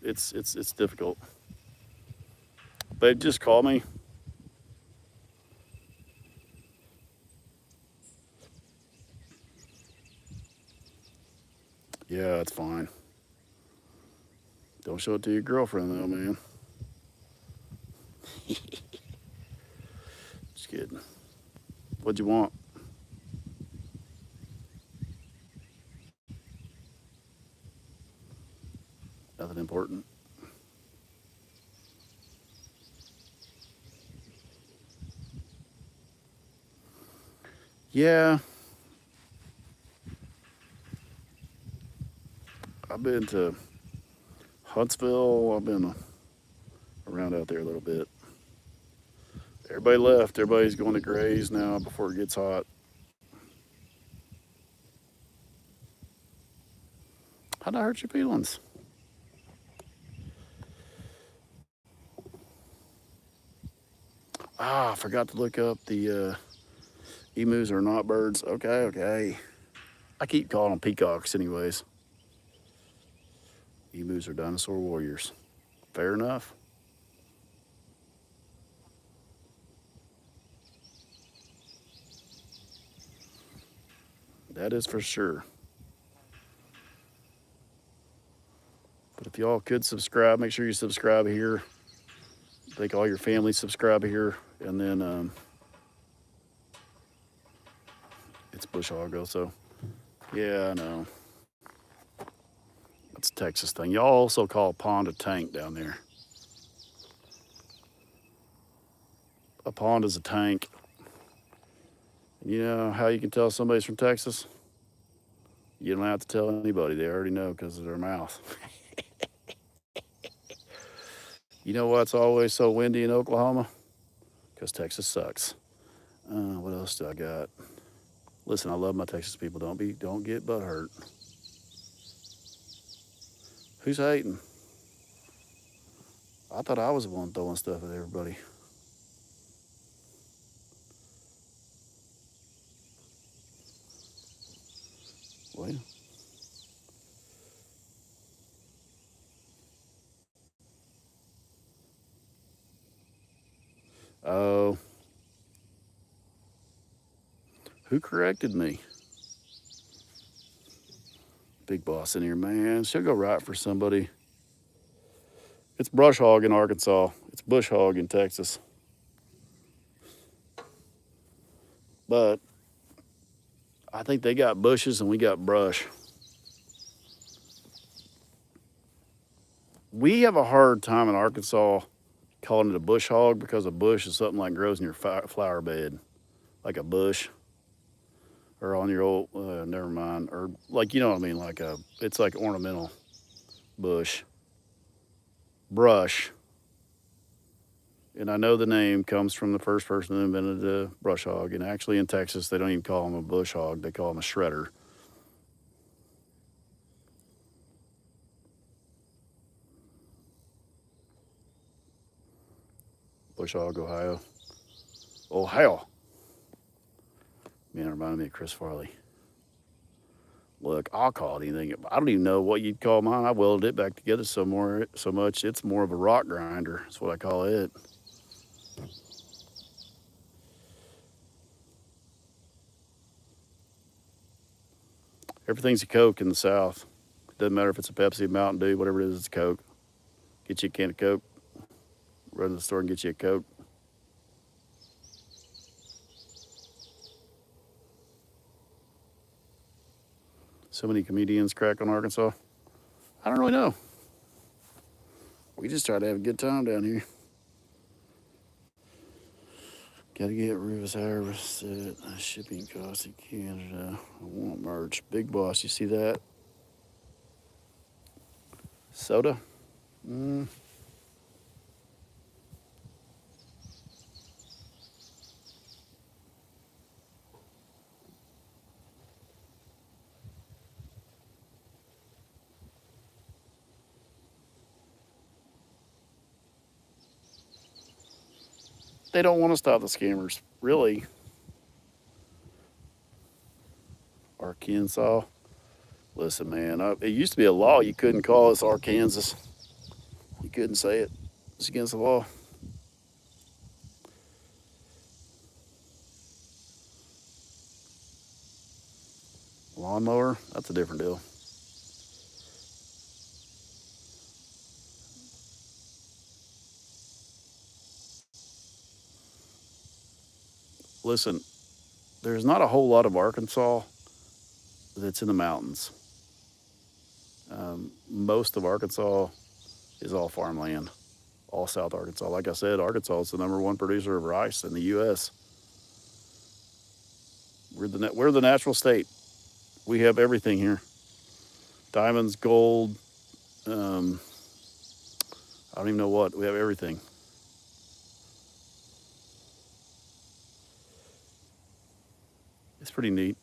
It's difficult. But just call me. Yeah, it's fine. Don't show it to your girlfriend though, man. Just kidding. What'd you want? Nothing important. Yeah. I've been to Huntsville. I've been around out there a little bit. Everybody left. Everybody's going to graze now before it gets hot. How'd I hurt your feelings? I forgot to look up the emus are not birds. Okay. I keep calling them peacocks anyways. Emus are dinosaur warriors. Fair enough. That is for sure. But if y'all could subscribe, make sure you subscribe here. I think all your family subscribe here. And then it's bush hog also. Yeah, I know. That's a Texas thing. Y'all also call a pond a tank down there. A pond is a tank. You know how you can tell somebody's from Texas? You don't have to tell anybody. They already know because of their mouth. You know why it's always so windy in Oklahoma? Because Texas sucks. What else do I got? Listen, I love my Texas people. Don't get butthurt. Who's hating? I thought I was the one throwing stuff at everybody. Well, oh, who corrected me? Big boss in here, man. She'll go right for somebody. It's brush hog in Arkansas. It's bush hog in Texas. But I think they got bushes and we got brush. We have a hard time in Arkansas calling it a bush hog because a bush is something like grows in your flower bed, like a bush, or on your old, never mind, or like, you know what I mean, like it's like ornamental bush. Brush And I know the name comes from the first person that invented the brush hog. And actually, in Texas, they don't even call him a bush hog; they call him a shredder. Bush hog, Ohio. Ohio. Man, it reminded me of Chris Farley. Look, I'll call it anything. I don't even know what you'd call mine. I welded it back together so much. It's more of a rock grinder. That's what I call it. Everything's a Coke in the South. It doesn't matter if it's a Pepsi, Mountain Dew, whatever it is, it's Coke. Get you a can of Coke. Run to the store and get you a Coke. So many comedians crack on Arkansas. I don't really know. We just try to have a good time down here. Gotta get Rufus Harvested. Shipping costs in Canada. I want merch. Big Boss, you see that? Soda? They don't want to stop the scammers. Really? Arkansas? Listen, man, it used to be a law. You couldn't call us Arkansas. You couldn't say it. It's against the law. Lawnmower? That's a different deal. Listen, there's not a whole lot of Arkansas that's in the mountains. Most of Arkansas is all farmland, all South Arkansas. Like I said, Arkansas is the #1 producer of rice in the U.S. We're the natural state. We have everything here: diamonds, gold. I don't even know what. We have everything. It's pretty neat.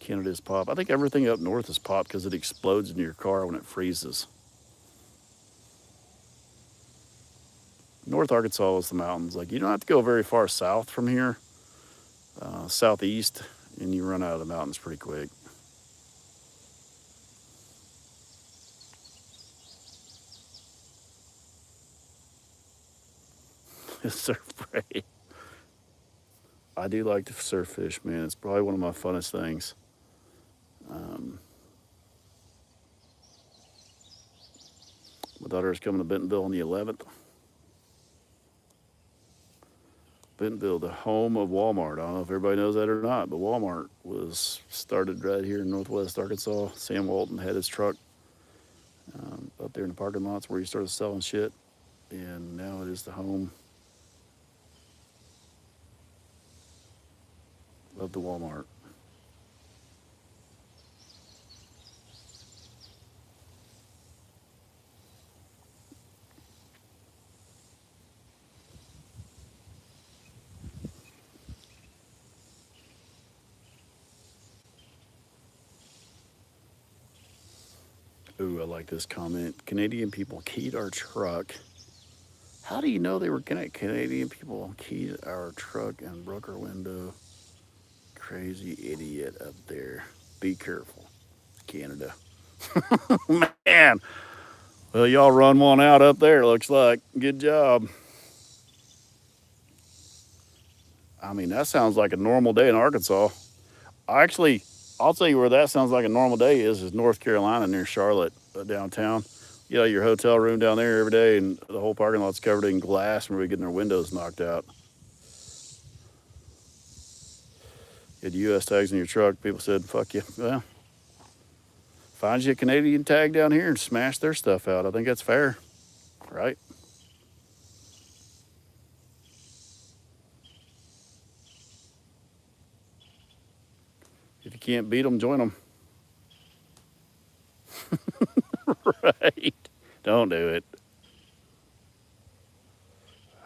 Canada's pop. I think everything up north is pop because it explodes into your car when it freezes. North Arkansas is the mountains. Like, you don't have to go very far south from here, southeast, and you run out of the mountains pretty quick. Surf prey. I do like to surf fish, man. It's probably one of my funnest things. My daughter is coming to Bentonville on the 11th. Bentonville, the home of Walmart. I don't know if everybody knows that or not, but Walmart was started right here in Northwest Arkansas. Sam Walton had his truck up there in the parking lots where he started selling shit, and now it is the home of the Walmart. Ooh, I like this comment. Canadian people keyed our truck. How do you know they were Canadian people keyed our truck and broke our window? Crazy idiot up there. Be careful, Canada. Man, well, y'all run one out up there, looks like. Good job. I mean, that sounds like a normal day in Arkansas. Actually, I'll tell you where that sounds like a normal day is North Carolina near Charlotte, downtown. You know, your hotel room down there every day, and the whole parking lot's covered in glass, and we're getting their windows knocked out. You had U.S. tags in your truck. People said, fuck you. Well, find you a Canadian tag down here and smash their stuff out. I think that's fair, right? If you can't beat them, join them. Right. Don't do it.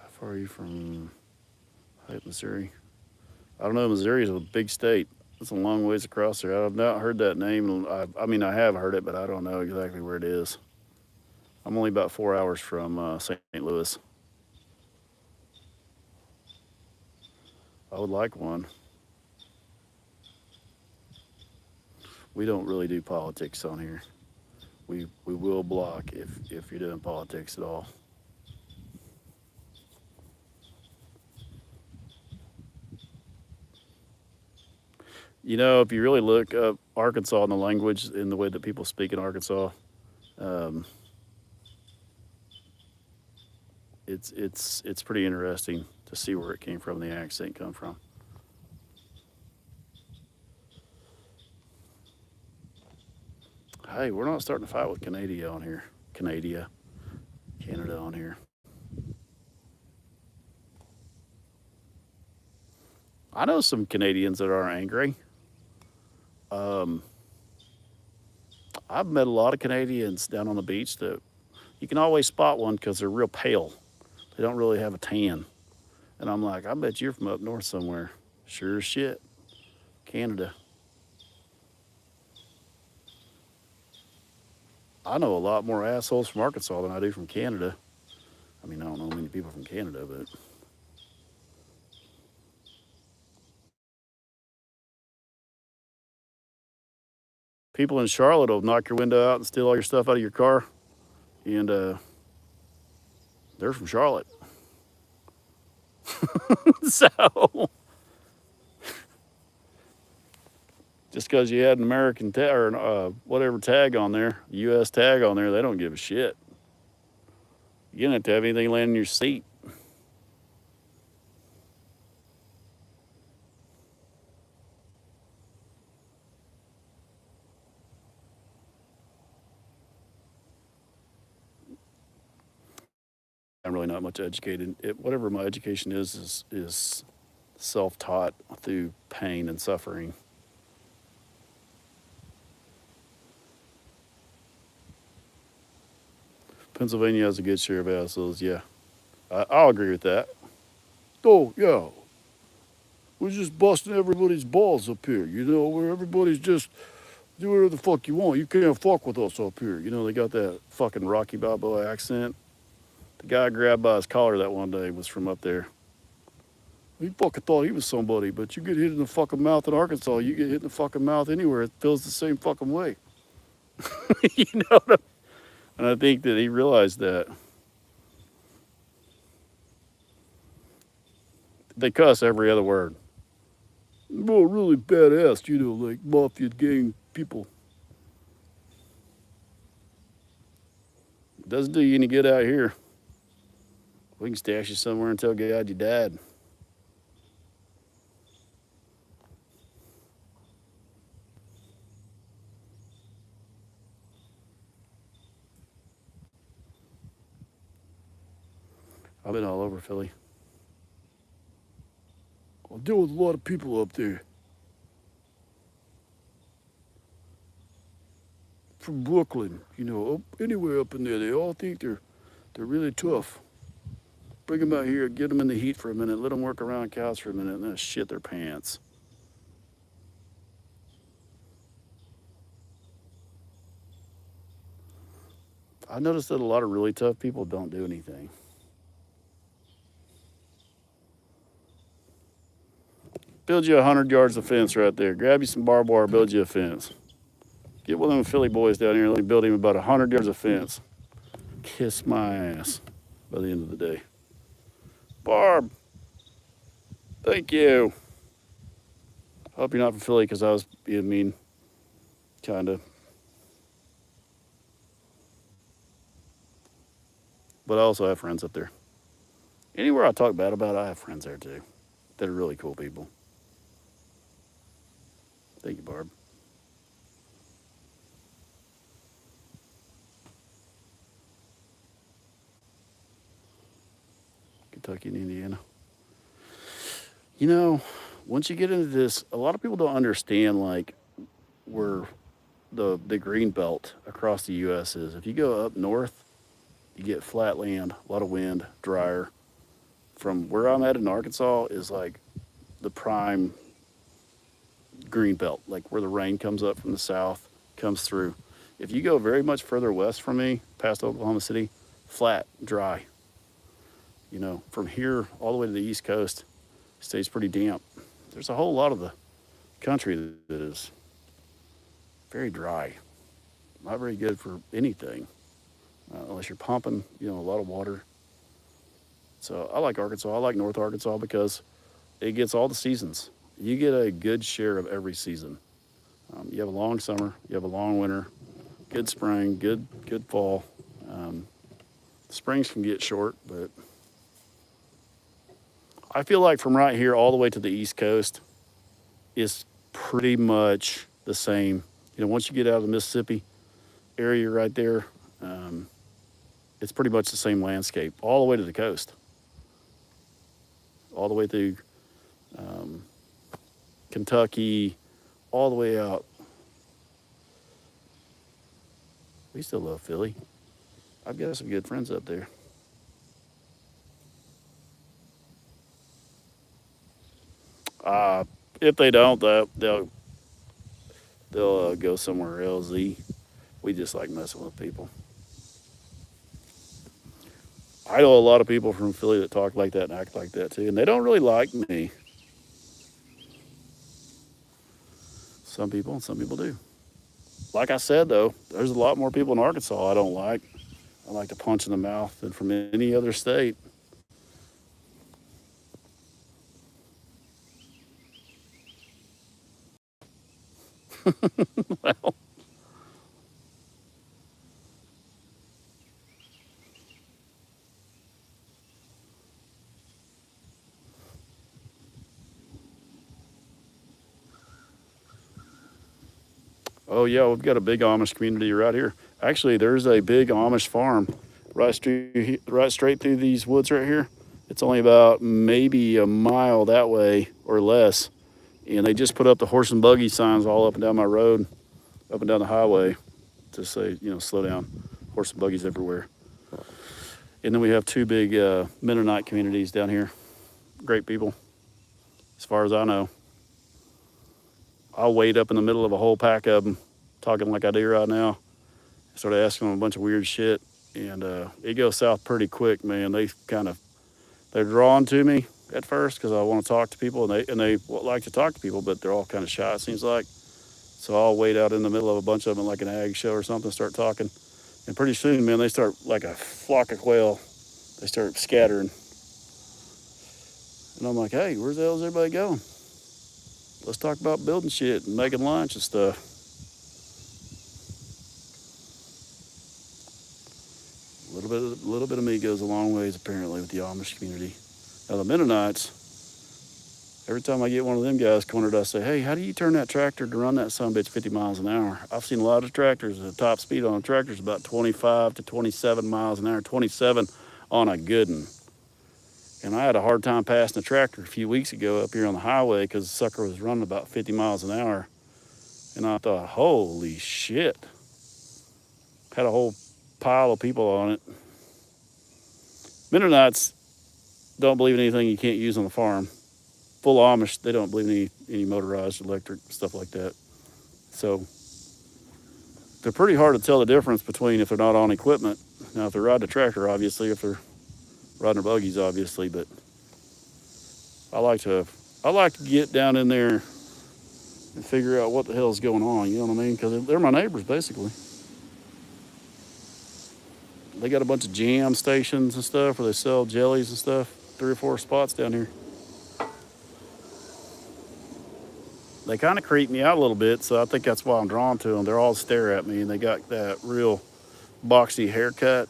How far are you from Hype, Missouri? I don't know. Missouri is a big state. It's a long ways across there. I've not heard that name. I mean, I have heard it, but I don't know exactly where it is. I'm only about 4 hours from St. Louis. I would like one. We don't really do politics on here. We will block if you're doing politics at all. You know, if you really look up Arkansas and the language in the way that people speak in Arkansas, um, it's pretty interesting to see where it came from, the accent come from. Hey, we're not starting to fight with Canada on here. Canada on here. I know some Canadians that are angry. Um, I've met a lot of Canadians down on the beach that you can always spot one because they're real pale. They don't really have a tan. And I'm like, I bet you're from up north somewhere. Sure as shit. Canada. I know a lot more assholes from Arkansas than I do from Canada. I mean, I don't know many people from Canada, but people in Charlotte will knock your window out and steal all your stuff out of your car. And they're from Charlotte. So just because you had an American tag or whatever tag on there, U.S. tag on there, they don't give a shit. You don't have to have anything land in your seat. I'm really not much educated. Whatever my education is self-taught through pain and suffering. Pennsylvania has a good share of assholes. Yeah, I'll agree with that. Oh yeah, we're just busting everybody's balls up here. You know, where everybody's just do whatever the fuck you want. You can't fuck with us up here. You know, they got that fucking Rocky Balboa accent. The guy I grabbed by his collar that one day was from up there. He fucking thought he was somebody, but you get hit in the fucking mouth in Arkansas, you get hit in the fucking mouth anywhere. It feels the same fucking way. You know what I mean? And I think that he realized that. They cuss every other word. Well, really badass, you know, like mafia gang people. Doesn't do you any good out here. We can stash you somewhere and tell God you died. I've been all over Philly. I deal with a lot of people up there. From Brooklyn, you know, anywhere up in there. They all think they're really tough. Bring them out here, get them in the heat for a minute, let them work around cows for a minute, and then shit their pants. I noticed that a lot of really tough people don't do anything. Build you 100 yards of fence right there. Grab you some barbed wire, build you a fence. Get one of them Philly boys down here and let me build him about 100 yards of fence. Kiss my ass by the end of the day. Barb, thank you. I hope you're not from Philly because I was being mean, kind of. But I also have friends up there. Anywhere I talk bad about, I have friends there too. That are really cool people. Thank you, Barb. Kentucky and Indiana. You know, once you get into this, a lot of people don't understand like where the green belt across the U.S. is. If you go up north, you get flat land, a lot of wind, drier. From where I'm at in Arkansas is like the prime green belt, like where the rain comes up from the south, comes through. If you go very much further west from me, past Oklahoma City, flat, dry. You know, from here all the way to the East Coast, stays pretty damp. There's a whole lot of the country that is very dry, not very good for anything, unless you're pumping, you know, a lot of water. So I like Arkansas. I like North Arkansas because it gets all the seasons. You get a good share of every season. You have a long summer, you have a long winter, good spring, good fall. Um, Springs can get short, but I feel like from right here all the way to the East Coast is pretty much the same. You know, once you get out of the Mississippi area right there, um, it's pretty much the same landscape all the way to the coast, all the way through um, Kentucky, all the way out. We still love Philly. I've got some good friends up there. Uh, if they don't, they'll go somewhere else. We just like messing with people. I know a lot of people from Philly that talk like that and act like that too, and they don't really like me. Some people and some people do. Like I said though, there's a lot more people in Arkansas I don't like. I like to punch in the mouth than from any other state. Well, oh yeah, we've got a big Amish community right here. Actually, there's a big Amish farm right straight through these woods right here. It's only about maybe a mile that way or less, and they just put up the horse and buggy signs all up and down my road, up and down the highway, to say, you know, slow down. Horse and buggies everywhere. And then we have two big Mennonite communities down here. Great people, as far as I know. I'll wait up in the middle of a whole pack of them, talking like I do right now. I started asking them a bunch of weird shit, and it goes south pretty quick, man. They're drawn to me at first because I want to talk to people, and they like to talk to people, but they're all kind of shy, it seems like. So I'll wait out in the middle of a bunch of them, like an ag show or something, start talking, and pretty soon, man, they start like a flock of quail. They start scattering, and I'm like, hey, where the hell is everybody going? Let's talk about building shit and making lunch and stuff. A little bit of me goes a long ways apparently with the Amish community. Now the Mennonites, every time I get one of them guys cornered, I say, hey, how do you turn that tractor to run that son bitch 50 miles an hour? I've seen a lot of tractors. The top speed on a tractor is about 25 to 27 miles an hour, 27 on a good one. And I had a hard time passing a tractor a few weeks ago up here on the highway because the sucker was running about 50 miles an hour. And I thought, holy shit. Had a whole pile of people on it. Mennonites don't believe in anything you can't use on the farm. Full Amish, they don't believe in any motorized electric stuff like that. So they're pretty hard to tell the difference between if they're not on equipment. Now, if they're riding a tractor, obviously, if they're riding their buggies, obviously, but I like to get down in there and figure out what the hell's going on. You know what I mean? Because they're my neighbors, basically. They got a bunch of jam stations and stuff where they sell jellies and stuff. 3 or 4 spots down here. They kind of creep me out a little bit, so I think that's why I'm drawn to them. They're all stare at me, and they got that real boxy haircut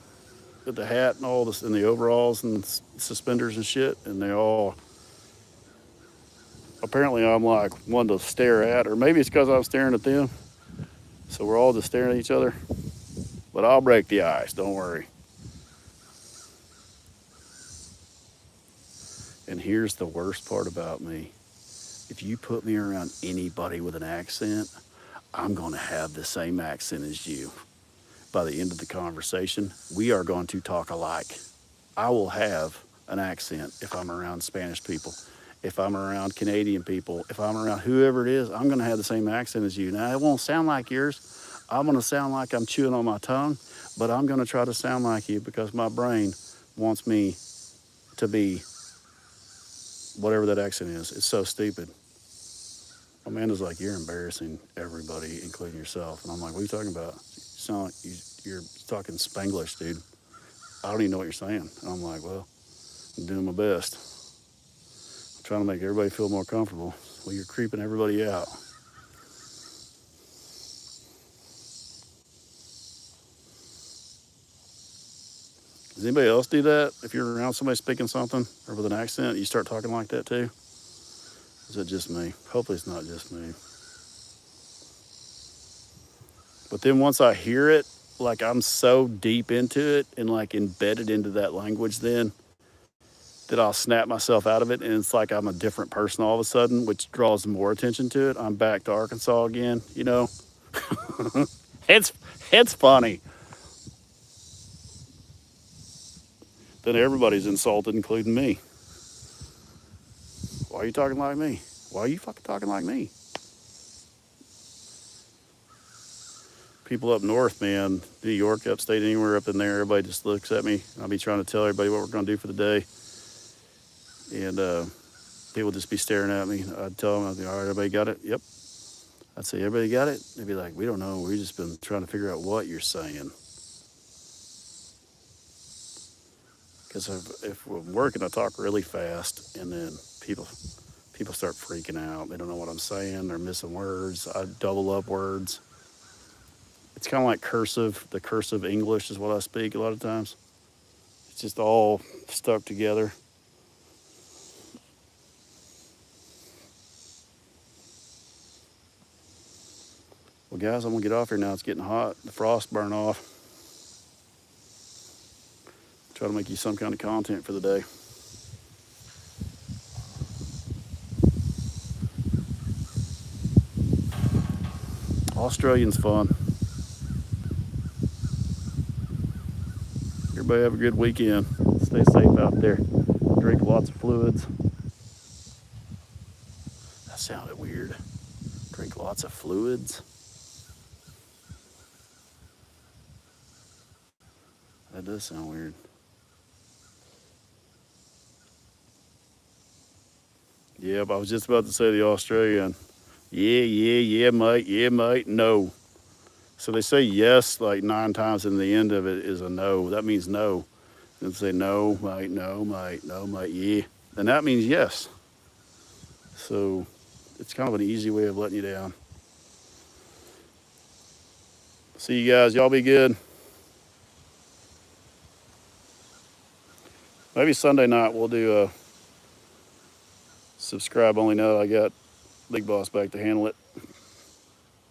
with the hat and all this, and the overalls and suspenders and shit, and they all, apparently I'm like one to stare at, or maybe it's because I'm staring at them, so we're all just staring at each other. But I'll break the ice, don't worry. And here's the worst part about me. If you put me around anybody with an accent, I'm going to have the same accent as you. By the end of the conversation, we are going to talk alike. I will have an accent if I'm around Spanish people. If I'm around Canadian people, if I'm around whoever it is, I'm going to have the same accent as you. Now, it won't sound like yours. I'm going to sound like I'm chewing on my tongue, but I'm going to try to sound like you because my brain wants me to be whatever that accent is. It's so stupid. Amanda's like, you're embarrassing everybody, including yourself. And I'm like, what are you talking about? You sound like you're talking Spanglish, dude. I don't even know what you're saying. And I'm like, well, I'm doing my best. I'm trying to make everybody feel more comfortable. Well, you're creeping everybody out. Does anybody else do that? If you're around somebody speaking something or with an accent, you start talking like that too? Is it just me? Hopefully it's not just me. But then once I hear it, like I'm so deep into it and like embedded into that language then that I'll snap myself out of it, and it's like I'm a different person all of a sudden, which draws more attention to it. I'm back to Arkansas again, you know. it's it's funny. Then everybody's insulted, including me. Why are you talking like me? Why are you fucking talking like me? People up north, man, New York, upstate, anywhere up in there, everybody just looks at me. I'll be trying to tell everybody what we're going to do for the day. And people just be staring at me. I'd tell them, I'd be, all right, everybody got it? Yep. I'd say, everybody got it? They'd be like, we don't know. We've just been trying to figure out what you're saying. Because if we're working, I talk really fast, and then people start freaking out. They don't know what I'm saying. They're missing words. I double up words. It's kind of like cursive. The cursive English is what I speak a lot of times. It's just all stuck together. Well, guys, I'm going to get off here now. It's getting hot. The frost burn off. Try to make you some kind of content for the day. Australian's fun. Everybody have a good weekend. Stay safe out there. Drink lots of fluids. That sounded weird. Drink lots of fluids. That does sound weird. Yep, I was just about to say the Australian. Yeah, mate, no. So they say yes like 9 times, and the end of it is a no. That means no. And say no, mate, no, mate, yeah. And that means yes. So it's kind of an easy way of letting you down. See you guys. Y'all be good. Maybe Sunday night we'll do a subscribe only now. I got Big Boss back to handle it.